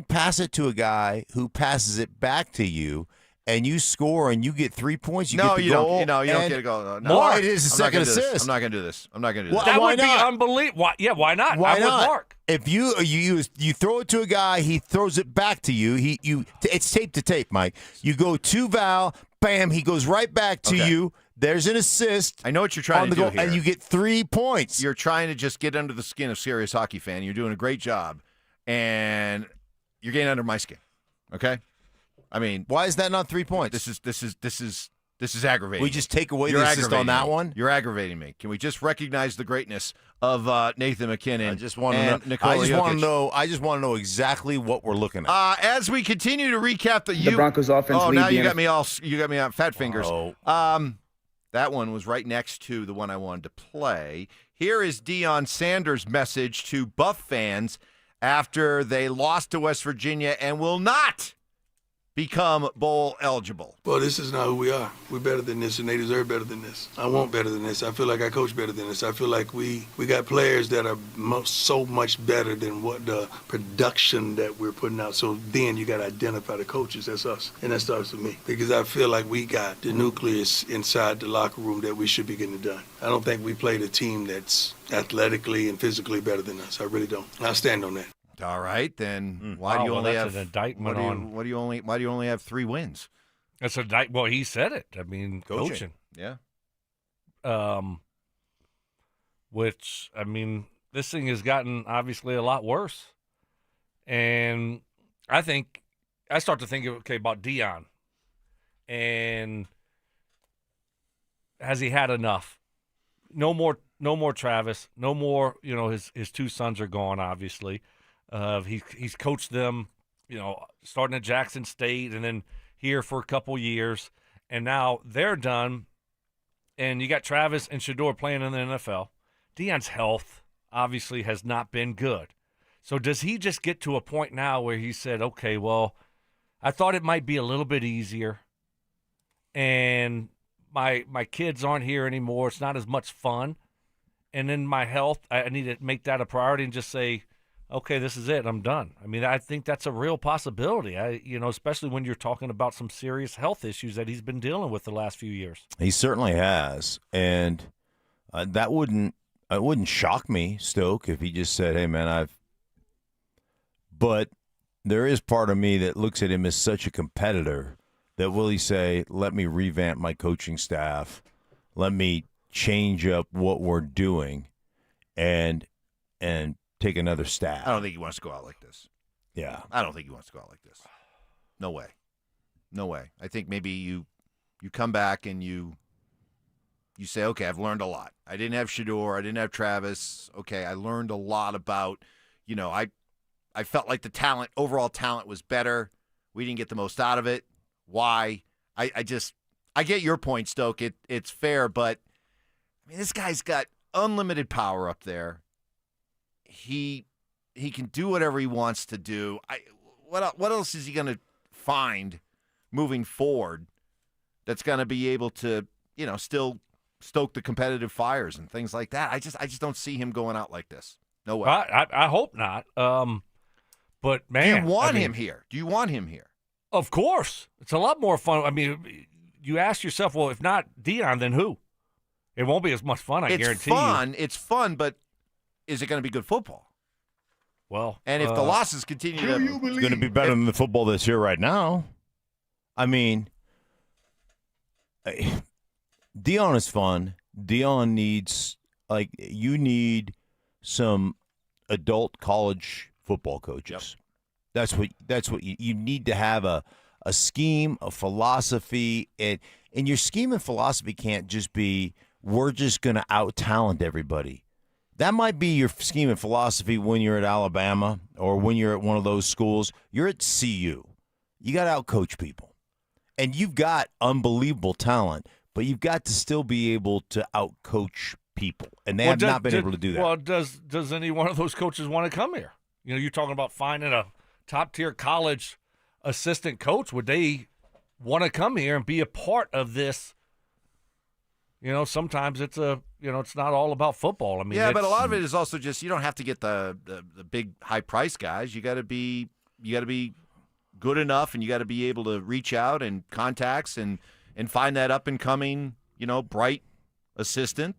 pass it to a guy who passes it back to you, and you score, and you get 3 points. You get the goal. You don't get a goal. No. Why it is a second assist? I'm not going to do this. I'm not going to do Well, this. That why would be not? unbelievable. Why not? Why I'm not? with Mark. If you throw it to a guy, he throws it back to you. It's tape to tape, Mike. You go to Val, bam, he goes right back to you. There's an assist. I know what you're trying to do here. And you get 3 points. You're trying to just get under the skin of serious hockey fan. You're doing a great job, and you're getting under my skin. Okay. I mean, why is that not 3 points? This is aggravating. We just take away You're the assist on that one. You're aggravating me. Can we just recognize the greatness of Nathan MacKinnon? I just want to know. I just want to know exactly what we're looking at. As we continue to recap The Broncos offense. Oh, lead now the you NFL. got me on fat fingers. Oh. That one was right next to the one I wanted to play. Here is Deion Sanders' message to Buff fans after they lost to West Virginia and will not become bowl eligible. Well, this is not who we are. We're better than this, and they deserve better than this. I want better than this. I feel like I coach better than this. I feel like we got players that are so much better than what the production that we're putting out. So then you got to identify the coaches. That's us, and that starts with me. Because I feel like we got the nucleus inside the locker room that we should be getting it done. I don't think we played a team that's athletically and physically better than us. I really don't. I stand on that. All right, then why do you only have an indictment on? Why do you only have 3 wins? That's well, he said it. I mean, coaching. Yeah. Which I mean, this thing has gotten obviously a lot worse, and I start to think about Deion, and has he had enough? No more Travis. No more. His 2 sons are gone. Obviously. He's coached them, starting at Jackson State and then here for a couple years, and now they're done. And you got Travis and Shedeur playing in the NFL. Deion's health obviously has not been good, So does he just get to a point now where he said, okay, well, I thought it might be a little bit easier, and my kids aren't here anymore. It's not as much fun. And then my health, I need to make that a priority and just say, okay, this is it. I'm done. I mean, I think that's a real possibility. Especially when you're talking about some serious health issues that he's been dealing with the last few years. He certainly has, and that wouldn't shock me, Stoke, if he just said, "Hey, man, But there is part of me that looks at him as such a competitor that will he say, "Let me revamp my coaching staff, let me change up what we're doing, and take another stab." I don't think he wants to go out like this. Yeah. I don't think he wants to go out like this. No way. No way. I think maybe you come back and you say, okay, I've learned a lot. I didn't have Shedeur. I didn't have Travis. Okay, I learned a lot about, I felt like the overall talent was better. We didn't get the most out of it. Why? I get your point, Stoke. It's fair, but I mean, this guy's got unlimited power up there. He can do whatever he wants to do. What else is he going to find moving forward that's going to be able to, still stoke the competitive fires and things like that? I just don't see him going out like this. No way. I hope not. But man, do you want him here? Do you want him here? Of course, it's a lot more fun. I mean, you ask yourself, well, if not Dion, then who? It won't be as much fun. I guarantee you. It's fun, but is it going to be good football? Well, and if the losses continue to it's going to be better than the football that's here right now. I mean, Dion is fun. Dion needs, you need some adult college football coaches. Yep. That's what you need to have a scheme, a philosophy, and your scheme and philosophy can't just be we're just going to out-talent everybody. That might be your scheme and philosophy when you're at Alabama or when you're at one of those schools. You're at CU. You got to out-coach people. And you've got unbelievable talent, but you've got to still be able to out-coach people. And they have not been able to do that. Well, does any one of those coaches want to come here? You're talking about finding a top-tier college assistant coach. Would they want to come here and be a part of this? Sometimes it's it's not all about football. I mean, yeah, but a lot of it is also just you don't have to get the big high price guys. You got to be good enough, and you got to be able to reach out and contacts and find that up and coming bright assistant.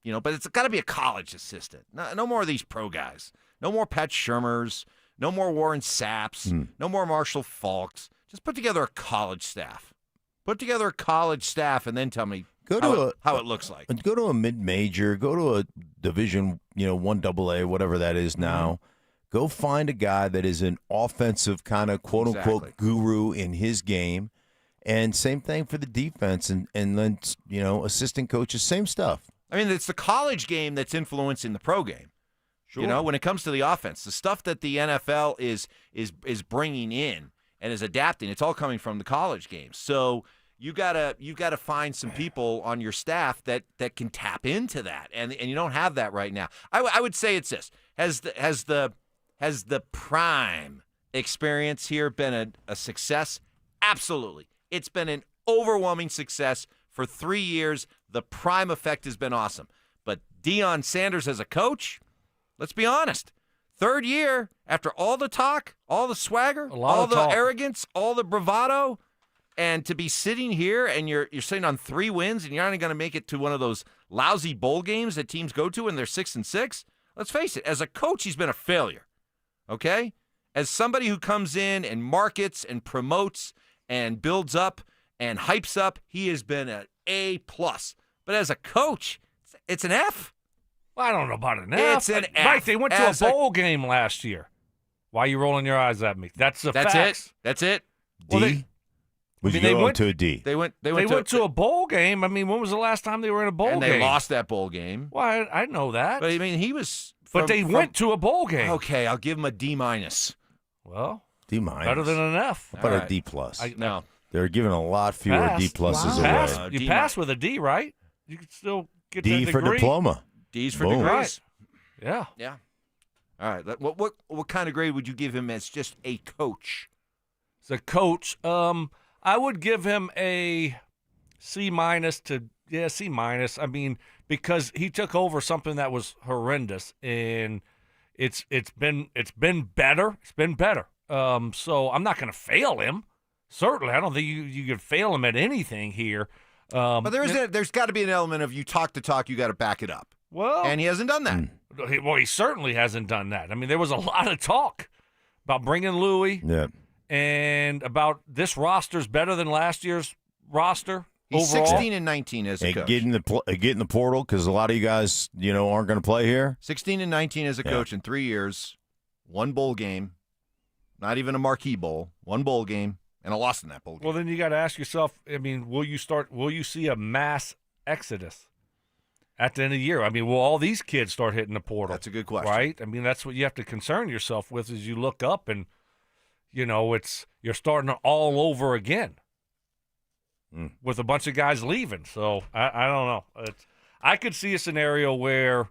But it's got to be a college assistant. No more of these pro guys. No more Pat Shurmurs. No more Warren Sapps. No more Marshall Falks. Just put together a college staff. Put together a college staff, and then tell me how it looks like. Go to a mid-major. Go to a Division, 1AA, whatever that is now. Mm-hmm. Go find a guy that is an offensive kind of quote-unquote guru in his game. And same thing for the defense. And then, assistant coaches, same stuff. I mean, it's the college game that's influencing the pro game. Sure. When it comes to the offense, the stuff that the NFL is bringing in and is adapting, it's all coming from the college games. So you gotta find some people on your staff that can tap into that, and you don't have that right now. I would say it's this: has the prime experience here been a success? Absolutely, it's been an overwhelming success for 3 years. The prime effect has been awesome, but Deion Sanders as a coach. Let's be honest. Third year, after all the talk, all the swagger, all the arrogance, all the bravado, and to be sitting here and you're sitting on 3 wins and you're not going to make it to one of those lousy bowl games that teams go to when they're 6-6. Let's face it, as a coach, he's been a failure. Okay? As somebody who comes in and markets and promotes and builds up and hypes up, he has been an A+. But as a coach, it's an F. Well, I don't know about an F. It's an F. Right, they went to a bowl game last year. Why are you rolling your eyes at me? That's the facts. That's it. D? Well, they went to a D. They went to a bowl game. I mean, when was the last time they were in a bowl game? And they lost that bowl game. Well, I know that. But, I mean, he was... But they went to a bowl game. Okay, I'll give him a D-. Well, D-. Better than an F. How about a D+? No. They're giving a lot fewer D+s away. You pass with a D, right? You can still get D that for degree. diploma. D's for Boom. degrees. Right. Yeah. Yeah. All right. What kind of grade would you give him as just a coach? As a coach, I would give him a C- to C-. I mean, because he took over something that was horrendous, and it's been better. It's been better. So I'm not going to fail him. Certainly, I don't think you could fail him at anything here. But there's got to be an element of you talk the talk, you got to back it up. Well, and he hasn't done that. Well, he certainly hasn't done that. I mean, there was a lot of talk about bringing Louis, and about this roster's better than last year's roster. He's overall. 16 and 19 as a coach. Get in the portal because a lot of you guys, aren't going to play here. 16 and 19 as a coach in 3 years, one bowl game, not even a marquee bowl, one bowl game, and a loss in that bowl game. Well, then you got to ask yourself, I mean, will you see a mass exodus at the end of the year? I mean, will all these kids start hitting the portal? That's a good question. Right? I mean, that's what you have to concern yourself with as you look up and, you're starting all over again with a bunch of guys leaving. So, I don't know. I could see a scenario where,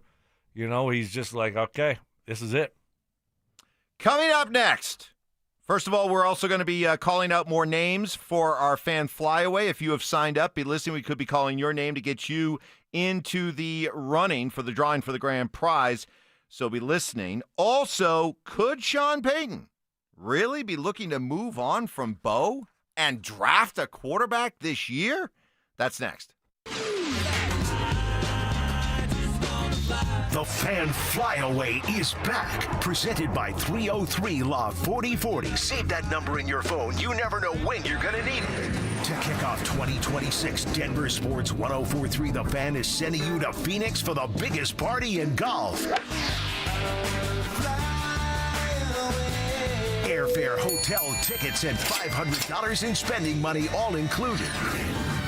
he's just like, okay, this is it. Coming up next, first of all, we're also going to be calling out more names for our fan flyaway. If you have signed up, be listening. We could be calling your name to get you into the running for the drawing for the grand prize. So be listening. Also, could Sean Payton really be looking to move on from Bo and draft a quarterback this year? That's next. The Fan Flyaway is back. Presented by 303 Law 4040. Save that number in your phone. You never know when you're going to need it. To kick off 2026, Denver Sports 1043 The Fan is sending you to Phoenix for the biggest party in golf. Airfare, hotel, tickets, and $500 in spending money all included.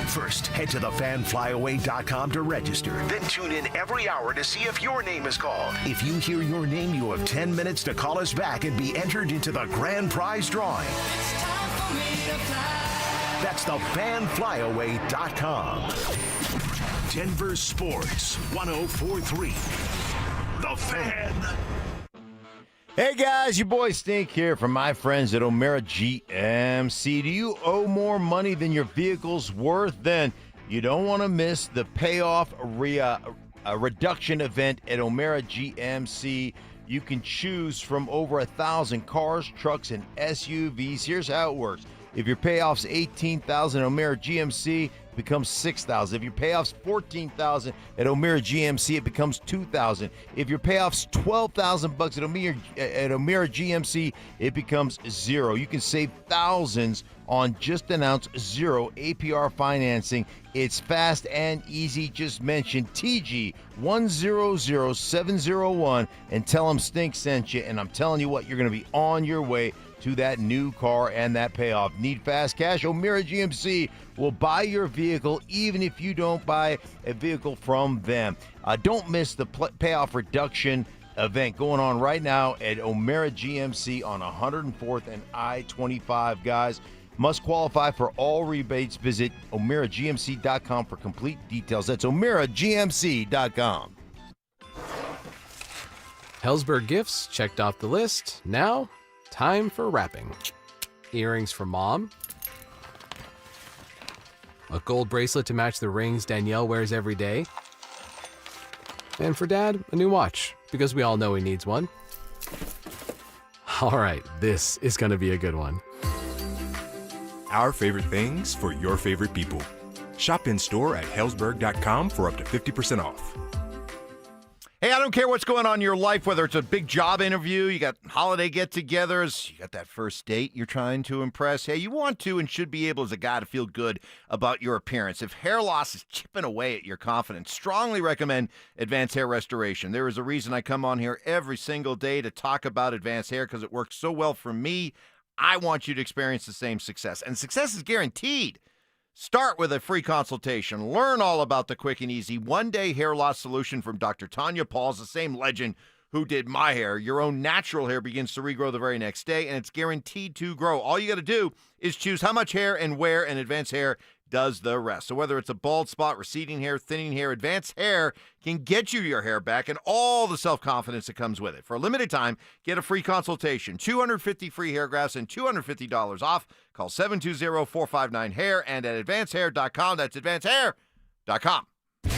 First, head to thefanflyaway.com to register. Then tune in every hour to see if your name is called. If you hear your name, you have 10 minutes to call us back and be entered into the grand prize drawing. That's thefanflyaway.com. Denver Sports 1043. The Fan. Hey guys, your boy Stink here from my friends at O'Mara GMC. Do you owe more money than your vehicle's worth? Then you don't want to miss the payoff reduction event at O'Mara GMC. You can choose from over 1,000 cars, trucks, and SUVs. Here's how it works. If your payoff's $18,000 at O'Mara GMC, becomes $6,000. If your payoff's $14,000 at O'Mara GMC, it becomes $2,000. If your payoff's $12,000 at O'Mara GMC, it becomes zero. You can save thousands on just announced zero APR financing. It's fast and easy. Just mention TG 100701 and tell them Stink sent you. And I'm telling you what, you're going to be on your way to that new car and that payoff. Need fast cash? O'Mara GMC will buy your vehicle even if you don't buy a vehicle from them. Don't miss the payoff reduction event going on right now at O'Mara GMC on 104th and I-25, guys. Must qualify for all rebates. Visit OmaraGMC.com for complete details. That's OmaraGMC.com. Hellsberg gifts checked off the list. Now, time for wrapping. Earrings for mom. A gold bracelet to match the rings Danielle wears every day. And for dad, a new watch, because we all know he needs one. All right, this is going to be a good one. Our favorite things for your favorite people. Shop in store at Hellsberg.com for up to 50% off. Hey, I don't care what's going on in your life, whether it's a big job interview, you got holiday get-togethers, you got that first date you're trying to impress. Hey, you want to and should be able as a guy to feel good about your appearance. If hair loss is chipping away at your confidence, strongly recommend Advanced Hair Restoration. There is a reason I come on here every single day to talk about Advanced Hair because it works so well for me. I want you to experience the same success, and success is guaranteed. Start with a free consultation. Learn all about the quick and easy one-day hair loss solution from Dr. Tanya Pauls, the same legend who did my hair. Your own natural hair begins to regrow the very next day, and it's guaranteed to grow. All you got to do is choose how much hair and where, and Advanced Hair does the rest. So whether it's a bald spot, receding hair, thinning hair, Advanced Hair can get you your hair back and all the self-confidence that comes with it. For a limited time, get a free consultation, 250 free hair grafts, and $250 off. Call 720-459-HAIR and at advancedhair.com. That's advancedhair.com.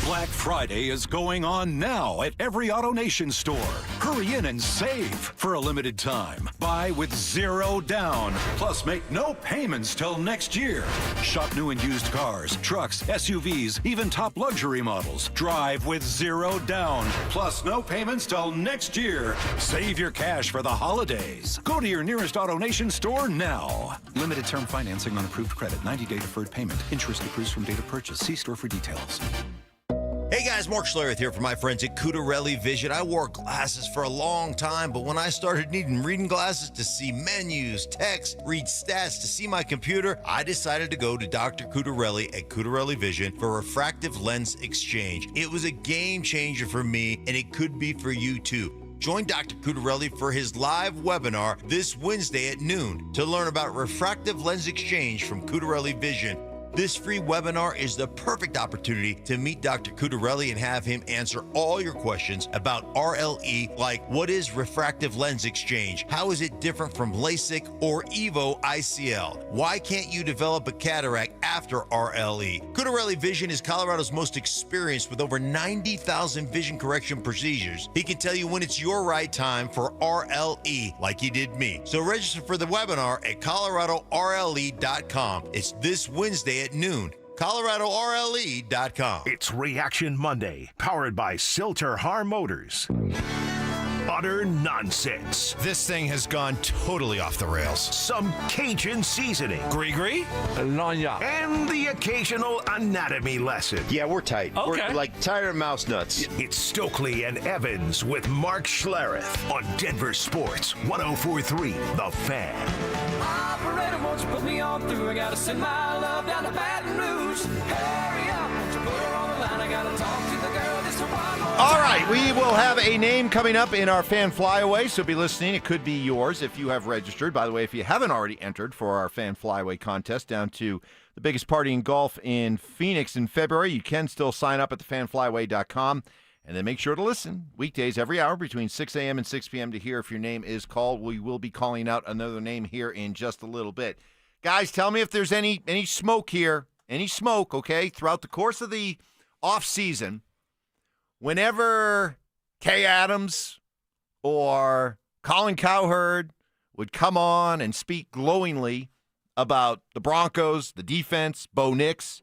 Black Friday is going on now at every AutoNation store. Hurry in and save for a limited time. Buy with 0 down. Plus, make no payments till next year. Shop new and used cars, trucks, SUVs, even top luxury models. Drive with 0 down. Plus, no payments till next year. Save your cash for the holidays. Go to your nearest AutoNation store now. Limited term financing on approved credit. 90-day deferred payment. Interest accrues from date of purchase. See store for details. Hey guys, Mark Schlereth here for my friends at Cudarelli Vision. I wore glasses for a long time, but when I started needing reading glasses to see menus, text, read stats, to see my computer, I decided to go to Dr. Cudarelli at Cudarelli Vision for refractive lens exchange. It was a game changer for me, and it could be for you too. Join Dr. Cudarelli for his live webinar this Wednesday at noon to learn about refractive lens exchange from Cudarelli Vision. This free webinar is the perfect opportunity to meet Dr. Cudarelli and have him answer all your questions about RLE, like what is refractive lens exchange? How is it different from LASIK or EVO ICL? Why can't you develop a cataract after RLE? Cudarelli Vision is Colorado's most experienced with over 90,000 vision correction procedures. He can tell you when it's your right time for RLE, like he did me. So register for the webinar at coloradorle.com. It's this Wednesday at noon. coloradorle.com. It's Reaction Monday, powered by Silter Har Motors. Utter nonsense. This thing has gone totally off the rails. Some Cajun seasoning. Gree-gree? And the occasional anatomy lesson. Yeah, we're tight. Okay. We're like tired of mouse nuts. It's Stokley and Evans with Mark Schlereth on Denver Sports 104.3 The Fan. Operator, won't you put me on through? I gotta send my love down to Baton Rouge. Hurry up, won't you put her on the line? I gotta talk to the girl this one more All right, we will have a name coming up in our fan flyaway, so be listening. It could be yours if you have registered. By the way, if you haven't already entered for our fan flyaway contest down to the biggest party in golf in Phoenix in February, you can still sign up at thefanflyway.com. And then make sure to listen weekdays every hour between 6 a.m. and 6 p.m. to hear if your name is called. We will be calling out another name here in just a little bit. Guys, tell me if there's any smoke here, any smoke, okay, throughout the course of the offseason. Whenever Kay Adams or Colin Cowherd would come on and speak glowingly about the Broncos, the defense, Bo Nix,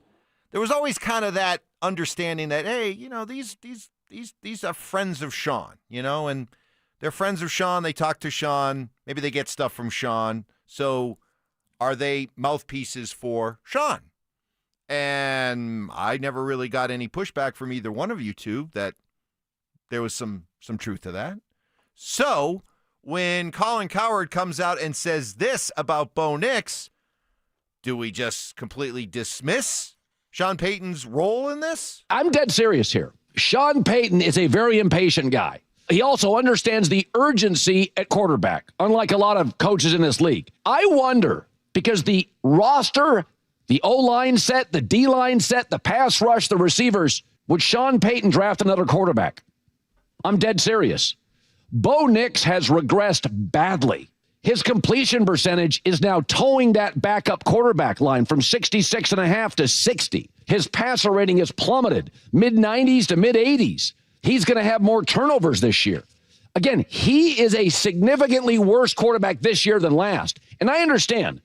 there was always kind of that understanding that, hey, you know, these are friends of Sean, you know, and they're friends of Sean. They talk to Sean. Maybe they get stuff from Sean. So are they mouthpieces for Sean? And I never really got any pushback from either one of you two that there was some truth to that. So when Colin Cowherd comes out and says this about Bo Nix, do we just completely dismiss Sean Payton's role in this? I'm dead serious here. Sean Payton is a very impatient guy. He also understands the urgency at quarterback, unlike a lot of coaches in this league. I wonder, because the roster, the O-line set, the D-line set, the pass rush, the receivers, would Sean Payton draft another quarterback? I'm dead serious. Bo Nix has regressed badly. His completion percentage is now towing that backup quarterback line from 66.5 to 60. His passer rating has plummeted, mid-90s to mid-80s. He's going to have more turnovers this year. Again, he is a significantly worse quarterback this year than last. And I understand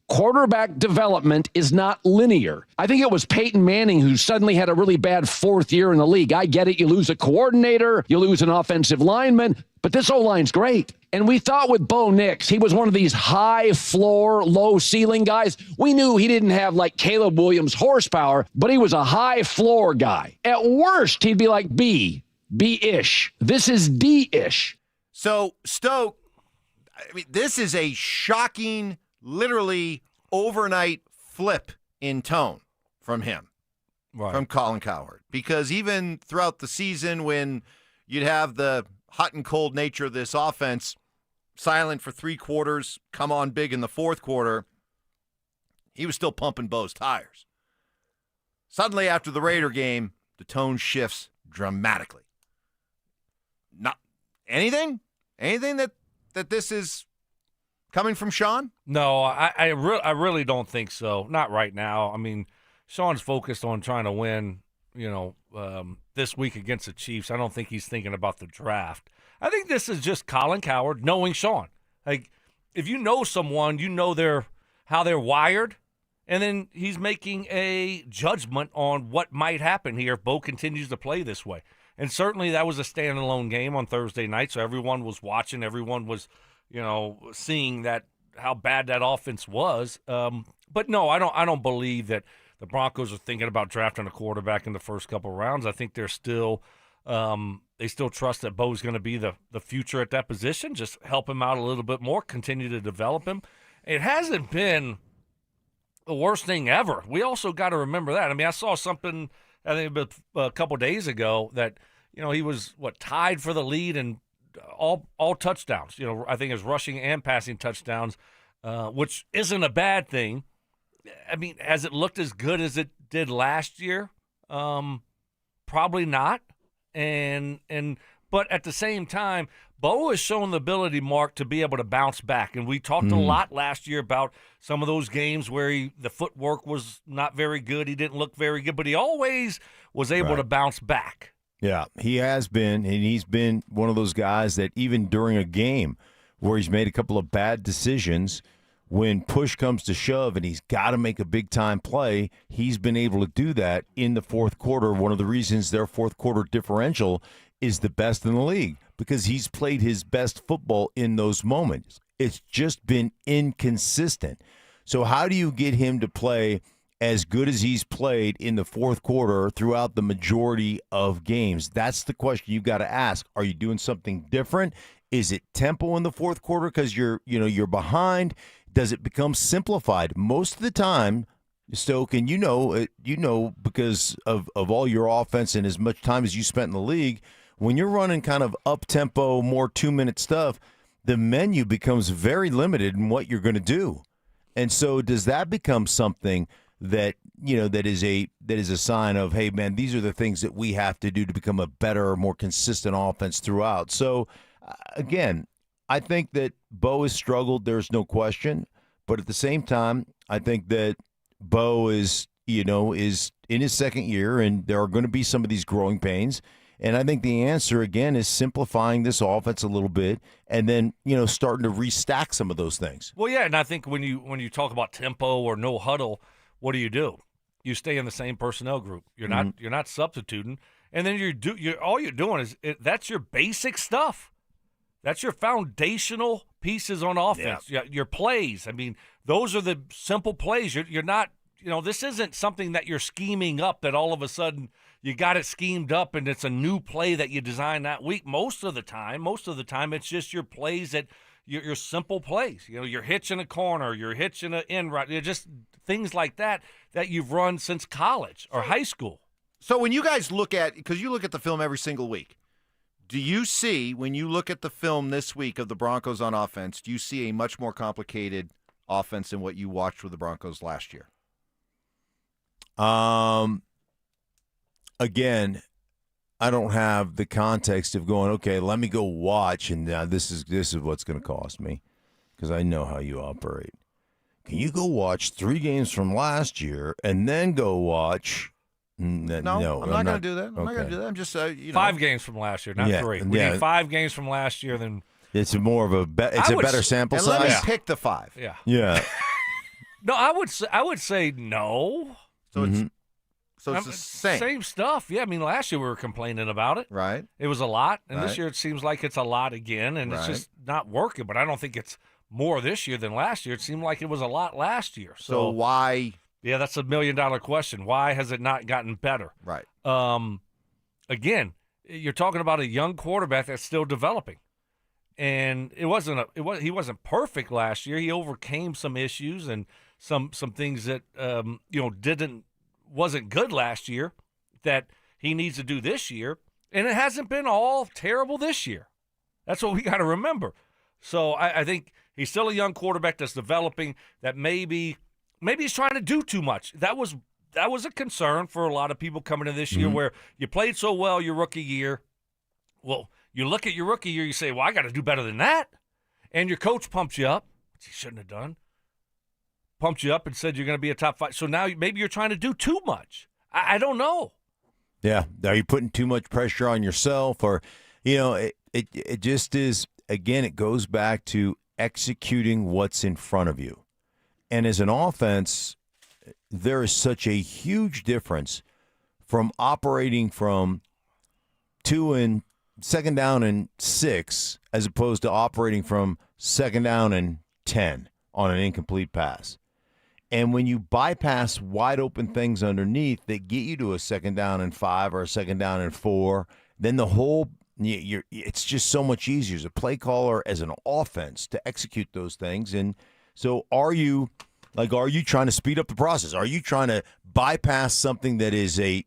quarterback development is not linear. I think it was Peyton Manning who suddenly had a really bad fourth year in the league. I get it. You lose a coordinator, you lose an offensive lineman, but this O-line's great. And we thought with Bo Nix, he was one of these high floor, low ceiling guys. We knew he didn't have like Caleb Williams horsepower, but he was a high floor guy. At worst, he'd be like B-ish. This is D-ish. So, Stoke, I mean, this is a shocking, literally overnight flip in tone from him, from Colin Cowherd. Because even throughout the season when you'd have the hot and cold nature of this offense, silent for 3 quarters, come on big in the fourth quarter, he was still pumping Bo's tires. Suddenly, after the Raider game, the tone shifts dramatically. Not anything that this is coming from Sean? No, I really don't think so. Not right now. I mean, Sean's focused on trying to win, this week against the Chiefs. I don't think he's thinking about the draft. I think this is just Colin Cowherd knowing Sean. Like, if you know someone, you know how they're wired, and then he's making a judgment on what might happen here if Bo continues to play this way. And certainly that was a standalone game on Thursday night, so everyone was watching. Everyone was, seeing that how bad that offense was. But no, I don't believe that the Broncos are thinking about drafting a quarterback in the first couple of rounds. I think they're still they still trust that Bo's going to be the future at that position. Just help him out a little bit more, continue to develop him. It hasn't been the worst thing ever. We also got to remember that. I mean, I saw something, I think a couple days ago, that he was tied for the lead in all touchdowns. I think it was rushing and passing touchdowns, which isn't a bad thing. I mean, has it looked as good as it did last year? Probably not. But at the same time, Bo has shown the ability, Mark, to be able to bounce back. And we talked a lot last year about some of those games where the footwork was not very good. He didn't look very good, but he always was able to bounce back. Yeah, he has been, and he's been one of those guys that even during a game where he's made a couple of bad decisions, when push comes to shove and he's got to make a big-time play, he's been able to do that in the fourth quarter. One of the reasons their fourth quarter differential is the best in the league, because he's played his best football in those moments. It's just been inconsistent. So how do you get him to play as good as he's played in the fourth quarter throughout the majority of games? That's the question you've got to ask. Are you doing something different? Is it tempo in the fourth quarter because you're behind? Does it become simplified? Most of the time, Stoke, and because of all your offense and as much time as you spent in the league, when you're running kind of up-tempo, more 2-minute stuff, the menu becomes very limited in what you're going to do. And so does that become something that is a sign of, hey, man, these are the things that we have to do to become a better, more consistent offense throughout? So, again, I think that Bo has struggled, there's no question. But at the same time, I think that Bo is in his second year, and there are going to be some of these growing pains. And I think the answer, again, is simplifying this offense a little bit and then, starting to restack some of those things. Well, yeah, and I think when you talk about tempo or no huddle, what do? You stay in the same personnel group. You're not substituting. And then all you're doing is that's your basic stuff. That's your foundational pieces on offense. Yeah. Your plays. I mean, those are the simple plays. You're not, this isn't something that you're scheming up that all of a sudden you got it schemed up and it's a new play that you designed that week. Most of the time, it's just your plays that your simple plays. You're hitching a corner, you're hitching an end right. You're just things like that you've run since college or high school. So when you guys because you look at the film every single week, do you see, when you look at the film this week of the Broncos on offense, do you see a much more complicated offense than what you watched with the Broncos last year? Again, I don't have the context of going, okay, let me go watch, and this is what's going to cost me, because I know how you operate. Can you go watch 3 games from last year and then go watch? No, I'm not going to do that. I'm not going to do that. I'm just 5 games from last year, not 3. We need 5 games from last year. Then it's more of a better sample size. Let me pick the 5. Yeah. No, I would say no. So it's the same stuff. Yeah, I mean, last year we were complaining about it. Right. It was a lot, and this year it seems like it's a lot again, and it's just not working. But I don't think it's more this year than last year. It seemed like it was a lot last year. So why? Yeah, that's $1 million question. Why has it not gotten better? Right. Again, you're talking about a young quarterback that's still developing, and he wasn't perfect last year. He overcame some issues and some things that wasn't good last year that he needs to do this year, and it hasn't been all terrible this year. That's what we got to remember. So I think he's still a young quarterback that's developing, that maybe he's trying to do too much. That was that was a concern for a lot of people coming in this year, where you played so well your rookie year. Well, you look at your rookie year, you say, well, I got to do better than that. And your coach pumps you up, which he shouldn't have done. Pumped you up and said you're going to be a top 5. So now maybe you're trying to do too much. I don't know. Yeah. Are you putting too much pressure on yourself? Or, it just is, again, it goes back to executing what's in front of you. And as an offense, there is such a huge difference from operating from 2nd down and 6 as opposed to operating from 2nd down and 10 on an incomplete pass. And when you bypass wide open things underneath that get you to a 2nd down and 5 or a 2nd down and 4, then it's just so much easier as a play caller, as an offense, to execute those things. And so are you trying to speed up the process? Are you trying to bypass something that is a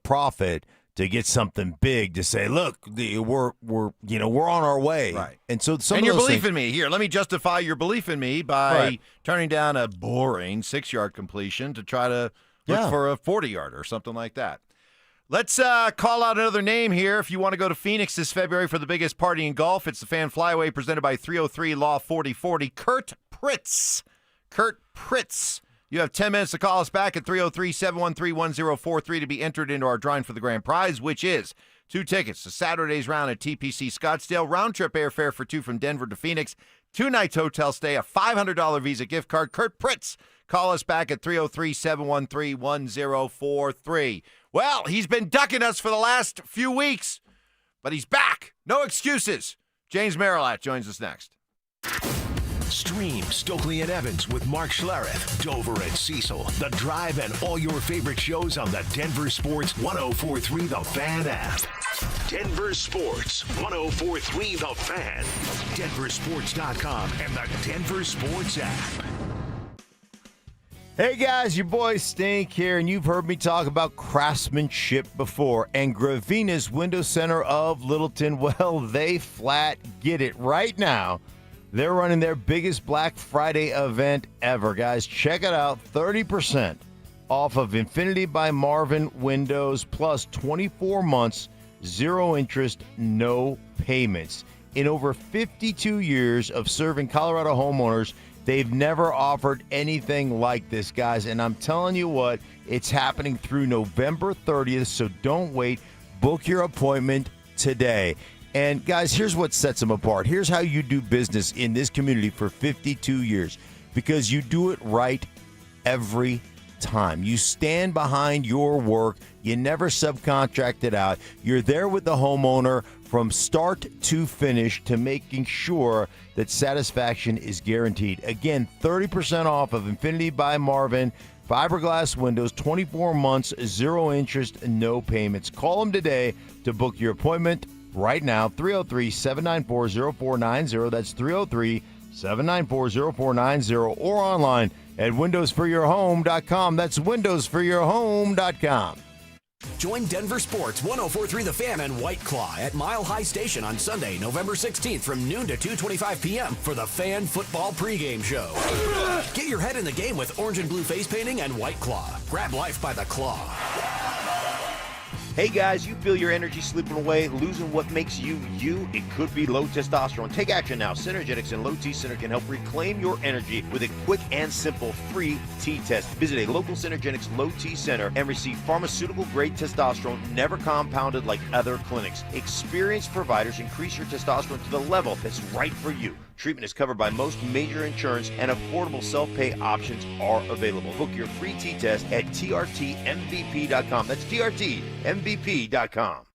profit to get something big, to say, look, we're on our way. Right. And so your belief in me. Here, let me justify your belief in me by turning down a boring 6-yard completion to try to look for a 40-yard or something like that. Let's call out another name here. If you want to go to Phoenix this February for the biggest party in golf, it's the Fan Flyaway presented by 303 Law 4040. Kurt Pritz. You have 10 minutes to call us back at 303-713-1043 to be entered into our drawing for the grand prize, which is 2 tickets to Saturday's round at TPC Scottsdale, round-trip airfare for 2 from Denver to Phoenix, 2 nights hotel stay, a $500 Visa gift card. Kurt Pritz, call us back at 303-713-1043. Well, he's been ducking us for the last few weeks, but he's back. No excuses. James Marilat joins us next. Stream Stokley and Evans with Mark Schlereth, Dover and Cecil, The Drive, and all your favorite shows on the Denver Sports 104.3 The Fan app. Denver Sports 104.3 The Fan, DenverSports.com, and the Denver Sports app. Hey guys, your boy Stink here, and you've heard me talk about craftsmanship before. And Gravina's Window Center of Littleton, well, they flat get it right now. They're running their biggest Black Friday event ever, guys. Check it out. 30% off of Infinity by Marvin windows, plus 24 months, 0 interest, no payments. In over 52 years of serving Colorado homeowners, they've never offered anything like this, guys. And I'm telling you what, it's happening through November 30th, so don't wait. Book your appointment today. And, guys, here's what sets them apart. Here's how you do business in this community for 52 years, because you do it right every time. You stand behind your work. You never subcontract it out. You're there with the homeowner from start to finish to making sure that satisfaction is guaranteed. Again, 30% off of Infinity by Marvin. Fiberglass windows, 24 months, 0 interest, no payments. Call them today to book your appointment. Right now, 303-794-0490. That's 303-794-0490, or online at windowsforyourhome.com. That's windowsforyourhome.com. Join Denver Sports 104.3 The Fan and White Claw at Mile High Station on Sunday, November 16th from noon to 2:25 p.m. for the Fan Football pregame show. Get your head in the game with orange and blue face painting and White Claw. Grab life by the claw. Hey guys, you feel your energy slipping away, losing what makes you you? It could be low testosterone. Take action now. Synergetics and Low T Center can help reclaim your energy with a quick and simple free T-test. Visit a local Synergetics Low T Center and receive pharmaceutical-grade testosterone never compounded like other clinics. Experienced providers increase your testosterone to the level that's right for you. Treatment is covered by most major insurance, and affordable self-pay options are available. Book your free T-test at trtmvp.com. That's trtmvp.com.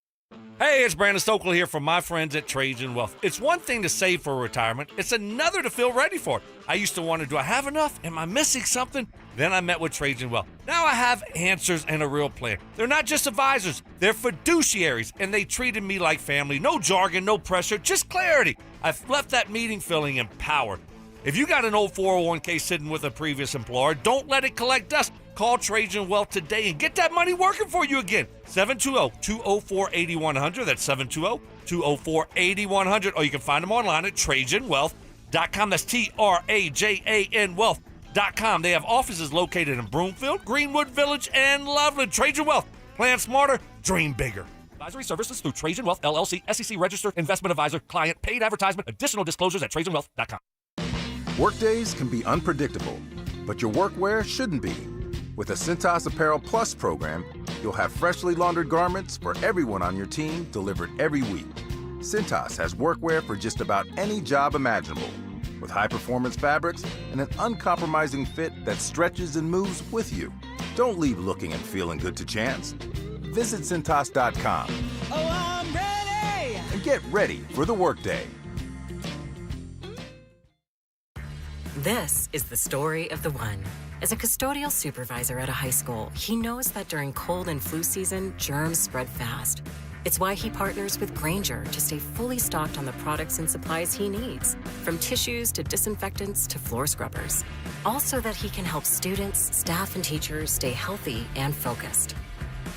Hey, it's Brandon Stokley here from my friends at Cajun Wealth. It's one thing to save for retirement. It's another to feel ready for it. I used to wonder, do I have enough? Am I missing something? Then I met with Cajun Wealth. Now I have answers and a real plan. They're not just advisors. They're fiduciaries, and they treated me like family. No jargon, no pressure, just clarity. I've left that meeting feeling empowered. If you got an old 401k sitting with a previous employer, don't let it collect dust. Call Trajan Wealth today and get that money working for you again. 720-204-8100. That's 720-204-8100. Or you can find them online at TrajanWealth.com. That's TRAJAN Wealth. TrajanWealth.com. They have offices located in Broomfield, Greenwood Village, and Loveland. Trajan Wealth. Plan smarter, dream bigger. Advisory services through Trajan Wealth, LLC, SEC registered investment advisor, client, paid advertisement, additional disclosures at TrajanWealth.com. Workdays can be unpredictable, but your workwear shouldn't be. With a Cintas Apparel Plus program, you'll have freshly laundered garments for everyone on your team delivered every week. Cintas has workwear for just about any job imaginable, with high-performance fabrics and an uncompromising fit that stretches and moves with you. Don't leave looking and feeling good to chance. Visit Cintas.com. Oh, I'm ready! And get ready for the workday. This is the story of the one. As a custodial supervisor at a high school, he knows that during cold and flu season, germs spread fast. It's why he partners with Grainger to stay fully stocked on the products and supplies he needs, from tissues to disinfectants to floor scrubbers. All so that he can help students, staff, and teachers stay healthy and focused.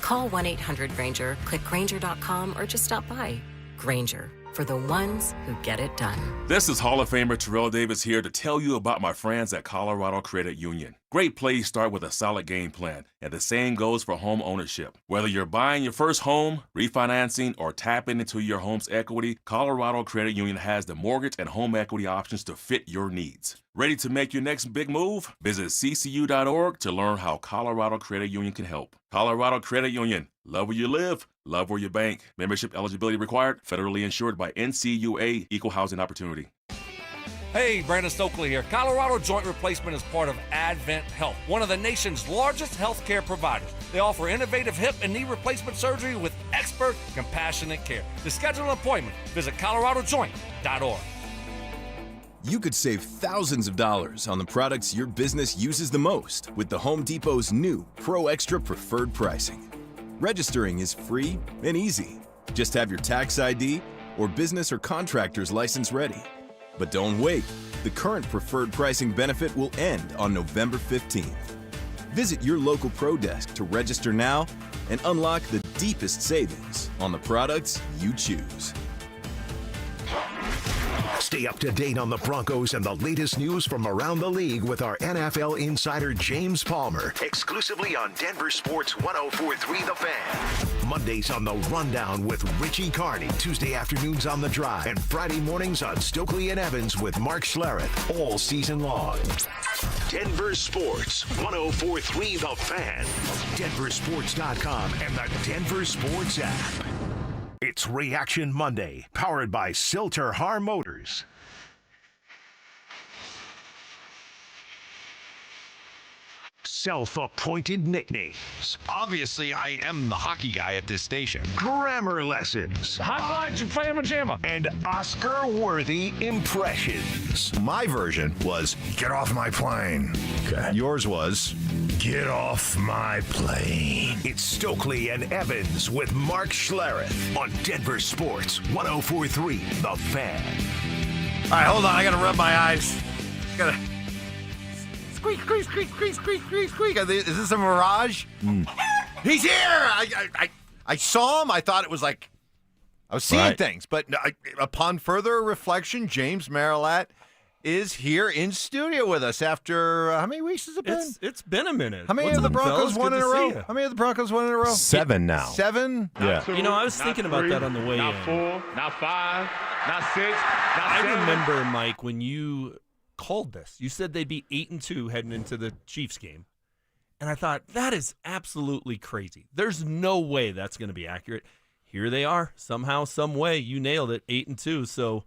Call 1-800-GRAINGER, click Grainger.com, or just stop by. Grainger, for the ones who get it done. This is Hall of Famer Terrell Davis here to tell you about my friends at Colorado Credit Union. Great plays start with a solid game plan, and the same goes for home ownership. Whether you're buying your first home, refinancing, or tapping into your home's equity, Colorado Credit Union has the mortgage and home equity options to fit your needs. Ready to make your next big move? Visit ccu.org to learn how Colorado Credit Union can help. Colorado Credit Union. Love where you live, love where you bank. Membership eligibility required. Federally insured by NCUA. Equal housing opportunity. Hey, Brandon Stokley here. Colorado Joint Replacement is part of Advent Health, one of the nation's largest healthcare providers. They offer innovative hip and knee replacement surgery with expert, compassionate care. To schedule an appointment, visit coloradojoint.org. You could save thousands of dollars on the products your business uses the most with the Home Depot's new Pro Extra Preferred Pricing. Registering is free and easy. Just have your tax ID or business or contractor's license ready. But don't wait. The current preferred pricing benefit will end on November 15th. Visit your local Pro Desk to register now and unlock the deepest savings on the products you choose. Stay up to date on the Broncos and the latest news from around the league with our NFL insider James Palmer, exclusively on Denver Sports 104.3 The Fan. Mondays on The Rundown with Richie Carney, Tuesday afternoons on The Drive, and Friday mornings on Stokley and Evans with Mark Schlereth, all season long. Denver Sports 104.3 The Fan, DenverSports.com, and the Denver Sports app. It's Reaction Monday, powered by Silter Har Motors. Self-appointed nicknames. Obviously, I am the hockey guy at this station. Grammar lessons. Highlights and Famma Jamma. And Oscar-worthy impressions. My version was, get off my plane. Okay. Yours was, get off my plane. It's Stokley and Evans with Mark Schlereth on Denver Sports 104.3 The Fan. All right, hold on. I got to rub my eyes. Got to squeak, squeak, squeak, squeak, squeak, squeak, squeak. Is this a mirage? He's here. I saw him. I thought it was like I was seeing things. But upon further reflection, James Marilat is here in studio with us after how many weeks has it been? It's been a minute. How many of the Broncos won in a row? How many of the Broncos won in a row? 7 now. 7? Yeah. You know, I was thinking about that on the way not in. 4, not 5, not 6, not 7. I remember, Mike, when you called this, you said they'd be 8-2 heading into the Chiefs game. And I thought, that is absolutely crazy. There's no way that's going to be accurate. Here they are. Somehow, some way, you nailed it, 8-2. So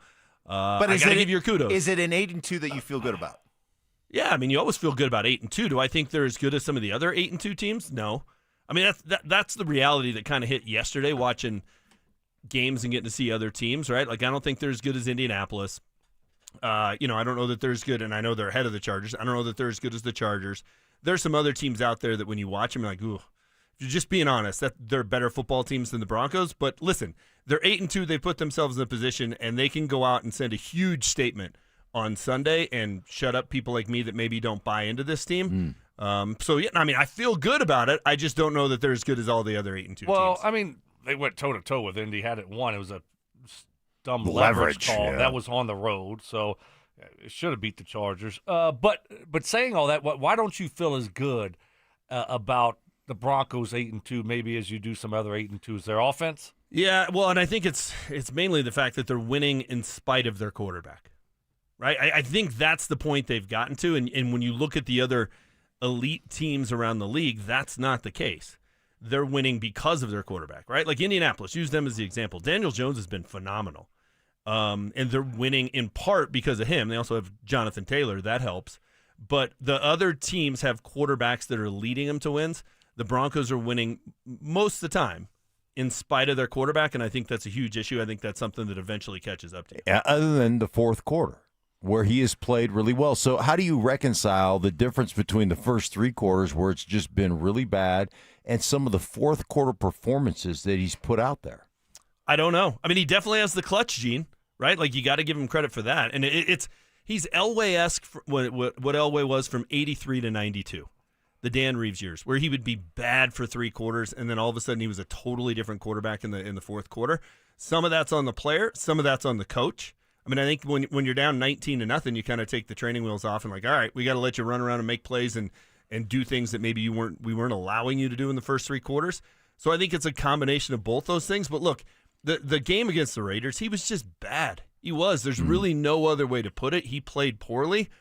but I got to give you kudos. Is it an 8-2 that you feel good about? Yeah, I mean, you always feel good about 8-2. Do I think they're as good as some of the other 8-2 teams? No. I mean, that's the reality that kind of hit yesterday, watching games and getting to see other teams, right? Like, I don't think they're as good as Indianapolis. I don't know that they're as good, and I know they're ahead of the Chargers. I don't know that they're as good as the Chargers. There's some other teams out there that when you watch them, you're like, ooh. If you're just being honest, that they're better football teams than the Broncos. But listen, they're 8-2. They put themselves in a position, and they can go out and send a huge statement on Sunday and shut up people like me that maybe don't buy into this team. So, yeah, I mean, I feel good about it. I just don't know that they're as good as all the other 8-2 teams. Well, I mean, they went toe-to-toe with Indy, had it won. It was a dumb leverage call. Yeah. That was on the road. So, It should have beat the Chargers. But saying all that, why don't you feel as good about the Broncos 8-2 maybe as you do some other 8-2s? Their offense? Yeah, well, and I think it's mainly the fact that they're winning in spite of their quarterback, right? I think that's the point they've gotten to, and when you look at the other elite teams around the league, that's not the case. They're winning because of their quarterback, right? Like Indianapolis, use them as the example. Daniel Jones has been phenomenal, and they're winning in part because of him. They also have Jonathan Taylor. That helps. But the other teams have quarterbacks that are leading them to wins. The Broncos are winning most of the time in spite of their quarterback, and I think that's a huge issue. I think that's something that eventually catches up to you. Yeah, other than the fourth quarter, where he has played really well. So how do you reconcile the difference between the first three quarters, where it's just been really bad, and some of the fourth quarter performances that he's put out there? I don't know. I mean, he definitely has the clutch gene, right? Like, you got to give him credit for that. And he's Elway-esque, what Elway was from 83 to 92. The Dan Reeves years, where he would be bad for three quarters, and then all of a sudden he was a totally different quarterback in the fourth quarter. Some of that's on the player, some of that's on the coach. I mean, I think when you're down 19-0, you kind of take the training wheels off and like, all right, we got to let you run around and make plays and do things that maybe we weren't allowing you to do in the first three quarters. So I think it's a combination of both those things. But look, the game against the Raiders, he was just bad. He was. There's really no other way to put it. He played poorly.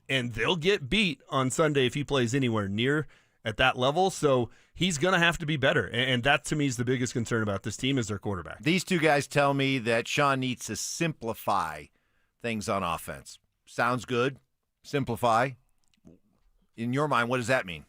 And they'll get beat on Sunday if he plays anywhere near at that level. So he's going to have to be better. And that, to me, is the biggest concern about this team is their quarterback. These two guys tell me that Sean needs to simplify things on offense. Sounds good. Simplify. In your mind, what does that mean?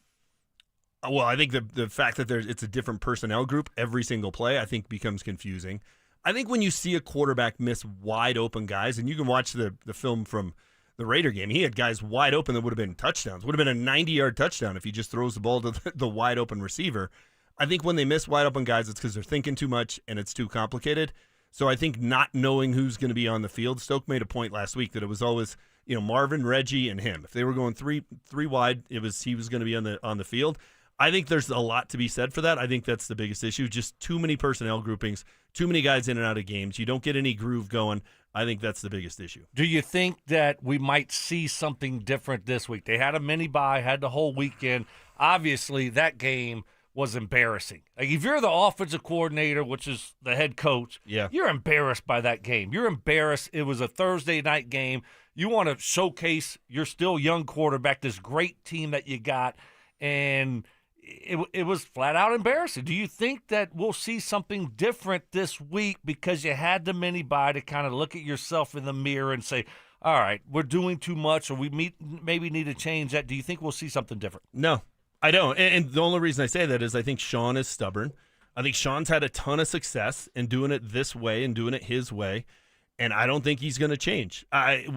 Well, I think the fact that it's a different personnel group every single play, I think becomes confusing. I think when you see a quarterback miss wide open guys, and you can watch the film from the Raider game, he had guys wide open that would have been touchdowns. Would have been a 90-yard touchdown if he just throws the ball to the wide open receiver. I think when they miss wide open guys, it's because they're thinking too much and it's too complicated. So I think not knowing who's going to be on the field, Stoke made a point last week that it was always, Marvin, Reggie, and him. If they were going three wide, he was going to be on the field. I think there's a lot to be said for that. I think that's the biggest issue. Just too many personnel groupings, too many guys in and out of games. You don't get any groove going. I think that's the biggest issue. Do you think that we might see something different this week? They had a mini bye, had the whole weekend. Obviously, that game was embarrassing. Like, if you're the offensive coordinator, which is the head coach, you're embarrassed by that game. You're embarrassed. It was a Thursday night game. You want to showcase your still young quarterback, this great team that you got, and it was flat out embarrassing. Do you think that we'll see something different this week because you had the mini bye to kind of look at yourself in the mirror and say, all right, we're doing too much, or we maybe need to change that? Do you think we'll see something different? No, I don't. And the only reason I say that is I think Sean is stubborn. I think Sean's had a ton of success in doing it this way and doing it his way, and I don't think he's going to change.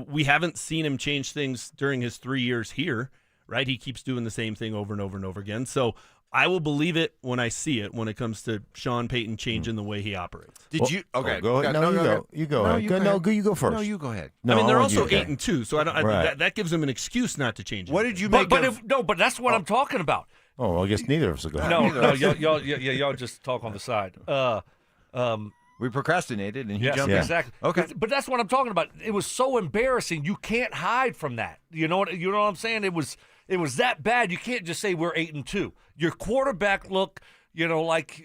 We haven't seen him change things during his 3 years here. Right, he keeps doing the same thing over and over and over again. So I will believe it when I see it. When it comes to Sean Payton changing the way he operates. Did you? Okay, go ahead. No, you go ahead. You go first. No, you go ahead. I mean, they're also 8-2, so I don't. That gives them an excuse not to change it. What did you make? But that's what I'm talking about. Oh, well, I guess neither of us will go ahead. No, y'all just talk on the side. We procrastinated, and he jumped in. Exactly. Okay. But that's what I'm talking about. It was so embarrassing. You can't hide from that. You know what I'm saying? It was that bad. You can't just say we're 8-2. Your quarterback looked, like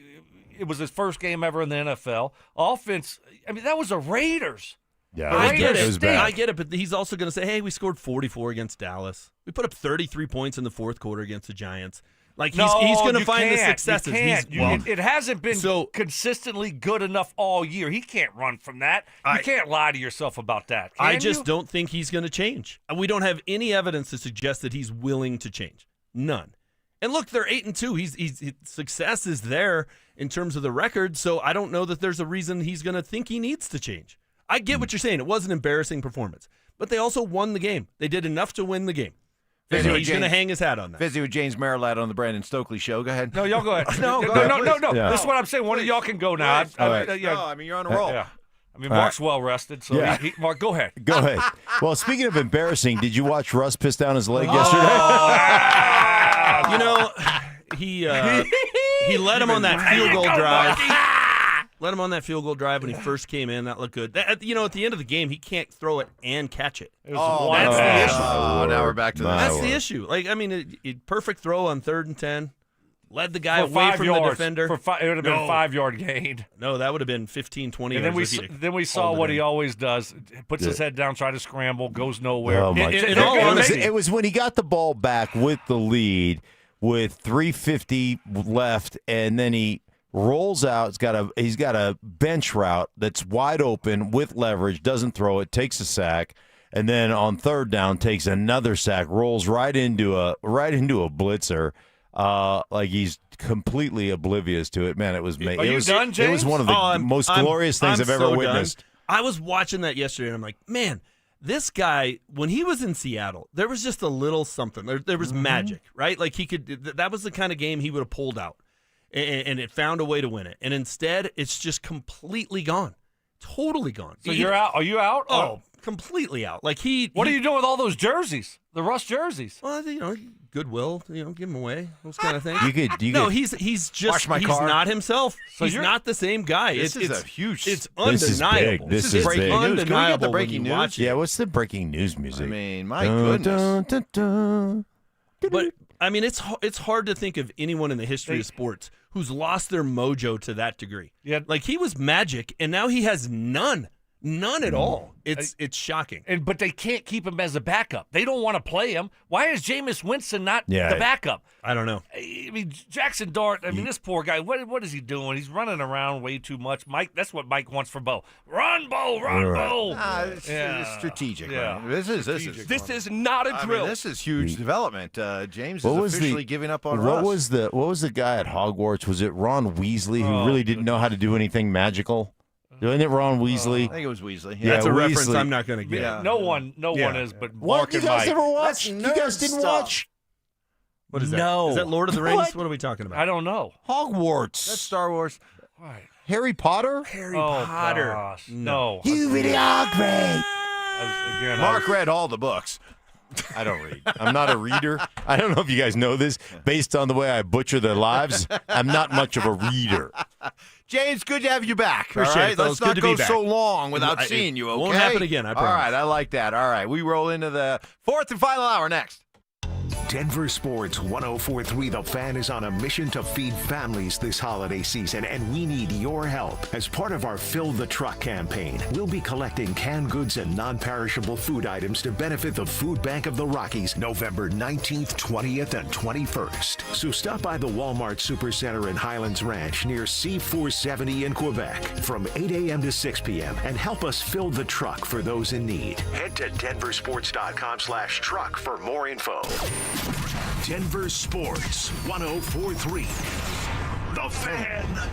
it was his first game ever in the NFL. Offense, I mean, that was the Raiders. Yeah, I get it. It was bad. I get it, but he's also going to say, hey, we scored 44 against Dallas. We put up 33 points in the fourth quarter against the Giants. Like, he's going to find the successes. It hasn't been consistently good enough all year. He can't run from that. You can't lie to yourself about that. I just don't think he's going to change. We don't have any evidence to suggest that he's willing to change. None. And look, they're 8-2. His success is there in terms of the record, so I don't know that there's a reason he's going to think he needs to change. I get what you're saying. It was an embarrassing performance, but they also won the game. They did enough to win the game. He's going to hang his hat on that. Busy with James Marilat on the Brandon Stokely Show. Go ahead. No, y'all go ahead. No. Yeah. This is what I'm saying. One of y'all can go now. I mean, you're on a roll. Yeah. I mean, Mark's well rested, so Mark, go ahead. Go ahead. Well, speaking of embarrassing, did you watch Russ piss down his leg yesterday? He led him on that field goal drive. Let him on that field goal drive when he first came in. That looked good. At the end of the game, he can't throw it and catch it. That's the issue. Oh, now we're back to That's the issue. Like, I mean, perfect throw on 3rd and 10. Led the guy For away 5 from yards. the defender. It would have been a 5-yard gain. No, that would have been 15, 20 And yards. then we saw what he always does. Puts his head down, try to scramble, goes nowhere. Oh, my God. It was when he got the ball back with the lead with 3:50 left, and then he rolls out. He's got a bench route that's wide open with leverage, doesn't throw it, takes a sack, and then on 3rd down takes another sack, rolls right into a blitzer. Like he's completely oblivious to it. Man, it was Are you done, James? It was one of the most glorious things I've ever witnessed. Done. I was watching that yesterday, and I'm like, man, this guy, when he was in Seattle, there was just a little something. There was magic, right? Like that was the kind of game he would have pulled out, and it found a way to win it. And instead, it's just completely gone. Totally gone. So you're out? Are you out? Oh, completely out. Like What are you doing with all those jerseys? The Russ jerseys? Well, goodwill, give them away, those kind of things. No, he's just my he's car. not himself. So he's not the same guy. This is a huge. It's This is undeniable. big. This is breaking big. news. Can we get Undeniable the breaking when you news? watch it. Yeah, what's the breaking news music? I mean, my goodness. But I mean, it's hard to think of anyone in the history of sports who's lost their mojo to that degree. Yeah, like he was magic, and now he has none at all. It's shocking. But they can't keep him as a backup. They don't want to play him. Why is Jameis Winston not the backup? I don't know. I mean, Jackson Dart. I mean, this poor guy. What is he doing? He's running around way too much. Mike, that's what Mike wants for Bo. Run, Bo. Run, Bo. It's strategic. Yeah. Right? This is not a drill. This is huge development. James is officially giving up on what Russ. What was the guy at Hogwarts? Was it Ron Weasley who really didn't know how to do anything magical? Isn't it Ron Weasley? I think it was Weasley. Yeah, That's a reference Weasley. I'm not going to get. Yeah. No one is, but What? Mark You and guys Mike. never watched? You guys didn't watch? What is that? No. Is that Lord of the Rings? What are we talking about? I don't know. Hogwarts. That's Star Wars. Why? Harry Potter? Harry Potter. Gosh, no. You really are great. Mark read all the books. I don't read. I'm not a reader. I don't know if you guys know this. Based on the way I butcher their lives, I'm not much of a reader. James, good to have you back. Appreciate all right? it, fellas. Let's not Good to go be back. so long without It seeing you, okay? won't happen again, I All promise. right, I like that. All right, we roll into the fourth and final hour next. Denver Sports 1043 The Fan is on a mission to feed families this holiday season, and we need your help. As part of our Fill the Truck campaign, we'll be collecting canned goods and non-perishable food items to benefit the Food Bank of the Rockies November 19th, 20th, and 21st. So stop by the Walmart Supercenter in Highlands Ranch near C470 in Quebec from 8 a.m. to 6 p.m. and help us fill the truck for those in need. Head to denversports.com/truck for more info. Denver Sports 1043 The Fan.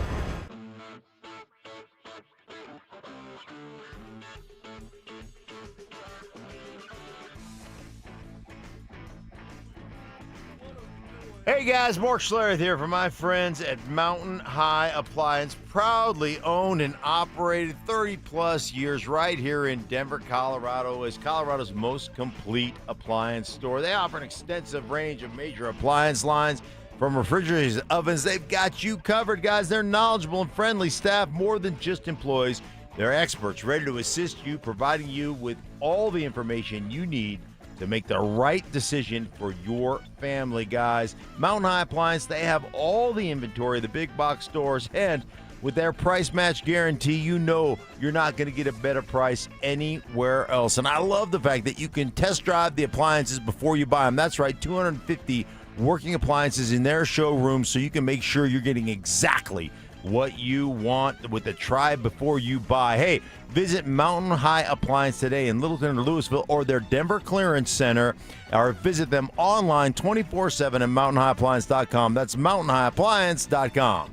Hey guys, Mark Schlereth here for my friends at Mountain High Appliance, proudly owned and operated 30 plus years right here in Denver, Colorado, is Colorado's most complete appliance store. They offer an extensive range of major appliance lines, from refrigerators to ovens. They've got you covered, guys. They're knowledgeable and friendly staff, more than just employees. They're experts ready to assist you, providing you with all the information you need to make the right decision for your family, guys. Mountain High Appliance, they have all the inventory of the big box stores, and with their price match guarantee, you know you're not going to get a better price anywhere else. And I love the fact that you can test drive the appliances before you buy them. That's right, 250 working appliances in their showroom, so you can make sure you're getting exactly what you want with the try before you buy. Hey, visit Mountain High Appliance today in Littleton or Louisville or their Denver Clearance Center, or visit them online 24/7 at mountainhighappliance.com. That's mountainhighappliance.com.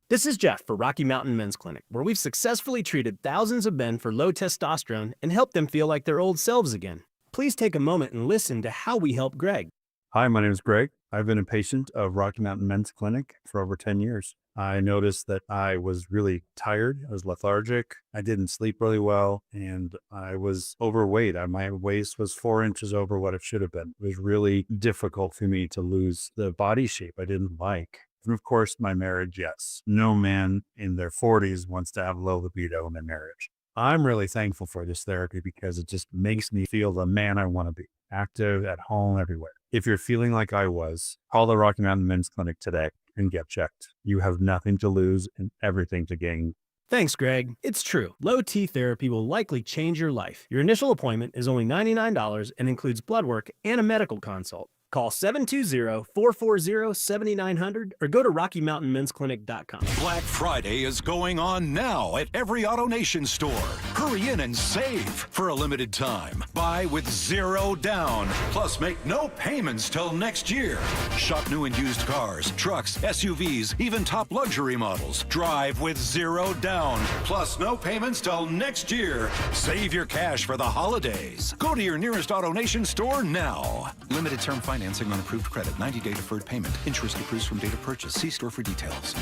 This is Jeff for Rocky Mountain Men's Clinic, where we've successfully treated thousands of men for low testosterone and helped them feel like their old selves again. Please take a moment and listen to how we help Greg. Hi, my name is Greg. I've been a patient of Rocky Mountain Men's Clinic for over 10 years. I noticed that I was really tired. I was lethargic. I didn't sleep really well, and I was overweight. My waist was 4 inches over what it should have been. It was really difficult for me to lose the body shape I didn't like. And of course, my marriage, yes. No man in their 40s wants to have low libido in their marriage. I'm really thankful for this therapy because it just makes me feel the man I want to be, active, at home, everywhere. If you're feeling like I was, call the Rocky Mountain Men's Clinic today and get checked. You have nothing to lose and everything to gain. Thanks, Greg. It's true. Low T therapy will likely change your life. Your initial appointment is only $99 and includes blood work and a medical consult. Call 720-440-7900 or go to RockyMountainMen'sClinic.com. Black Friday is going on now at every AutoNation store. Hurry in and save for a limited time. Buy with zero down. Plus, make no payments till next year. Shop new and used cars, trucks, SUVs, even top luxury models. Drive with zero down. Plus, no payments till next year. Save your cash for the holidays. Go to your nearest AutoNation store now. Limited term financing on approved credit. 90-day deferred payment. Interest accrues from date of purchase. See store for details.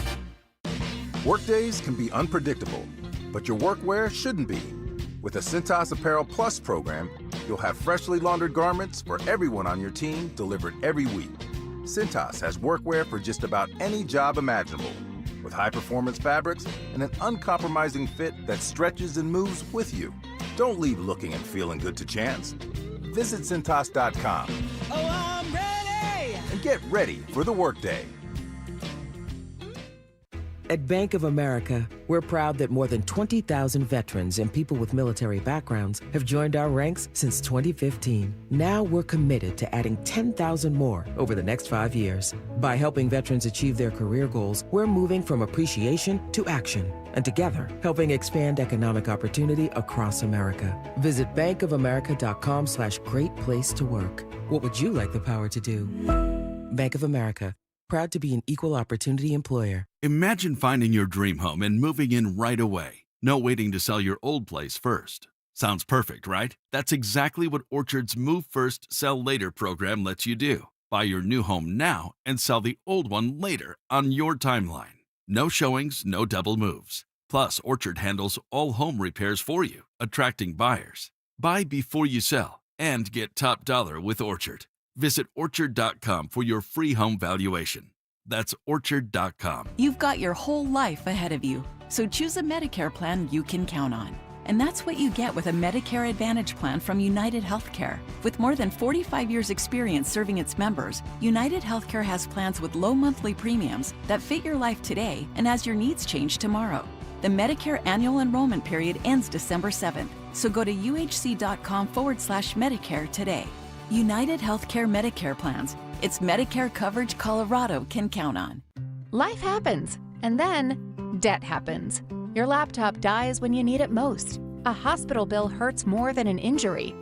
Workdays can be unpredictable, but your workwear shouldn't be. With the Cintas Apparel Plus program, you'll have freshly laundered garments for everyone on your team delivered every week. Cintas has workwear for just about any job imaginable, with high-performance fabrics and an uncompromising fit that stretches and moves with you. Don't leave looking and feeling good to chance. Visit Cintas.com. Oh, I'm ready! And get ready for the workday. At Bank of America, we're proud that more than 20,000 veterans and people with military backgrounds have joined our ranks since 2015. Now we're committed to adding 10,000 more over the next 5 years. By helping veterans achieve their career goals, we're moving from appreciation to action. And together, helping expand economic opportunity across America. Visit bankofamerica.com/great place to work. What would you like the power to do? Bank of America. Proud to be an equal opportunity employer. Imagine finding your dream home and moving in right away. No waiting to sell your old place first. Sounds perfect, right? That's exactly what Orchard's Move First, Sell Later program lets you do. Buy your new home now and sell the old one later on your timeline. No showings, no double moves. Plus, Orchard handles all home repairs for you, attracting buyers. Buy before you sell and get top dollar with Orchard. Visit Orchard.com for your free home valuation. That's Orchard.com. You've got your whole life ahead of you, so choose a Medicare plan you can count on. And that's what you get with a Medicare Advantage plan from United Healthcare. With more than 45 years' experience serving its members, United Healthcare has plans with low monthly premiums that fit your life today and as your needs change tomorrow. The Medicare annual enrollment period ends December 7th, so go to uhc.com/Medicare today. United Healthcare Medicare plans. It's Medicare coverage Colorado can count on. Life happens, and then debt happens. Your laptop dies when you need it most. A hospital bill hurts more than an injury.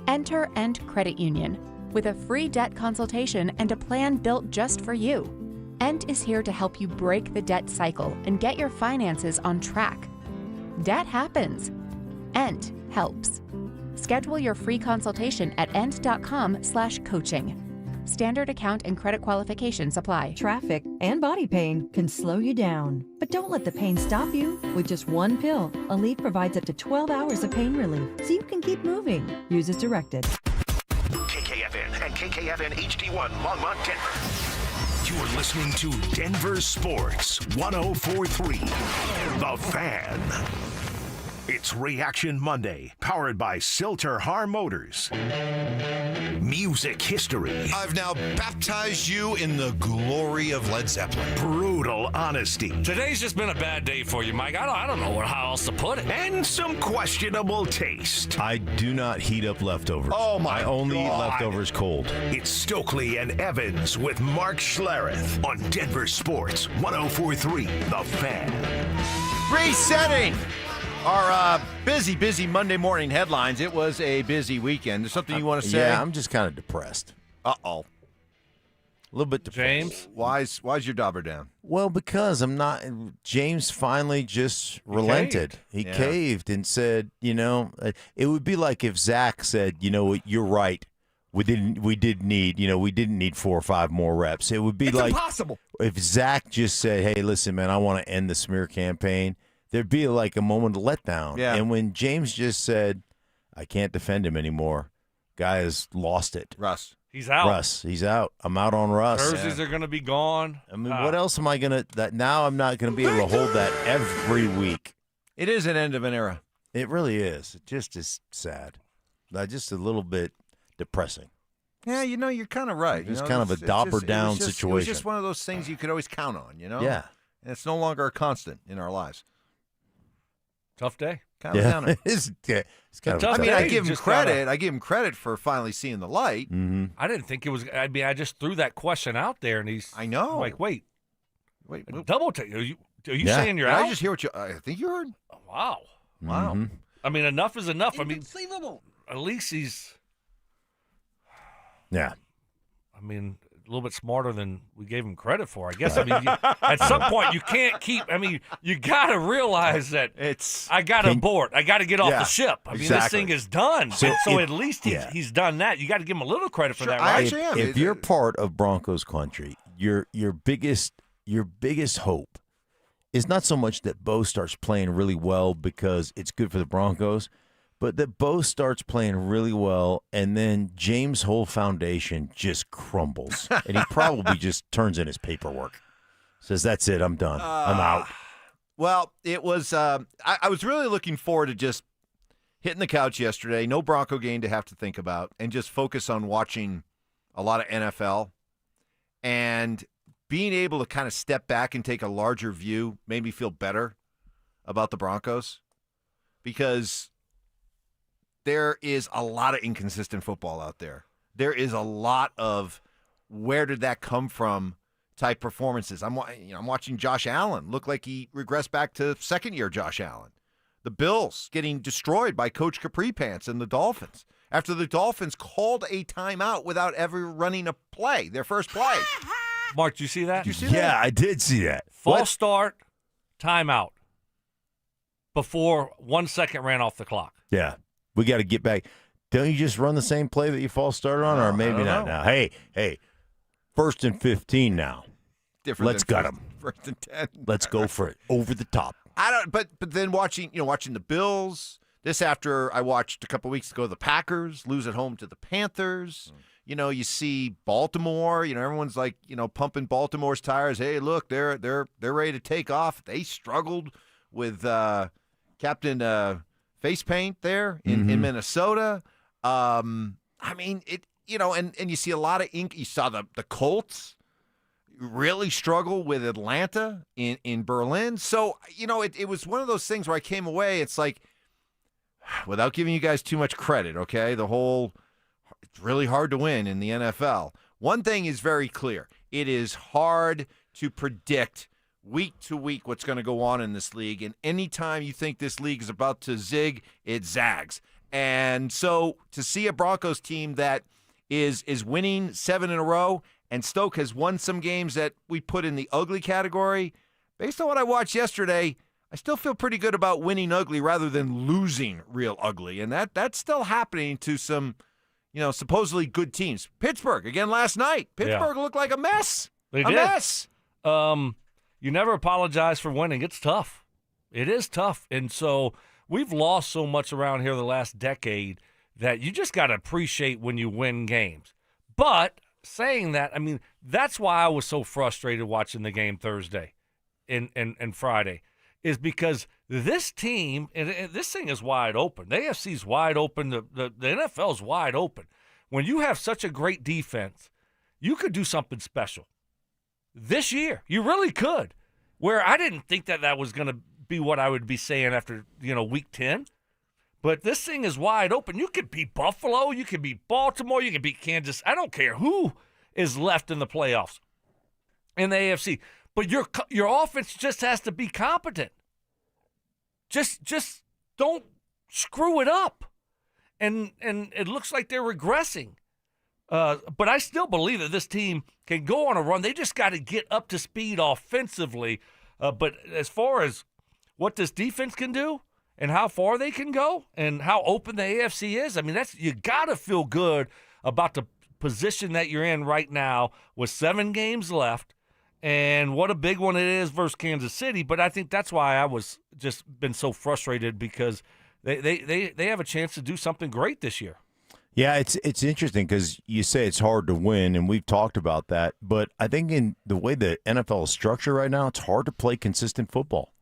Enter End Credit Union with a free debt consultation and a plan built just for you. End is here to help you break the debt cycle and get your finances on track. Debt happens. End helps. Schedule your free consultation at end.com/coaching. Standard account and credit qualifications apply. Traffic and body pain can slow you down, but don't let the pain stop you. With just one pill, Aleve provides up to 12 hours of pain relief, so you can keep moving. Use as directed. KKFN and KKFN HD1 Longmont, Denver. You are listening to Denver Sports 104.3 The Fan. It's Reaction Monday, powered by Silter-Har Motors. Music history. I've now baptized you in the glory of Led Zeppelin. Brutal honesty. Today's just been a bad day for you, Mike. I don't know how else to put it. And some questionable taste. I do not heat up leftovers. Oh, my I only eat God. leftovers cold. It's Stokley and Evans with Mark Schlereth on Denver Sports 104.3 The Fan. Resetting our busy Monday morning headlines. It was a busy weekend. There's something you want to say? Yeah, I'm just kind of depressed. Uh-oh. A little bit depressed. James? Why's your dauber down? Well, because I'm not. James finally just relented. He caved and said, it would be like if Zach said, you're right. We didn't need 4 or 5 more reps. It would be like impossible. If Zach just said, hey, listen, man, I want to end the smear campaign. There'd be like a moment of letdown. Yeah. And when James just said, I can't defend him anymore, guy has lost it. Russ. He's out. Russ, he's out. I'm out on Russ. Jerseys are going to be gone. I mean, what else am I going to – now I'm not going to be able to hold that every week. It is an end of an era. It really is. It just is sad. Just a little bit depressing. Yeah, you're kind of right. It's kind of a down situation. It was just one of those things you could always count on, Yeah. And it's no longer a constant in our lives. Tough day. Kind of downer. It's kind of tough a day. I give him Just credit. I give him credit for finally seeing the light. Mm-hmm. I didn't think it was. I mean, I just threw that question out there, and he's. I know. Like, wait, double take. Are you Yeah. saying you're Did out? I just hear what you. I think you heard. Wow. Wow. Mm-hmm. I mean, enough is enough. Inconceivable. I mean, at least he's. Yeah. I mean, a little bit smarter than we gave him credit for, I guess. I mean, at some point, you can't keep. I mean, you got to realize that I got to abort. I got to get off the ship. I mean, this thing is done. So at least he's done that. You got to give him a little credit for that, right? I actually am. If you're part of Broncos country, your biggest hope is not so much that Bo starts playing really well because it's good for the Broncos, but that Bo starts playing really well, and then James' whole foundation just crumbles, and he probably just turns in his paperwork, says, "That's it, I'm done, I'm out." Well, it was. I was really looking forward to just hitting the couch yesterday. No Bronco game to have to think about, and just focus on watching a lot of NFL, and being able to kind of step back and take a larger view made me feel better about the Broncos, because there is a lot of inconsistent football out there. There is a lot of where did that come from type performances. I'm watching Josh Allen look like he regressed back to second-year Josh Allen. The Bills getting destroyed by Coach Capri Pants and the Dolphins after the Dolphins called a timeout without ever running a play, their first play. Mark, did you see that? Did you see that? Yeah, I did see that. False start, timeout. Before 1 second ran off the clock. Yeah, we got to get back. Don't you just run the same play that you false started on, or maybe not now? Hey, 1st and 15 now. Let's gut them. 1st and 10. Let's go for it. Over the top. But then watching the Bills. This after I watched a couple weeks ago the Packers lose at home to the Panthers. You see Baltimore. Everyone's like pumping Baltimore's tires. Hey, look, they're ready to take off. They struggled with Captain Face Paint there in Minnesota. I mean it. And you see a lot of ink. You saw the Colts really struggle with Atlanta in Berlin. So it was one of those things where I came away. It's like, without giving you guys too much credit, okay? It's really hard to win in the NFL. One thing is very clear. It is hard to predict week to week what's going to go on in this league. And anytime you think this league is about to zig, it zags. And so to see a Broncos team that is winning 7 in a row, and Stoke has won some games that we put in the ugly category, based on what I watched yesterday, I still feel pretty good about winning ugly rather than losing real ugly. And that's still happening to some, supposedly good teams. Pittsburgh, again last night. Pittsburgh looked like a mess. They did. Mess. You never apologize for winning. It's tough. It is tough. And so we've lost so much around here the last decade that you just got to appreciate when you win games. But saying that, I mean, that's why I was so frustrated watching the game Thursday and Friday. Is because this team, and this thing is wide open. The AFC's wide open. The NFL's wide open. When you have such a great defense, you could do something special this year. You really could. Where I didn't think that was going to be what I would be saying after, week 10. But this thing is wide open. You could beat Buffalo. You could beat Baltimore. You could beat Kansas. I don't care who is left in the playoffs in the AFC. But your offense just has to be competent. Just don't screw it up. And it looks like they're regressing. But I still believe that this team can go on a run. They just got to get up to speed offensively. But as far as what this defense can do and how far they can go and how open the AFC is, I mean, you got to feel good about the position that you're in right now with 7 games left. And what a big one it is versus Kansas City. But I think that's why I was just been so frustrated, because they have a chance to do something great this year. Yeah, it's interesting because you say it's hard to win, and we've talked about that. But I think in the way the NFL is structured right now, it's hard to play consistent football.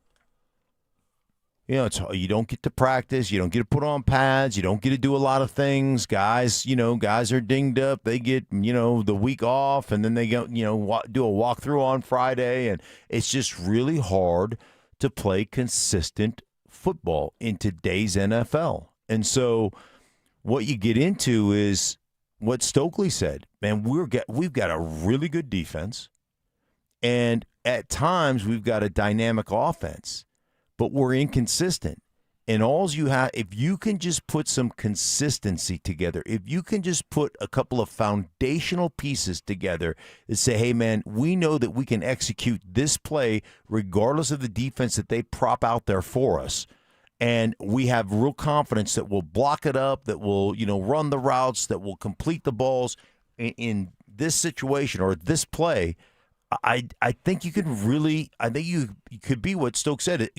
You don't get to practice. You don't get to put on pads. You don't get to do a lot of things. Guys are dinged up. They get, the week off, and then they go, do a walkthrough on Friday. And it's just really hard to play consistent football in today's NFL. And so what you get into is what Stokley said. Man, we've got a really good defense. And at times we've got a dynamic offense. But we're inconsistent. And all you have, if you can just put some consistency together, if you can just put a couple of foundational pieces together and say, hey, man, we know that we can execute this play regardless of the defense that they prop out there for us. And we have real confidence that we'll block it up, that we'll, run the routes, that we'll complete the balls in this situation or this play. I think you could really – I think you could be what Stokes said,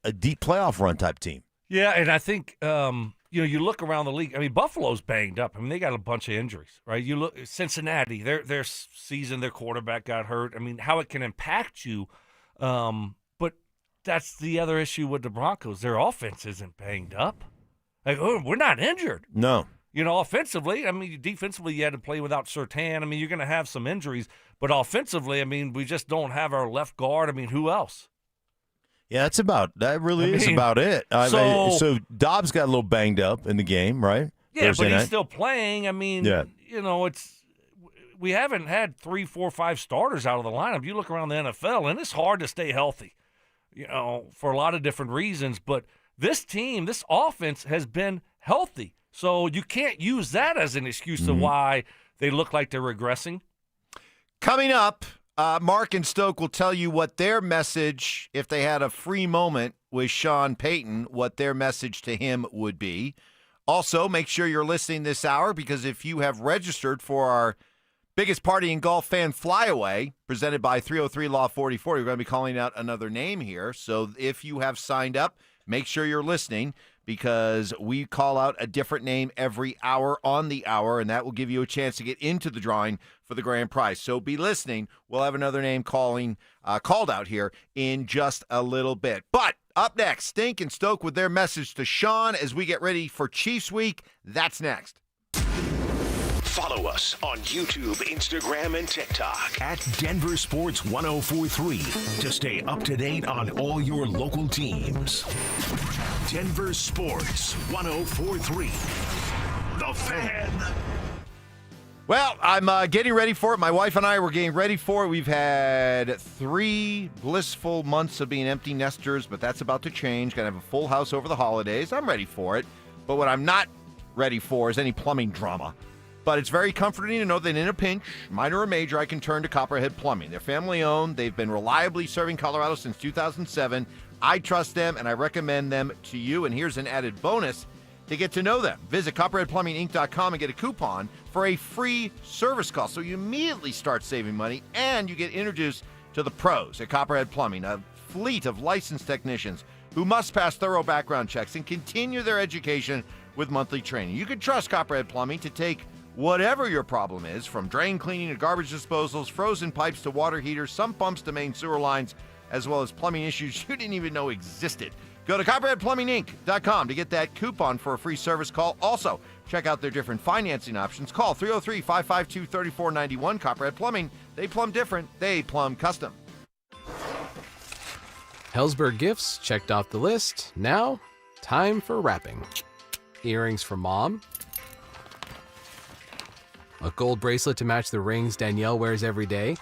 a deep playoff run type team. Yeah, and I think you look around the league. I mean, Buffalo's banged up. I mean, they got a bunch of injuries, right? You look Cincinnati, their season, their quarterback got hurt. I mean, how it can impact you. But that's the other issue with the Broncos. Their offense isn't banged up. Like, we're not injured. No. Offensively, I mean, defensively, you had to play without Surtain. I mean, you're going to have some injuries. But offensively, I mean, we just don't have our left guard. I mean, who else? Yeah, that is about it. So Dobbs got a little banged up in the game, right? Yeah, Thursday but he's night. still playing. I mean, we haven't had 3, 4, 5 starters out of the lineup. You look around the NFL, and it's hard to stay healthy, for a lot of different reasons. But this team, this offense has been healthy. So you can't use that as an excuse to why they look like they're regressing. Coming up, Mark and Stoke will tell you what their message, if they had a free moment with Sean Payton, what their message to him would be. Also, make sure you're listening this hour because if you have registered for our biggest party in golf fan flyaway presented by 303 Law 44, we're going to be calling out another name here. So if you have signed up, make sure you're listening because we call out a different name every hour on the hour, and that will give you a chance to get into the drawing for the grand prize. So be listening. We'll have another name called out here in just a little bit. But up next, Stink and Stoke with their message to Sean as we get ready for Chiefs Week. That's next. Follow us on YouTube, Instagram, and TikTok at Denver Sports 1043 to stay up to date on all your local teams. Denver Sports 1043. The Fan. Well, I'm getting ready for it. My wife and I were getting ready for it. We've had 3 blissful months of being empty nesters, but that's about to change. Going to have a full house over the holidays. I'm ready for it. But what I'm not ready for is any plumbing drama. But it's very comforting to know that in a pinch, minor or major, I can turn to Copperhead Plumbing. They're family-owned. They've been reliably serving Colorado since 2007. I trust them, and I recommend them to you. And here's an added bonus to get to know them. Visit CopperheadPlumbingInc.com and get a coupon for a free service call. So you immediately start saving money, and you get introduced to the pros at Copperhead Plumbing, a fleet of licensed technicians who must pass thorough background checks and continue their education with monthly training. You can trust Copperhead Plumbing to take whatever your problem is, from drain cleaning to garbage disposals, frozen pipes to water heaters, sump pumps to main sewer lines, as well as plumbing issues you didn't even know existed. Go to CopperheadPlumbingInc.com to get that coupon for a free service call. Also, check out their different financing options. Call 303-552-3491. Copperhead Plumbing. They plumb different. They plumb custom. Hellsberg gifts checked off the list. Now, time for wrapping. Earrings for mom. A gold bracelet to match the rings Danielle wears every day.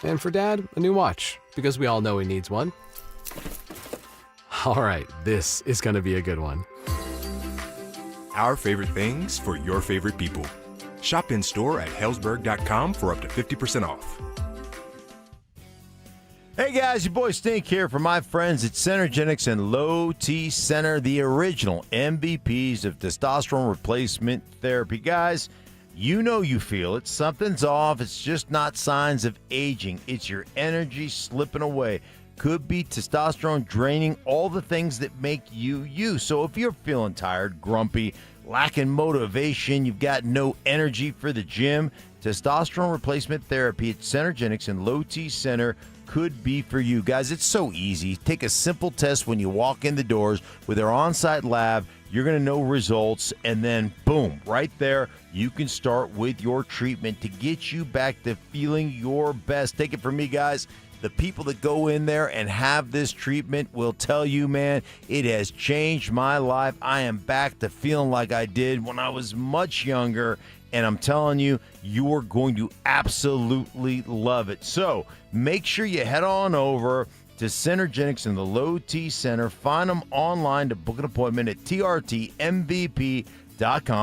And for Dad, a new watch, because we all know he needs one. All right, this is going to be a good one. Our favorite things for your favorite people. Shop in store at Hellsberg.com for up to 50% off. Hey guys, your boy Stink here for my friends at Centergenics and Low T Center, the original MVPs of testosterone replacement therapy. Guys, you know you feel it. Something's off. It's just not signs of aging. It's your energy slipping away. Could be testosterone draining all the things that make you you. So if you're feeling tired, grumpy, lacking motivation, you've got no energy for the gym, testosterone replacement therapy at Centergenics and Low T Center could be for you. Guys, it's so easy. Take a simple test when you walk in the doors with their on-site lab. You're going to know results, and then boom, right there, you can start with your treatment to get you back to feeling your best. Take it from me, guys. The people that go in there and have this treatment will tell you, man, it has changed my life. I am back to feeling like I did when I was much younger, and I'm telling you, you're going to absolutely love it. So make sure you head on over to Centergenics in the Low T Center. Find them online to book an appointment at trtmvp.com.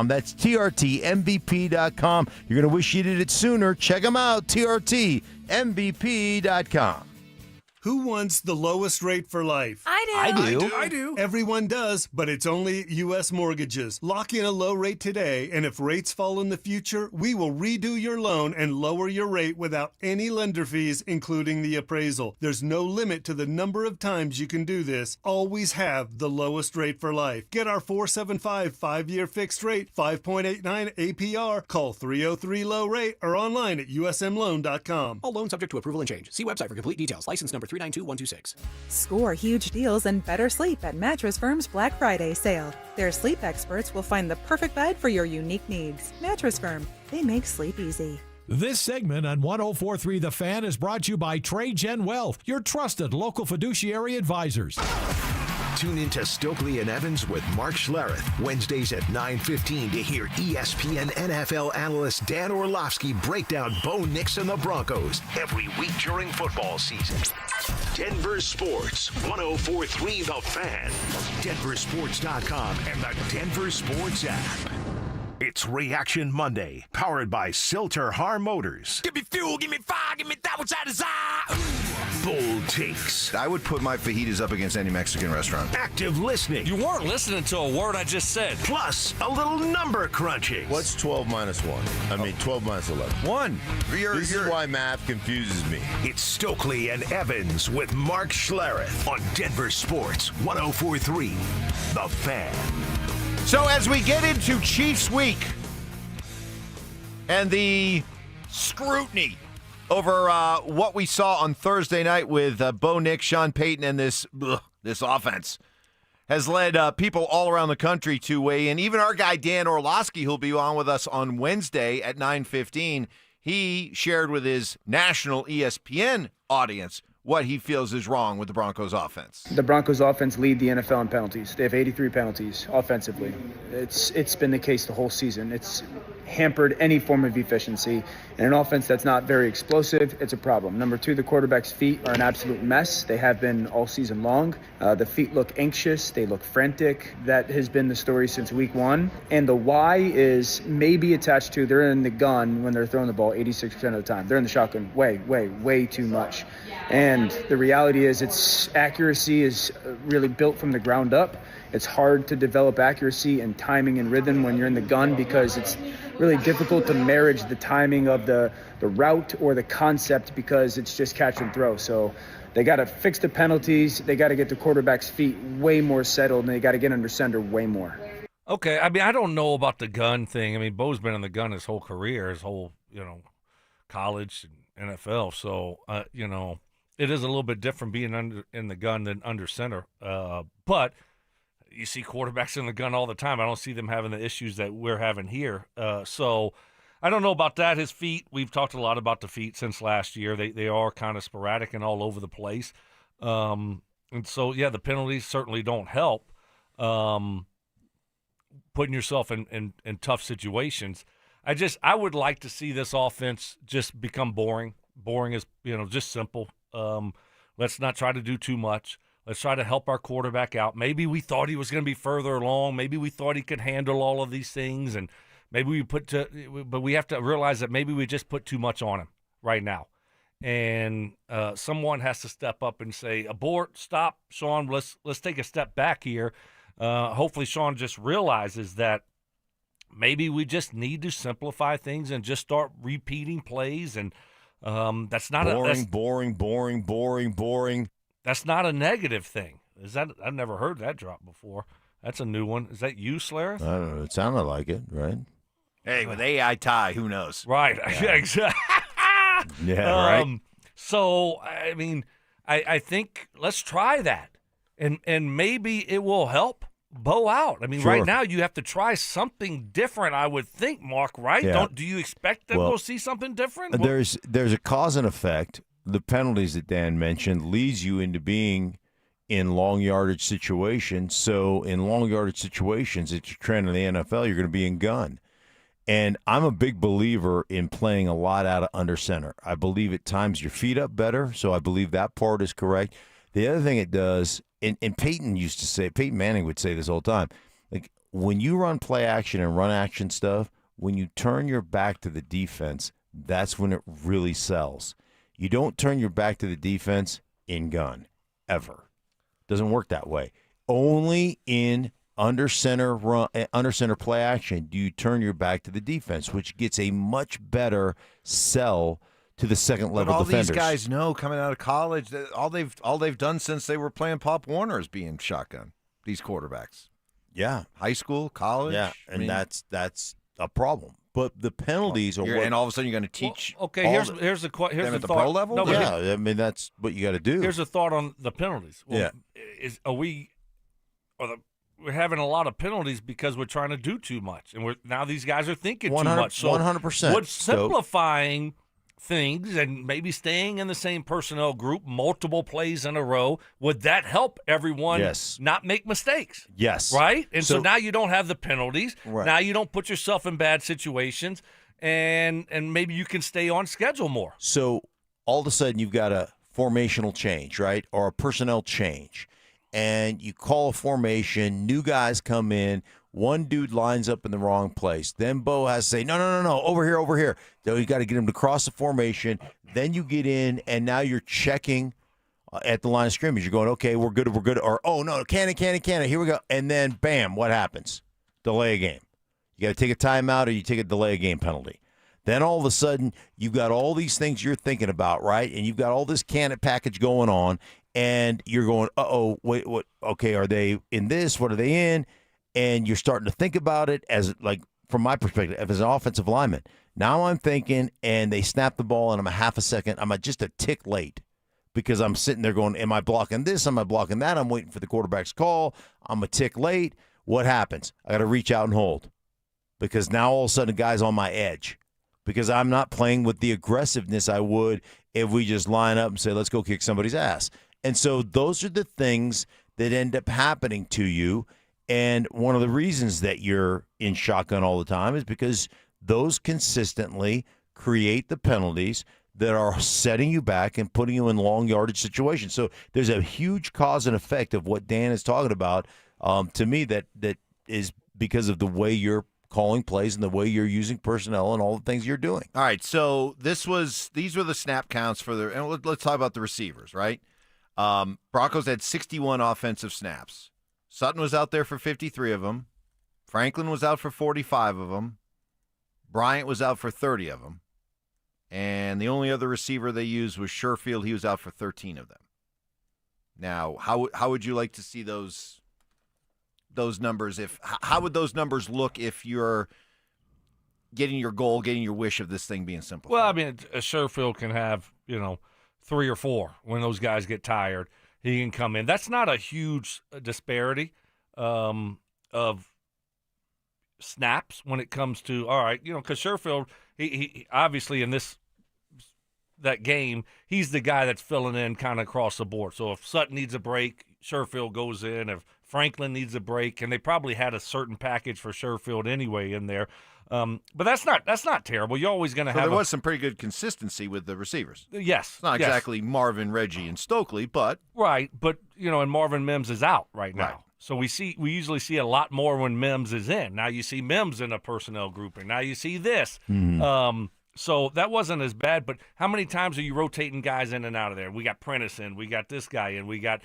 That's trtmvp.com. You're going to wish you did it sooner. Check them out, trtmvp.com. Who wants the lowest rate for life? I do. I do. Everyone does, but it's only U.S. Mortgages. Lock in a low rate today, and if rates fall in the future, we will redo your loan and lower your rate without any lender fees, including the appraisal. There's no limit to the number of times you can do this. Always have the lowest rate for life. Get our 475 5-year fixed rate, 5.89 APR. Call 303-LOW-RATE or online at usmloan.com. All loans subject to approval and change. See website for complete details. License number 392126. Score huge deals and better sleep at Mattress Firm's Black Friday sale. Their sleep experts will find the perfect bed for your unique needs. Mattress Firm, they make sleep easy. This segment on 104.3 The Fan is brought to you by TradeGen Wealth, your trusted local fiduciary advisors. Tune into Stokley and Evans with Mark Schlereth, Wednesdays at 9:15 to hear ESPN NFL analyst Dan Orlovsky break down Bo Nix and the Broncos every week during football season. Denver Sports, 104.3 The Fan, DenverSports.com, and the Denver Sports app. It's Reaction Monday, powered by Silter-Har Motors. Give me fuel, give me fire, give me that which I desire. Bold takes. I would put my fajitas up against any Mexican restaurant. Active listening. You weren't listening to a word I just said. Plus, a little number crunching. What's 12 minus 1? 12 minus 11. 1. This is why math confuses me. It's Stokley and Evans with Mark Schlereth on Denver Sports 104.3 The Fan. So as we get into Chiefs Week and the scrutiny over what we saw on Thursday night with Bo Nix, Sean Payton, and this offense has led people all around the country to weigh in. Even our guy Dan Orlovsky, who'll be on with us on Wednesday at 9:15, he shared with his national ESPN audience what he feels is wrong with the Broncos offense. The Broncos offense lead the NFL in penalties. They have 83 penalties offensively. It's been the case the whole season. It's hampered any form of efficiency. And an offense that's not very explosive, it's a problem. Number 2, the quarterback's feet are an absolute mess. They have been all season long. The feet look anxious. They look frantic. That has been the story since week 1. And the why is maybe attached to they're in the gun when they're throwing the ball 86% of the time. They're in the shotgun way too much. And the reality is its accuracy is really built from the ground up. It's hard to develop accuracy and timing and rhythm when you're in the gun because it's really difficult to marriage the timing of the route or the concept because it's just catch and throw. So they got to fix the penalties. They got to get the quarterback's feet way more settled, and they got to get under center way more. Okay, I mean, I don't know about the gun thing. I mean, Bo's been in the gun his whole career, his whole, college and NFL. So, it is a little bit different being in the gun than under center. But you see quarterbacks in the gun all the time. I don't see them having the issues that we're having here. So I don't know about that. His feet, we've talked a lot about the feet since last year. They are kind of sporadic and all over the place. And so, yeah, the penalties certainly don't help putting yourself in tough situations. I would like to see this offense just become boring. Boring is, just simple. Let's not try to do too much. Let's try to help our quarterback out. Maybe we thought he was going to be further along. Maybe we thought he could handle all of these things, and maybe but we have to realize that maybe we just put too much on him right now. And someone has to step up and say, abort, stop, Sean, let's take a step back here. Hopefully Sean just realizes that maybe we just need to simplify things and just start repeating plays. And that's not boring. That's not a negative thing. I've never heard that drop before. That's a new one. Is that you, Schlereth? I don't know. It sounded like it, right? Hey, with AI tie, who knows? Right. Yeah. Exactly. Yeah, right. So, I mean, I think let's try that. And maybe it will help Bo out. I mean, Sure. right now you have to try something different, I would think, Mark, right? Yeah. Do you expect that Well, we'll see something different? There's a cause and effect. The penalties that Dan mentioned leads you into being in long yardage situations. So in long yardage situations, it's a trend in the NFL. You're going to be in gun. And I'm a big believer in playing a lot out of under center. I believe it times your feet up better, so I believe that part is correct. The other thing it does, and Payton used to say, Peyton Manning would say this all the time, like when you run play action and run action stuff, when you turn your back to the defense, that's when it really sells. You don't turn your back to the defense in gun, ever. Doesn't work that way. Only in under center play action do you turn your back to the defense, which gets a much better sell to the second level but all defenders. These guys know coming out of college that all they've done since they were playing Pop Warner is being shotgun. These quarterbacks, yeah, high school, college, yeah, and that's a problem. But the penalties are what, and all of a sudden you're going to teach. Well, okay, here's the them here's at the the thought. pro level. No, yeah, I mean that's what you got to do. Here's a thought on the penalties. Well, Yeah. We're having a lot of penalties because we're trying to do too much, and now these guys are thinking too 100%, much. So 100%. would simplifying things and maybe staying in the same personnel group multiple plays in a row, would that help everyone Yes. not make mistakes? Yes. Right? And so So- now you don't have the penalties. Right. Now you don't put yourself in bad situations, and maybe you can stay on schedule more. So all of a sudden you've got a formational change, right, or a personnel change, and you call a formation, new guys come in, one dude lines up in the wrong place. Then Bo has to say, no, over here. So you got to get him to cross the formation. Then you get in, and now you're checking at the line of scrimmage. You're going, okay, we're good. Or, oh, no, can it, here we go. And then, bam, what happens? Delay a game. You got to take a timeout or you take a delay a game penalty. Then all of a sudden, you've got all these things you're thinking about, right? And you've got all this can package going on, and you're going, uh-oh, wait, what? Okay, are they in this? What are they in? And you're starting to think about it as, like, from my perspective, as an offensive lineman. Now I'm thinking, and they snap the ball, and I'm a half a second. I'm just a tick late because I'm sitting there going, am I blocking this? Am I blocking that? I'm waiting for the quarterback's call. I'm a tick late. What happens? I got to reach out and hold because now all of a sudden the guy's on my edge because I'm not playing with the aggressiveness I would if we just line up and say, let's go kick somebody's ass. And so those are the things that end up happening to you. And one of the reasons that you're in shotgun all the time is because those consistently create the penalties that are setting you back and putting you in long yardage situations. So there's a huge cause and effect of what Dan is talking about to me that is because of the way you're calling plays and the way you're using personnel and all the things you're doing. All right, so these were the snap counts for the, and let's talk about the receivers, right? Broncos had 61 offensive snaps. Sutton was out there for 53 of them. Franklin was out for 45 of them. Bryant was out for 30 of them. And the only other receiver they used was Sherfield. He was out for 13 of them. Now, how would you like to see those numbers? How would those numbers look if you're getting your goal, getting your wish of this thing being simplified? Well, I mean, a Sherfield can have, 3 or 4 when those guys get tired. He can come in. That's not a huge disparity of snaps when it comes to, all right, because Sherfield, he obviously in that game, he's the guy that's filling in kind of across the board. So if Sutton needs a break, Sherfield goes in. If Franklin needs a break, and they probably had a certain package for Sherfield anyway in there. But that's not terrible. You're always going to have. There was some pretty good consistency with the receivers. Yes, it's not exactly Marvin, Reggie, and Stokley, but right. But and Marvin Mims is out right now, right. So we usually see a lot more when Mims is in. Now you see Mims in a personnel grouping. Now you see this. Mm-hmm. So that wasn't as bad, but how many times are you rotating guys in and out of there? We got Prentice in, we got this guy in, we got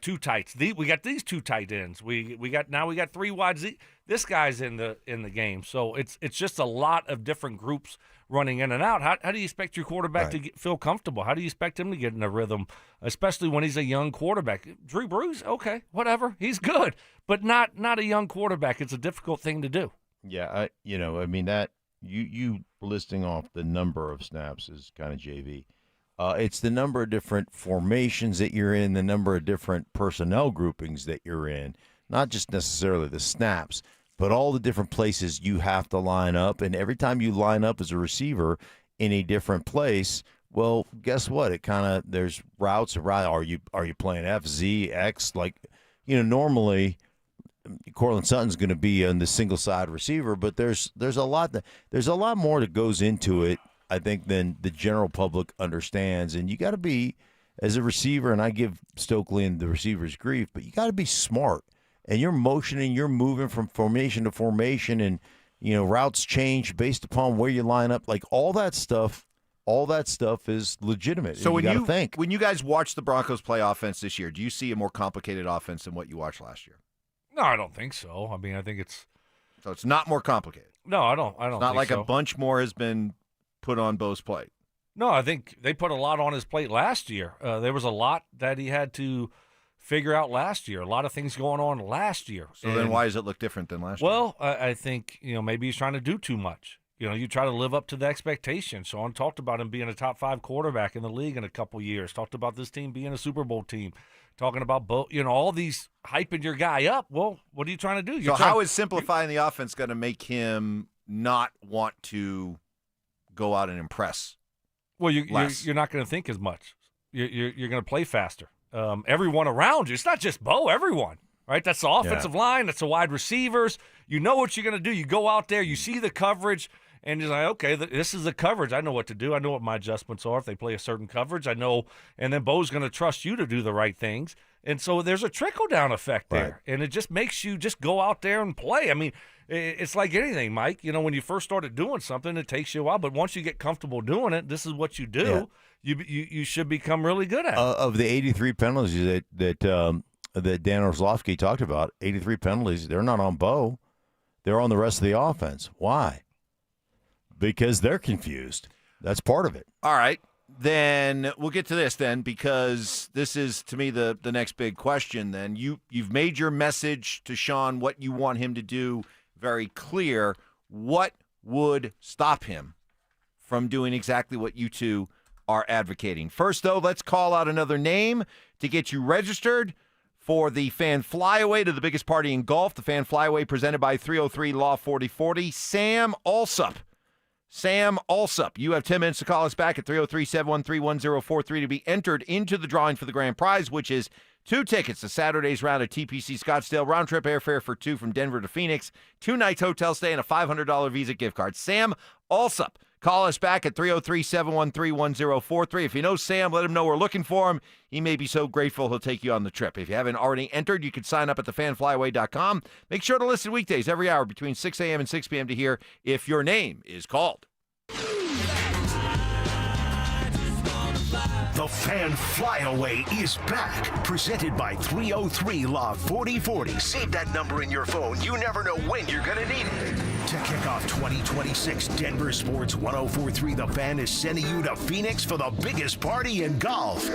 two tights. We got these two tight ends. We got three wides. This guy's in the game. So it's just a lot of different groups running in and out. How do you expect your quarterback to feel comfortable? How do you expect him to get in a rhythm, especially when he's a young quarterback? Drew Brees, okay, whatever, he's good, but not a young quarterback. It's a difficult thing to do. Yeah, that you listing off the number of snaps is kind of JV. It's the number of different formations that you're in, the number of different personnel groupings that you're in, not just necessarily the snaps, but all the different places you have to line up. And every time you line up as a receiver in a different place, well, guess what? It kind of there's routes around. Are you playing F, Z, X? Normally Cortland Sutton's going to be on the single side receiver, but there's a lot more that goes into it, I think, than the general public understands. And you got to be, as a receiver, and I give Stokley and the receivers grief, but you got to be smart. And you're motioning, you're moving from formation to formation, and routes change based upon where you line up. Like all that stuff is legitimate. So when you guys watch the Broncos play offense this year, do you see a more complicated offense than what you watched last year? No, I don't think so. I mean, I think it's so it's not more complicated. No, I don't. It's not think like so. a bunch more has been put on Bo's plate. No, I think they put a lot on his plate last year. There was a lot that he had to figure out last year. A lot of things going on last year. So then why does it look different than last year? Well, I think, maybe he's trying to do too much. You try to live up to the expectation. Sean talked about him being a top 5 quarterback in the league in a couple years. Talked about this team being a Super Bowl team. Talking about all these hyping your guy up. Well, what are you trying to do? How is simplifying the offense going to make him not want to go out and impress? Well, you're not going to think as much. You're going to play faster. Everyone around you. It's not just Bo. Everyone. Right? That's the offensive line. That's the wide receivers. You know what you're going to do. You go out there. You see the coverage. And you're like, okay, this is the coverage. I know what to do. I know what my adjustments are if they play a certain coverage. I know. And then Bo's going to trust you to do the right things. And so there's a trickle-down effect there. Right. And it just makes you just go out there and play. I mean, it's like anything, Mike. When you first started doing something, it takes you a while. But once you get comfortable doing it, this is what you do. Yeah. You should become really good at it. Of the 83 penalties that Dan Orlovsky talked about, 83 penalties, they're not on Bo. They're on the rest of the offense. Why? Because they're confused. That's part of it. All right. Then we'll get to this then, because this is, to me, the next big question then. You've made your message to Sean, what you want him to do, very clear. What would stop him from doing exactly what you two are advocating? First, though, let's call out another name to get you registered for the Fan Flyaway to the biggest party in golf. The Fan Flyaway presented by 303 Law 4040. Sam Alsup. You have 10 minutes to call us back at 303-713-1043 to be entered into the drawing for the grand prize, which is 2 tickets to Saturday's round at TPC Scottsdale, round-trip airfare for 2 from Denver to Phoenix, 2 nights hotel stay, and a $500 Visa gift card. Sam Alsup. Call us back at 303-713-1043. If you know Sam, let him know we're looking for him. He may be so grateful he'll take you on the trip. If you haven't already entered, you can sign up at thefanflyaway.com. Make sure to listen weekdays every hour between 6 a.m. and 6 p.m. to hear if your name is called. The Fan Flyaway is back. Presented by 303 Law 4040. Save that number in your phone. You never know when you're going to need it. To kick off 2026, Denver Sports 1043 The Fan is sending you to Phoenix for the biggest party in golf.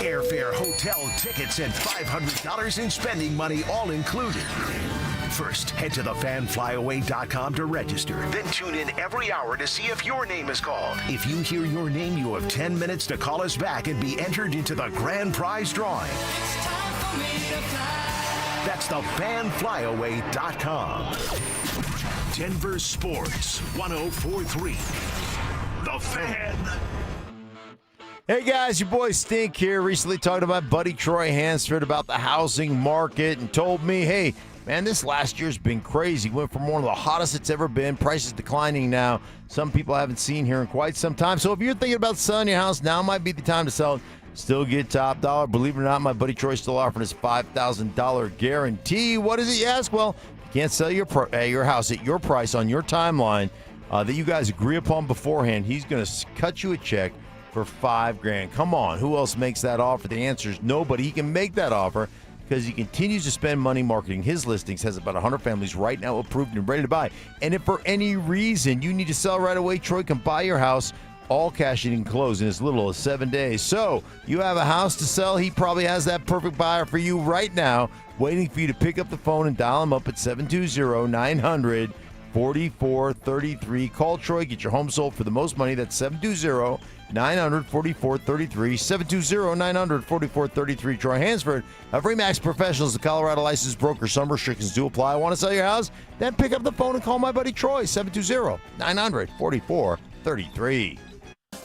Airfare, hotel, tickets, and $500 in spending money all included. First, head to thefanflyaway.com to register. Then tune in every hour to see if your name is called. If you hear your name, you have 10 minutes to call us back and be entered into the grand prize drawing. That's thefanflyaway.com. Denver Sports 1043. The Fan. Hey guys, your boy Stink here. Recently talked to my buddy Troy Hansford about the housing market and told me, hey, man, this last year's been crazy. Went from one of the hottest it's ever been. Prices declining now. Some people I haven't seen here in quite some time. So if you're thinking about selling your house, now might be the time to sell it. Still get top dollar. Believe it or not, my buddy Troy's still offering his $5,000 guarantee. What is it, you ask? Well, can't sell your house at your price on your timeline that you guys agree upon beforehand, he's going to cut you a check for $5,000. Come on, who else makes that offer? The answer is nobody. He can make that offer because he continues to spend money marketing his listings, has about 100 families right now approved and ready to buy. And if for any reason you need to sell right away, Troy can buy your house all cash and close in as little as 7 days. So you have a house to sell. He probably has that perfect buyer for you right now, waiting for you to pick up the phone and dial him up at 720-900-4433. Call Troy. Get your home sold for the most money. That's 720-900-4433. 720-900-4433. Troy Hansford of RE/MAX Professionals, the Colorado licensed broker. Some restrictions do apply. Want to sell your house? Then pick up the phone and call my buddy Troy. 720-900-4433.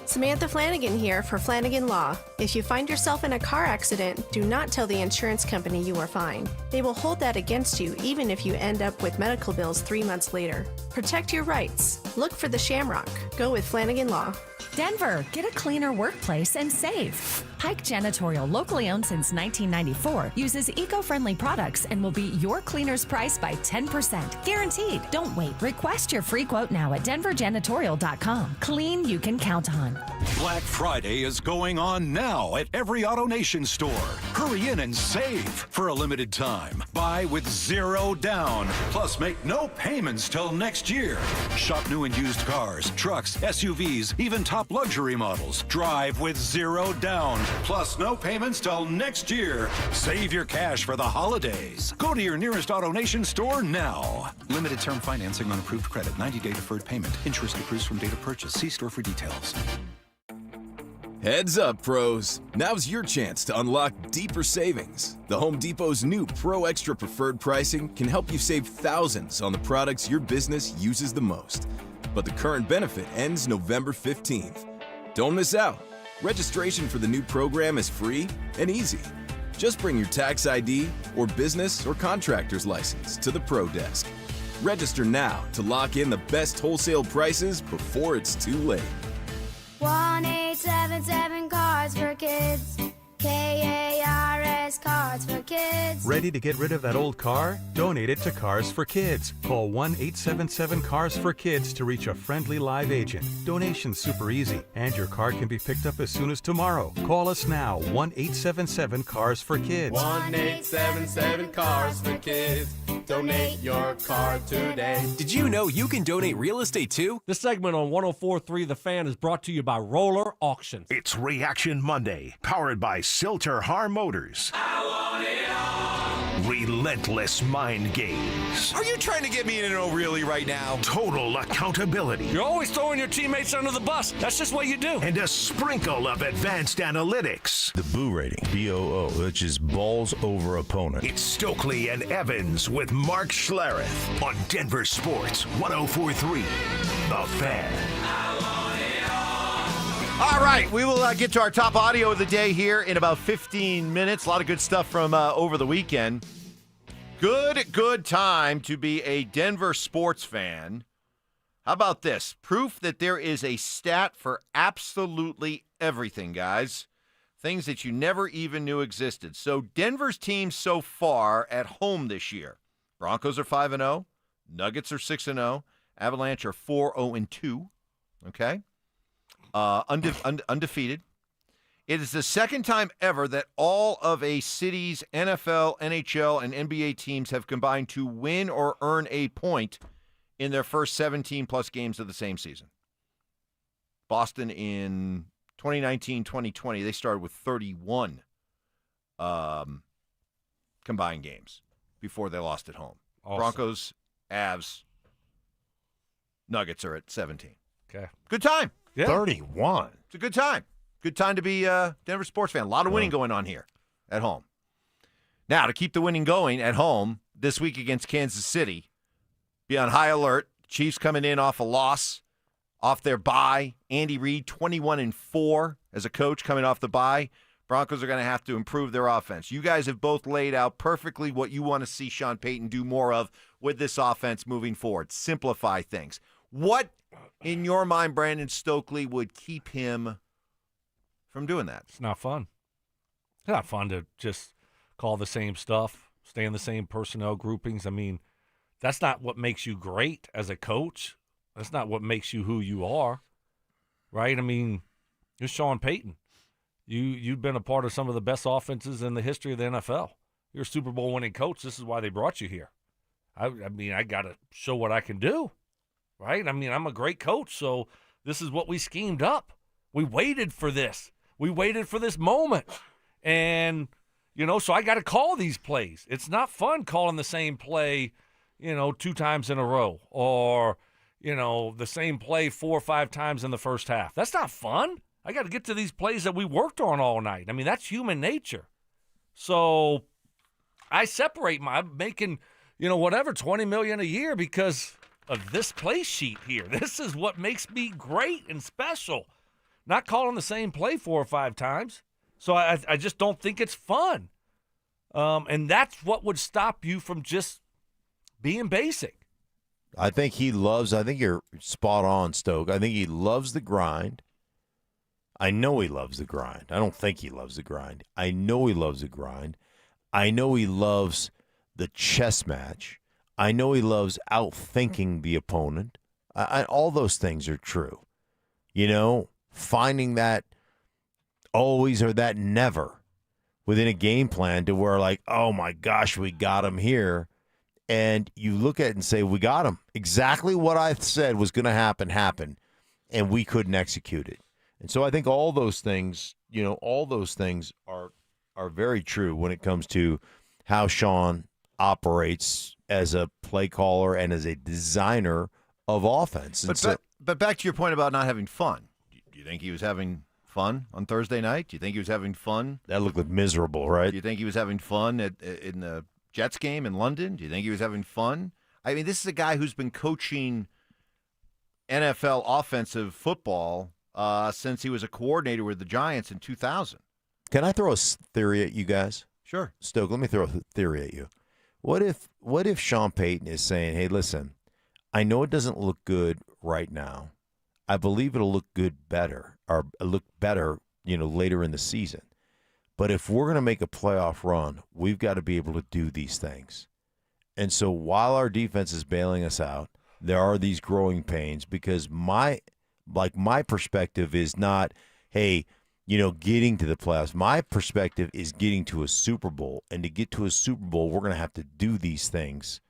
Samantha Flanagan here for Flanagan Law. If you find yourself in a car accident, do not tell the insurance company you are fine. They will hold that against you even if you end up with medical bills 3 months later. Protect your rights. Look for the Shamrock. Go with Flanagan Law. Denver, get a cleaner workplace and save. Pike Janitorial, locally owned since 1994, uses eco-friendly products and will beat your cleaner's price by 10%. Guaranteed. Don't wait. Request your free quote now at denverjanitorial.com. Clean you can count on. Black Friday is going on now at every AutoNation store. Hurry in and save for a limited time. Buy with zero down. Plus, make no payments till next year. Shop new and used cars, trucks, SUVs, even top luxury models. Drive with zero down. Plus, no payments till next year. Save your cash for the holidays. Go to your nearest AutoNation store now. Limited term financing on approved credit. 90-day deferred payment. Interest accrues from date of purchase. See store for details. Heads up, pros. Now's your chance to unlock deeper savings. The Home Depot's new Pro Extra Preferred pricing can help you save thousands on the products your business uses the most. But the current benefit ends November 15th. Don't miss out. Registration for the new program is free and easy. Just bring your tax ID or business or contractor's license to the Pro Desk. Register now to lock in the best wholesale prices before it's too late. 1-877 Cards for Kids. KARS Cards for Kids. Ready to get rid of that old car? Donate it to Cars for Kids. Call 1-877-CARS-FOR-KIDS to reach a friendly live agent. Donation's super easy, and your car can be picked up as soon as tomorrow. Call us now, 1-877-CARS-FOR-KIDS. 1-877-CARS-FOR-KIDS. Donate your car today. Did you know you can donate real estate too? This segment on 104.3 The Fan is brought to you by Roller Auctions. It's Reaction Monday, powered by Silter Har Motors. Relentless mind games. Are you trying to get me in an O'Reilly right now? Total accountability. You're always throwing your teammates under the bus. That's just what you do. And a sprinkle of advanced analytics. The Boo rating, BOO, which is balls over opponent. It's Stokley and Evans with Mark Schlereth on Denver Sports 104.3 The Fan. All right, we will get to our top audio of the day here in about 15 minutes. A lot of good stuff from over the weekend. Good time to be a Denver sports fan. How about this? Proof that there is a stat for absolutely everything, guys. Things that you never even knew existed. So Denver's teams so far at home this year. Broncos are 5-0. Nuggets are 6-0. Avalanche are 4-0-2. Okay? Undefeated. It is the second time ever that all of a city's NFL, NHL, and NBA teams have combined to win or earn a point in their first 17-plus games of the same season. Boston in 2019-2020, they started with 31 combined games before they lost at home. Awesome. Broncos, Avs, Nuggets are at 17. Okay. Good time. Yeah. 31. It's a good time. Good time to be a Denver sports fan. A lot of winning going on here at home. Now, to keep the winning going at home this week against Kansas City, be on high alert. Chiefs coming in off a loss, off their bye. Andy Reid, 21-4 as a coach coming off the bye. Broncos are going to have to improve their offense. You guys have both laid out perfectly what you want to see Sean Payton do more of with this offense moving forward. Simplify things. What, in your mind, Brandon Stokley, would keep him from doing that? It's not fun. It's not fun to just call the same stuff, stay in the same personnel groupings. I mean, That's not what makes you great as a coach. That's not what makes you who you are, right? I mean, you're Sean Payton. You've been a part of some of the best offenses in the history of the NFL. You're a Super Bowl winning coach. This is why they brought you here. I mean, I got to show what I can do, right? I mean, I'm a great coach, so this is what we schemed up. We waited for this. We waited for this moment. And, so I got to call these plays. It's not fun calling the same play, 2 times in a row or, the same play 4 or 5 times in the first half. That's not fun. I got to get to these plays that we worked on all night. I mean, that's human nature. So I separate I'm making, whatever, $20 million a year because of this play sheet here. This is what makes me great and special. Not calling the same play 4 or 5 times. So I just don't think it's fun. And that's what would stop you from just being basic. I think you're spot on, Stoke. I think he loves the grind. I know he loves the grind. I don't think he loves the grind. I know he loves the grind. I know he loves the chess match. I know he loves outthinking the opponent. All those things are true. Finding that always or that never within a game plan to where like, oh my gosh, we got him here. And you look at it and say, we got him. Exactly what I said was going to happen happened, and we couldn't execute it. And so I think all those things, are very true when it comes to how Sean operates as a play caller and as a designer of offense. But back to your point about not having fun. Do you think he was having fun on Thursday night? Do you think he was having fun? That looked like miserable, right? Do you think he was having fun in the Jets game in London? Do you think he was having fun? I mean, this is a guy who's been coaching NFL offensive football since he was a coordinator with the Giants in 2000. Can I throw a theory at you guys? Sure. Stoke, let me throw a theory at you. What if Sean Payton is saying, hey, listen, I know it doesn't look good right now. I believe it'll look better later in the season. But if we're going to make a playoff run, we've got to be able to do these things. And so while our defense is bailing us out, there are these growing pains because my perspective is not, hey, getting to the playoffs. My perspective is getting to a Super Bowl. And to get to a Super Bowl, we're going to have to do these things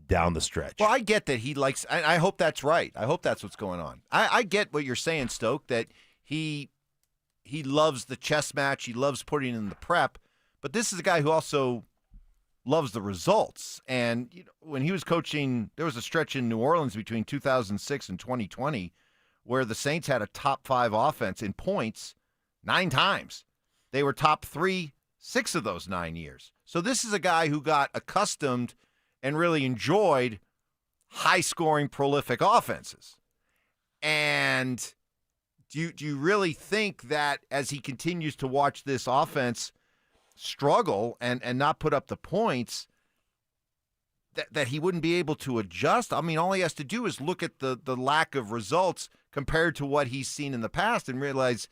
down the stretch. Well, I get that he likes – I hope that's right. I hope that's what's going on. I get what you're saying, Stoke, that he loves the chess match. He loves putting in the prep. But this is a guy who also loves the results. And when he was coaching, there was a stretch in New Orleans between 2006 and 2020 where the Saints had a top 5 offense in points 9 times. They were top 3 6 of those 9 years. So this is a guy who got accustomed and really enjoyed high-scoring, prolific offenses. And do you really think that as he continues to watch this offense struggle and not put up the points, that he wouldn't be able to adjust? I mean, all he has to do is look at the lack of results compared to what he's seen in the past and realize,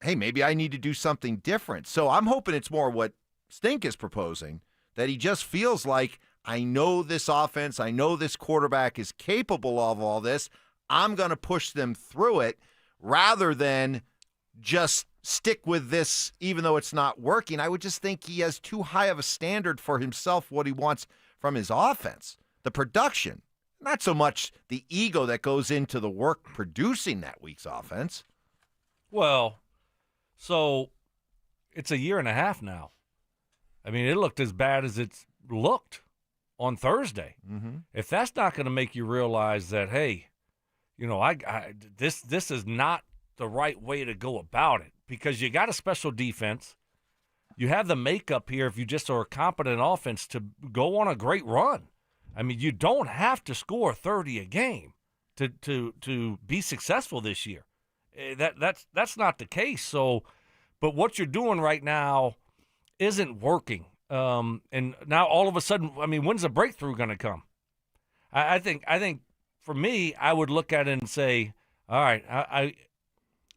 hey, maybe I need to do something different. So I'm hoping it's more what Stink is proposing, that he just feels like, I know this offense, I know this quarterback is capable of all this, I'm going to push them through it rather than just stick with this even though it's not working. I would just think he has too high of a standard for himself, what he wants from his offense. The production, not so much the ego that goes into the work producing that week's offense. Well, so it's a year and a half now. I mean, it looked as bad as it's looked on Thursday. Mm-hmm. If that's not going to make you realize that, hey, this is not the right way to go about it, because you got a special defense. You have the makeup here, if you just are a competent offense, to go on a great run. I mean, you don't have to score 30 a game to be successful this year. That's not the case. So, but what you're doing right now isn't working. And now all of a sudden, I mean, when's the breakthrough going to come? I think for me, I would look at it and say, all right,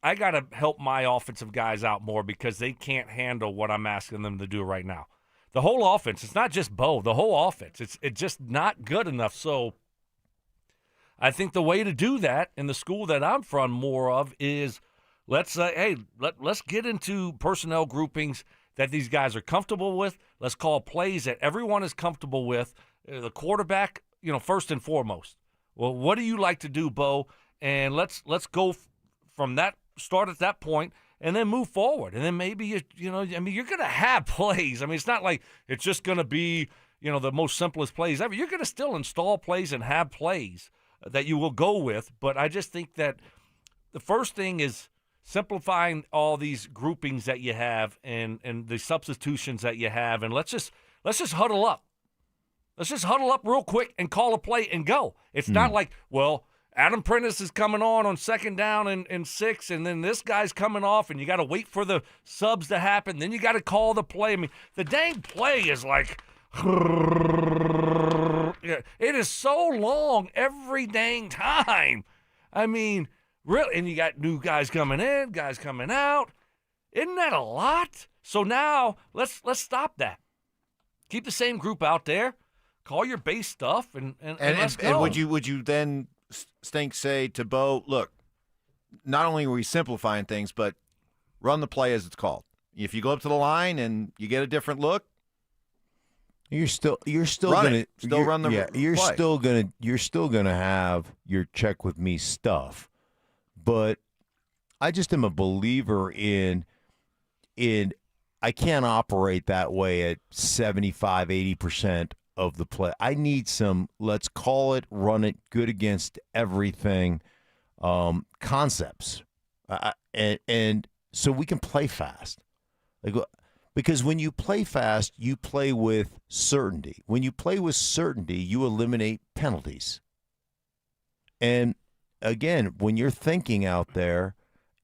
I got to help my offensive guys out more because they can't handle what I'm asking them to do right now. the whole offense. It's not just Bo. The whole offense. It's just not good enough. So I think the way to do that in the school that I'm from more of is let's get into personnel groupings that these guys are comfortable with. Let's call plays that everyone is comfortable with. The quarterback, first and foremost. Well, what do you like to do, Bo? And let's go from that, start at that point, and then move forward. And then maybe you're going to have plays. I mean, it's not like it's just going to be the most simplest plays ever. You're going to still install plays and have plays that you will go with. But I just think that the first thing is simplifying all these groupings that you have and the substitutions that you have, and let's just huddle up. Let's just huddle up real quick and call a play and go. It's not like, well, Adam Prentice is coming on second down and 6, and then this guy's coming off, and you got to wait for the subs to happen. Then you got to call the play. I mean, the dang play is like, it is so long every dang time. I mean, really, and you got new guys coming in, guys coming out. Isn't that a lot? So now let's stop that. Keep the same group out there. Call your base stuff and let's go. And would you then say to Bo, look, not only are we simplifying things, but run the play as it's called. If you go up to the line and you get a different look, you're still run the play. You're still gonna have your check with me stuff. But I just am a believer in I can't operate that way at 75, 80% of the play. I need some, let's call it, run it, good against everything concepts. And so we can play fast. Because when you play fast, you play with certainty. When you play with certainty, you eliminate penalties. And again, when you're thinking out there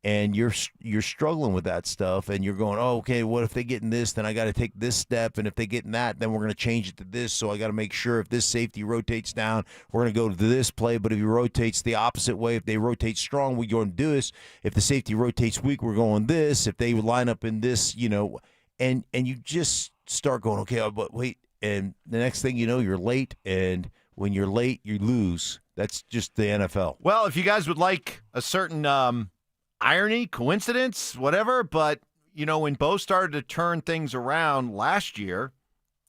and you're struggling with that stuff and you're going, oh, okay, what if they get in this, then I got to take this step, and if they get in that, then we're going to change it to this, so I got to make sure if this safety rotates down, we're going to go to this play, but if he rotates the opposite way, if they rotate strong, we're going to do this. If the safety rotates weak, we're going this. If they line up in this, and you just start going, okay, but wait, and the next thing you know, you're late, and when you're late, you lose. That's just the NFL. Well, if you guys would like a certain irony, coincidence, whatever, but, when Bo started to turn things around last year,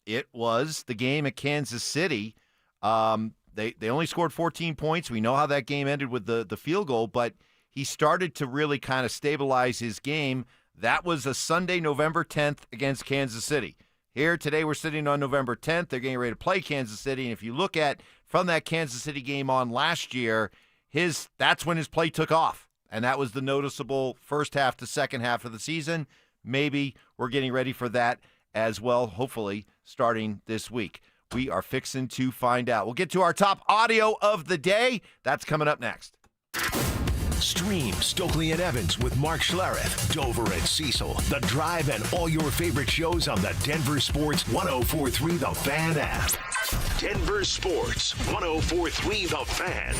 it was the game at Kansas City. They only scored 14 points. We know how that game ended with the field goal, but he started to really kind of stabilize his game. That was a Sunday, November 10th against Kansas City. Here today we're sitting on November 10th. They're getting ready to play Kansas City, and if you look at from that Kansas City game on last year, that's when his play took off. And that was the noticeable first half to second half of the season. Maybe we're getting ready for that as well, hopefully, starting this week. We are fixing to find out. We'll get to our top audio of the day. That's coming up next. Stream Stokley and Evans with Mark Schlereth, Dover and Cecil, The Drive, and all your favorite shows on the Denver Sports 104.3 The Fan app. Denver Sports 104.3 The Fan,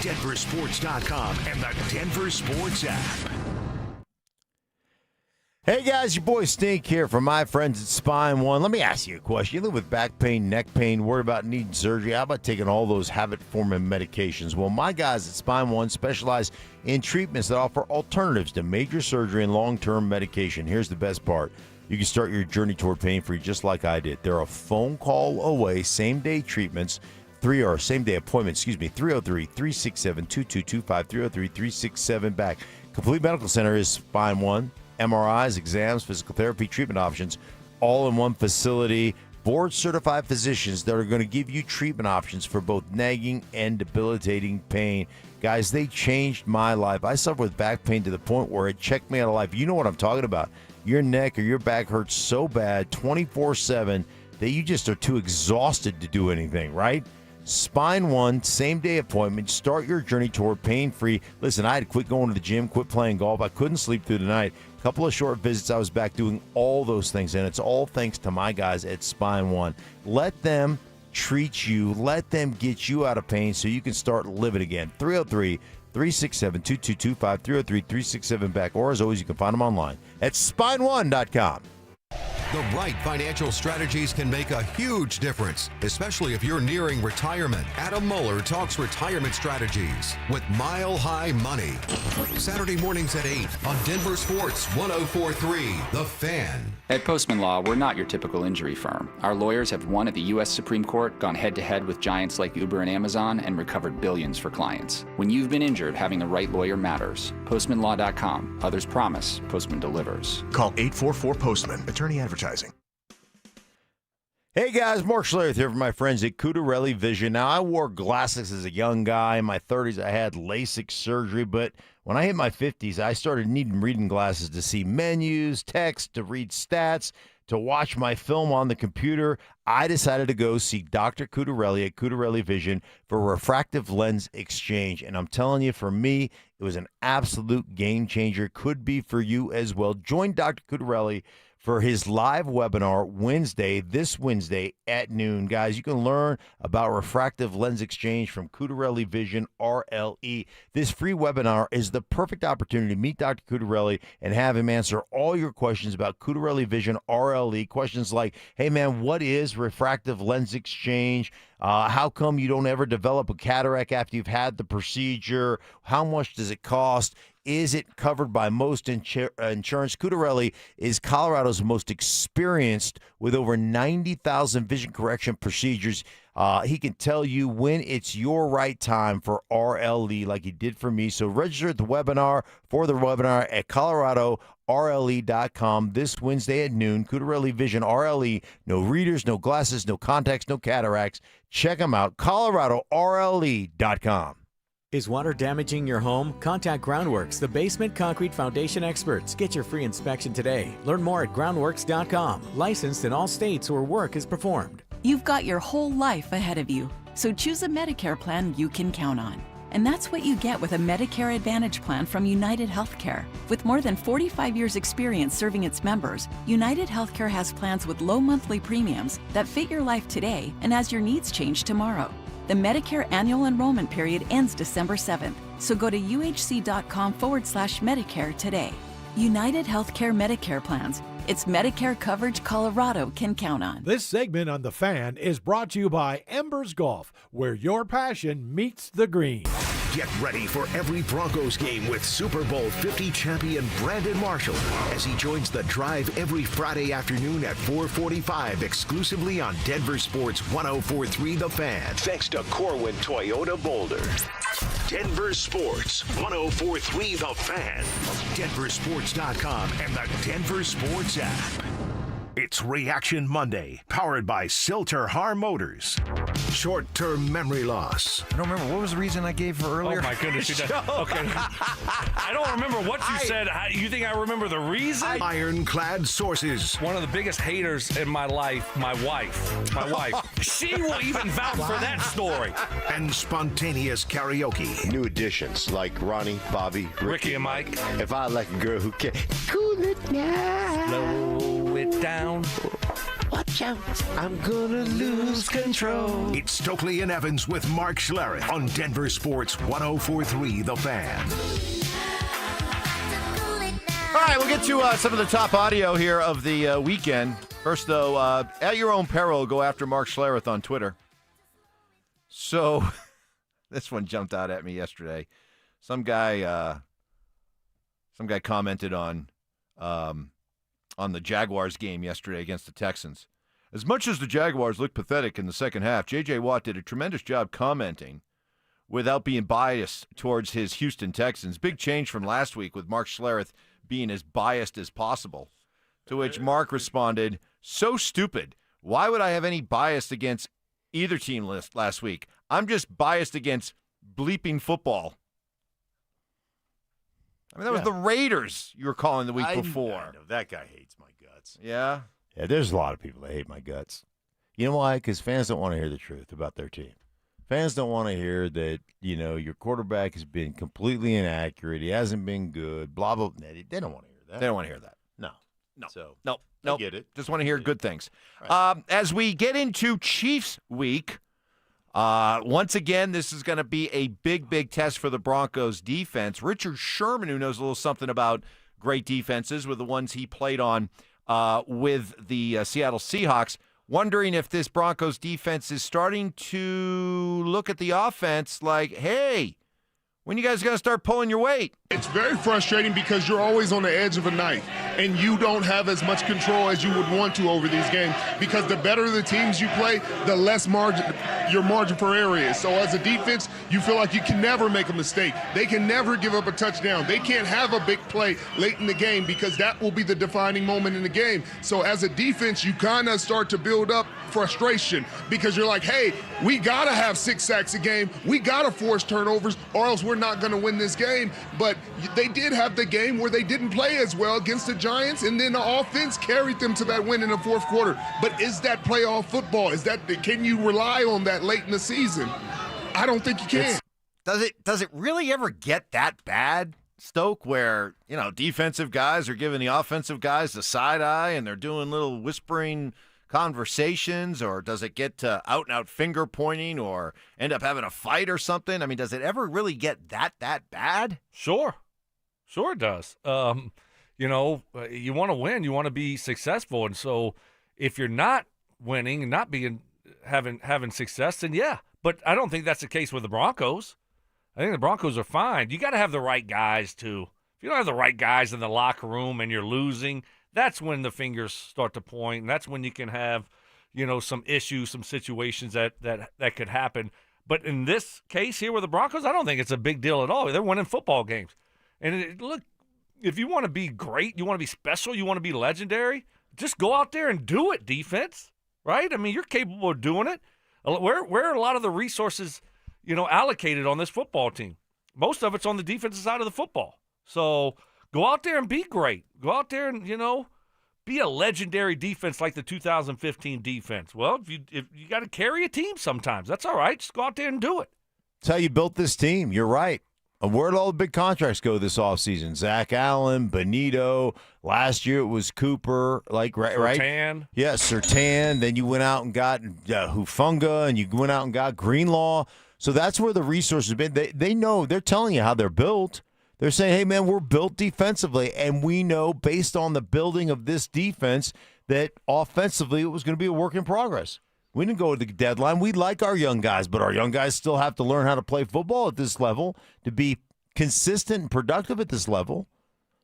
DenverSports.com, and the Denver Sports app. Hey guys, your boy Stink here from my friends at Spine One. Let me ask you a question. You live with back pain, neck pain, worried about needing surgery. How about taking all those habit-forming medications? Well, my guys at Spine One specialize in treatments that offer alternatives to major surgery and long-term medication. Here's the best part. You can start your journey toward pain-free just like I did. They're a phone call away, same-day treatments, same-day appointments, 303-367-2225, 303-367-BACK. Complete Medical Center is Spine One. MRIs, exams, physical therapy, treatment options, all in one facility. Board-certified physicians that are going to give you treatment options for both nagging and debilitating pain. Guys, they changed my life. I suffer with back pain to the point where it checked me out of life. You know what I'm talking about. Your neck or your back hurts so bad 24/7 that you just are too exhausted to do anything, right? Spine One, same-day appointment. Start your journey toward pain-free. Listen, I had to quit going to the gym, quit playing golf. I couldn't sleep through the night. A couple of short visits, I was back doing all those things, and it's all thanks to my guys at Spine One. Let them treat you. Let them get you out of pain so you can start living again. 303-367-2225, 303-367-BACK, or as always, you can find them online at spineone.com. The right financial strategies can make a huge difference, especially if you're nearing retirement. Adam Mueller talks retirement strategies with Mile High Money. Saturday mornings at 8 on Denver Sports 104.3 The Fan. At Postman Law, we're not your typical injury firm. Our lawyers have won at the U.S. Supreme Court, gone head-to-head with giants like Uber and Amazon, and recovered billions for clients. When you've been injured, having the right lawyer matters. PostmanLaw.com. Others promise. Postman delivers. Call 844-POSTMAN. Attorney advertising. Hey guys, Mark Schlereth here from my friends at Cudarelli Vision. Now, I wore glasses as a young guy. In my 30s, I had LASIK surgery, but when I hit my 50s, I started needing reading glasses to see menus, text, to read stats, to watch my film on the computer. I decided to go see Dr. Cudarelli at Cudarelli Vision for refractive lens exchange. And I'm telling you, for me, it was an absolute game changer. Could be for you as well. Join Dr. Cudarelli for his live webinar this Wednesday at noon. Guys, you can learn about refractive lens exchange from Cudarelli Vision RLE. This free webinar is the perfect opportunity to meet Dr. Cudarelli and have him answer all your questions about Cudarelli Vision RLE. Questions like, hey man, what is refractive lens exchange? How come you don't ever develop a cataract after you've had the procedure? How much does it cost? Is it covered by most insurance? Cudarelli is Colorado's most experienced with over 90,000 vision correction procedures. He can tell you when it's your right time for RLE like he did for me. So register at the webinar at ColoradoRLE.com this Wednesday at noon. Cudarelli Vision RLE. No readers, no glasses, no contacts, no cataracts. Check them out. ColoradoRLE.com. Is water damaging your home? Contact Groundworks, the basement concrete foundation experts. Get your free inspection today. Learn more at groundworks.com. Licensed in all states where work is performed. You've got your whole life ahead of you, so choose a Medicare plan you can count on. And that's what you get with a Medicare Advantage plan from United Healthcare. With more than 45 years' experience serving its members, United Healthcare has plans with low monthly premiums that fit your life today and as your needs change tomorrow. The Medicare annual enrollment period ends December 7th, so go to uhc.com/Medicare today. United Healthcare Medicare plans. It's Medicare coverage Colorado can count on. This segment on The Fan is brought to you by Embers Golf, where your passion meets the green. Get ready for every Broncos game with Super Bowl 50 champion Brandon Marshall as he joins the drive every Friday afternoon at 4:45 exclusively on Denver Sports 104.3 The Fan. Thanks to Corwin Toyota Boulder. Denver Sports 104.3 The Fan. DenverSports.com and the Denver Sports app. It's Reaction Monday, powered by Silter-Har Motors. Short-term memory loss. I don't remember. What was the reason I gave for earlier? Oh, my goodness. Okay. I don't remember what you said. You think I remember the reason? Ironclad sources. One of the biggest haters in my life, my wife. My wife. She will even vouch for that story. And spontaneous karaoke. New additions like Ronnie, Bobby, Ricky and Mike. If I like a girl who can cool it down. Slow it down. Watch out, I'm gonna lose control. It's Stokley and Evans with Mark Schlereth on Denver Sports 104.3 The Fan. All right, we'll get to some of the top audio here of the weekend. First, though, at your own peril, go after Mark Schlereth on Twitter. So, this one jumped out at me yesterday. Some guy commented on the Jaguars game yesterday against the Texans. As much as the Jaguars looked pathetic in the second half, J.J. Watt did a tremendous job commenting without being biased towards his Houston Texans. Big change from last week with Mark Schlereth being as biased as possible. To which Mark responded, so stupid. Why would I have any bias against either team last week? I'm just biased against bleeping football. I mean, that was the Raiders you were calling the week before. I know. That guy hates my guts. Yeah? Yeah, there's a lot of people that hate my guts. You know why? Because fans don't want to hear the truth about their team. Fans don't want to hear that, your quarterback has been completely inaccurate. He hasn't been good, blah, blah, blah. They don't want to hear that. They don't want to hear that. No. So, I get it. Just want to hear good things. Right. As we get into Chiefs week, once again, this is going to be a big, big test for the Broncos defense. Richard Sherman, who knows a little something about great defenses with the ones he played on with the Seattle Seahawks. Wondering if this Broncos defense is starting to look at the offense like, hey, when you guys going to start pulling your weight? It's very frustrating because you're always on the edge of a knife, and you don't have as much control as you would want to over these games, because the better the teams you play, the less your margin for error is. So as a defense, you feel like you can never make a mistake. They can never give up a touchdown. They can't have a big play late in the game, because that will be the defining moment in the game. So as a defense, you kind of start to build up frustration, because you're like, hey, we got to have 6 sacks a game. We got to force turnovers, or else we're not going to win this game. But they did have the game where they didn't play as well against the Giants, and then the offense carried them to that win in the fourth quarter. But is that playoff football? Can you rely on that late in the season? I don't think you can. Does it really ever get that bad, Stoke, where, defensive guys are giving the offensive guys the side eye and they're doing little whispering conversations, or does it get to out-and-out finger pointing or end up having a fight or something? I mean, does it ever really get that bad? Sure it does. You want to win, you want to be successful, and so if you're not winning and not having success, then yeah. But I don't think that's the case with the Broncos. I think the Broncos are fine. You got to have the right guys too. If you don't have the right guys in the locker room and you're losing, that's when the fingers start to point, and that's when you can have, some issues, some situations that could happen. But in this case here with the Broncos, I don't think it's a big deal at all. They're winning football games. And look, if you want to be great, you want to be special, you want to be legendary, just go out there and do it, defense, right? I mean, you're capable of doing it. Where are a lot of the resources, allocated on this football team? Most of it's on the defensive side of the football. So go out there and be great. Go out there and, be a legendary defense like the 2015 defense. Well, if you got to carry a team sometimes, that's all right. Just go out there and do it. That's how you built this team. You're right. And where'd all the big contracts go this offseason? Zach Allen, Benito. Last year it was Cooper, right? Surtain. Yeah, Surtain. Then you went out and got Hufunga, and you went out and got Greenlaw. So that's where the resources have been. They know. They're telling you how they're built. They're saying, hey, man, we're built defensively, and we know based on the building of this defense that offensively it was going to be a work in progress. We didn't go to the deadline. We like our young guys, but our young guys still have to learn how to play football at this level to be consistent and productive at this level.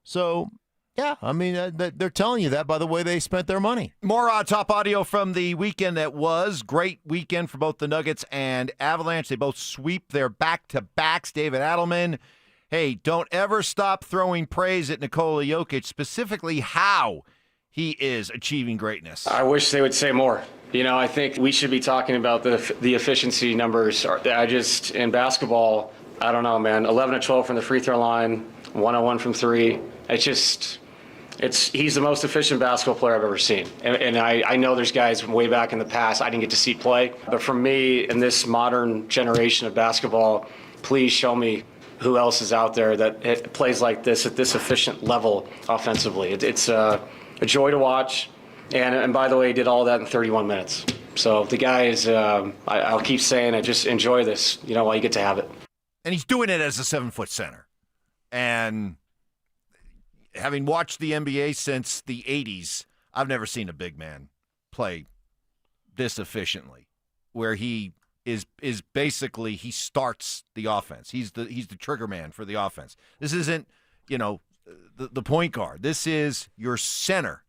So, yeah, I mean, they're telling you that by the way they spent their money. More top audio from the weekend that was. Great weekend for both the Nuggets and Avalanche. They both sweep their back-to-backs. David Adelman, hey, don't ever stop throwing praise at Nikola Jokic, specifically how he is achieving greatness. I wish they would say more. I think we should be talking about the efficiency numbers. In basketball, I don't know, man. 11 of 12 from the free throw line, 101 from 3. He's the most efficient basketball player I've ever seen. And I know there's guys way back in the past I didn't get to see play. But for me, in this modern generation of basketball, please show me who else is out there that plays like this at this efficient level offensively. It's a joy to watch. And by the way, he did all that in 31 minutes. So the guy is, I'll keep saying it, just enjoy this, while you get to have it. And he's doing it as a 7-foot center. And having watched the NBA since the 80s, I've never seen a big man play this efficiently, where he is basically, he starts the offense. He's the trigger man for the offense. This isn't, the point guard. This is your center.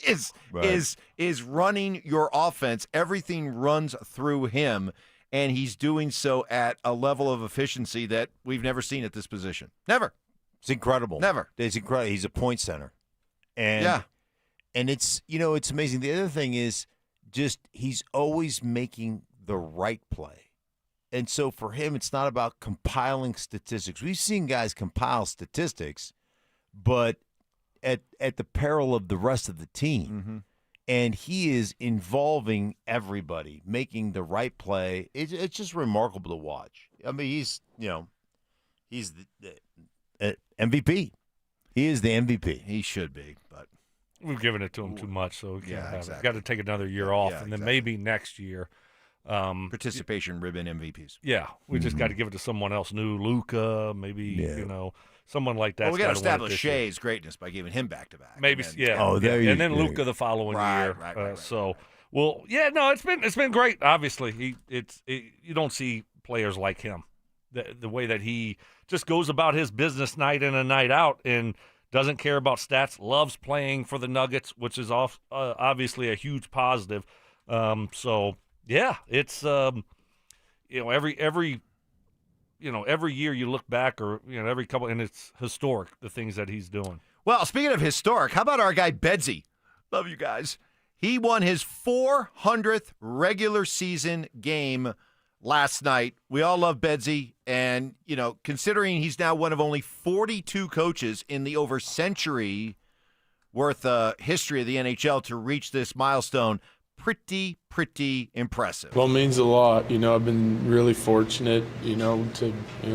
Is running your offense. Everything runs through him, and he's doing so at a level of efficiency that we've never seen at this position. Never. It's incredible. Never. It's incredible. He's a point center. And yeah. And it's amazing. The other thing is just he's always making the right play. And so for him, it's not about compiling statistics. We've seen guys compile statistics, but at the peril of the rest of the team. Mm-hmm. And he is involving everybody, making the right play. It's just remarkable to watch. I mean, he's the MVP. He is the MVP. He should be, but we've given it to him too much, so we can't have exactly. it. He's got to take another year off, Yeah, and then exactly. maybe next year. Participation ribbon MVPs. Yeah, we just got to give it to someone else new, Luka, maybe, someone like that. Well, we got to establish Shea's greatness by giving him back-to-back. Maybe, and yeah. Oh, there you and then go. Luka the following year. Right. So, well, yeah, no, it's been great. Obviously, you don't see players like him. The way that he just goes about his business night in and night out and doesn't care about stats, loves playing for the Nuggets, which is obviously a huge positive. So, yeah, it's every year you look back or every couple, and it's historic, the things that he's doing. Well, speaking of historic, how about our guy Bedsy? Love you guys. He won his 400th regular season game last night. We all love Bedsy, and considering he's now one of only 42 coaches in the over century worth history of the NHL to reach this milestone, pretty impressive. Well, it means a lot. I've been really fortunate, to,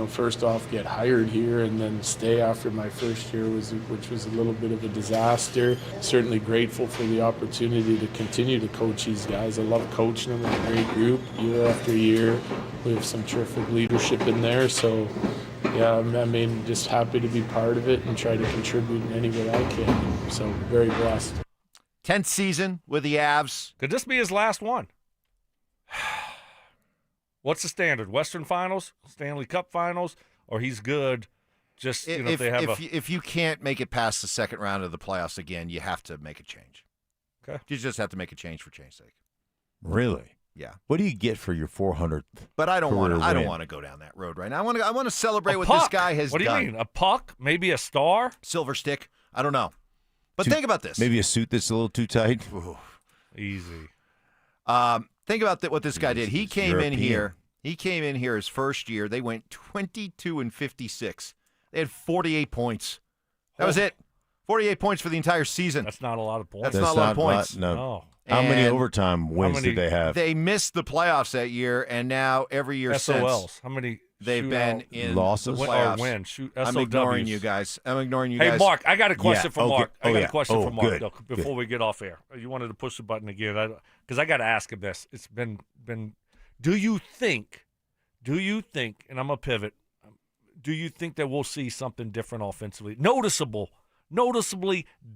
first off get hired here and then stay after my first year, which was a little bit of a disaster. Certainly grateful for the opportunity to continue to coach these guys. I love coaching them. We're a great group year after year. We have some terrific leadership in there. So, yeah, just happy to be part of it and try to contribute in any way I can. So, very blessed. 10th season with the Avs. Could this be his last one? What's the standard? Western Finals, Stanley Cup Finals, or he's good? Just if you can't make it past the second round of the playoffs again, you have to make a change. Okay, you just have to make a change for change's sake. Really? Yeah. What do you get for your 400th? But I don't want to go down that road right now. I want to celebrate what this guy has done. What do you mean? A puck? Maybe a star? Silver stick? I don't know. But think about this. Maybe a suit that's a little too tight. Ooh. Easy. Think about what this guy did. He came in here. European. He came in here his first year. They went 22-56. They had 48 points. That was it. 48 points for the entire season. That's not a lot of points. That's not a lot of points. No. How many overtime wins did they have? They missed the playoffs that year, and now every year since. How many? They've been in losses the playoffs. Or win. I'm ignoring you guys. Hey, Mark, I got a question for Mark. I got a question for Mark good. before we get off air. You wanted to push the button again because I got to ask him this. It's been. Do you think? And I'm gonna pivot. Do you think that we'll see something different offensively, noticeably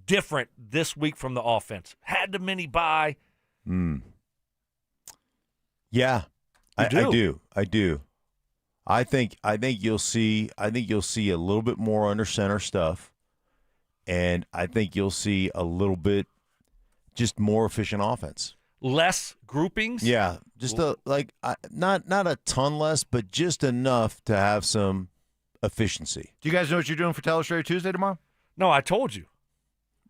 different this week from the offense? Had the mini bye. Yeah, I do. I think you'll see a little bit more under center stuff, and I think you'll see a little bit just more efficient offense. Less groupings? Yeah, just not a ton less, but just enough to have some efficiency. Do you guys know what you're doing for Telestrator Tuesday tomorrow? No, I told you.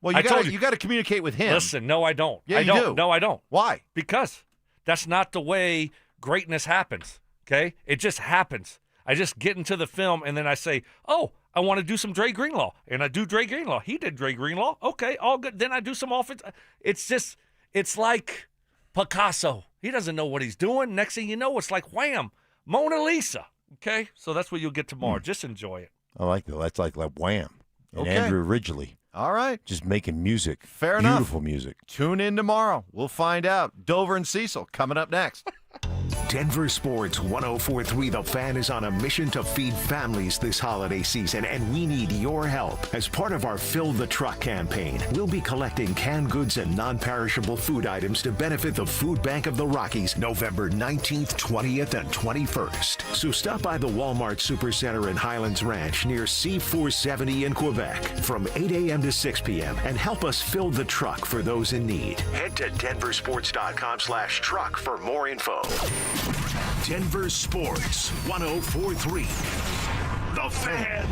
Well, you got to communicate with him. Listen, no, I don't. Yeah, you do. No, I don't. Why? Because that's not the way greatness happens. Okay? It just happens. I just get into the film, and then I say, oh, I want to do some Dre Greenlaw. And I do Dre Greenlaw. He did Dre Greenlaw. Okay, all good. Then I do some offense. It's like Picasso. He doesn't know what he's doing. Next thing you know, it's like, wham, Mona Lisa. Okay? So that's what you'll get tomorrow. Just enjoy it. I like that. That's like Wham. And Andrew Ridgely. All right. Just making music. Fair enough. Beautiful music. Tune in tomorrow. We'll find out. Dover and Cecil coming up next. Denver Sports 104.3 The Fan is on a mission to feed families this holiday season, and we need your help. As part of our Fill the Truck campaign, we'll be collecting canned goods and non-perishable food items to benefit the Food Bank of the Rockies November 19th, 20th, and 21st. So stop by the Walmart Supercenter in Highlands Ranch near C470 in Quebec from 8 a.m. to 6 p.m. and help us fill the truck for those in need. Head to denversports.com/truck for more info. Denver Sports 104.3 The Fan.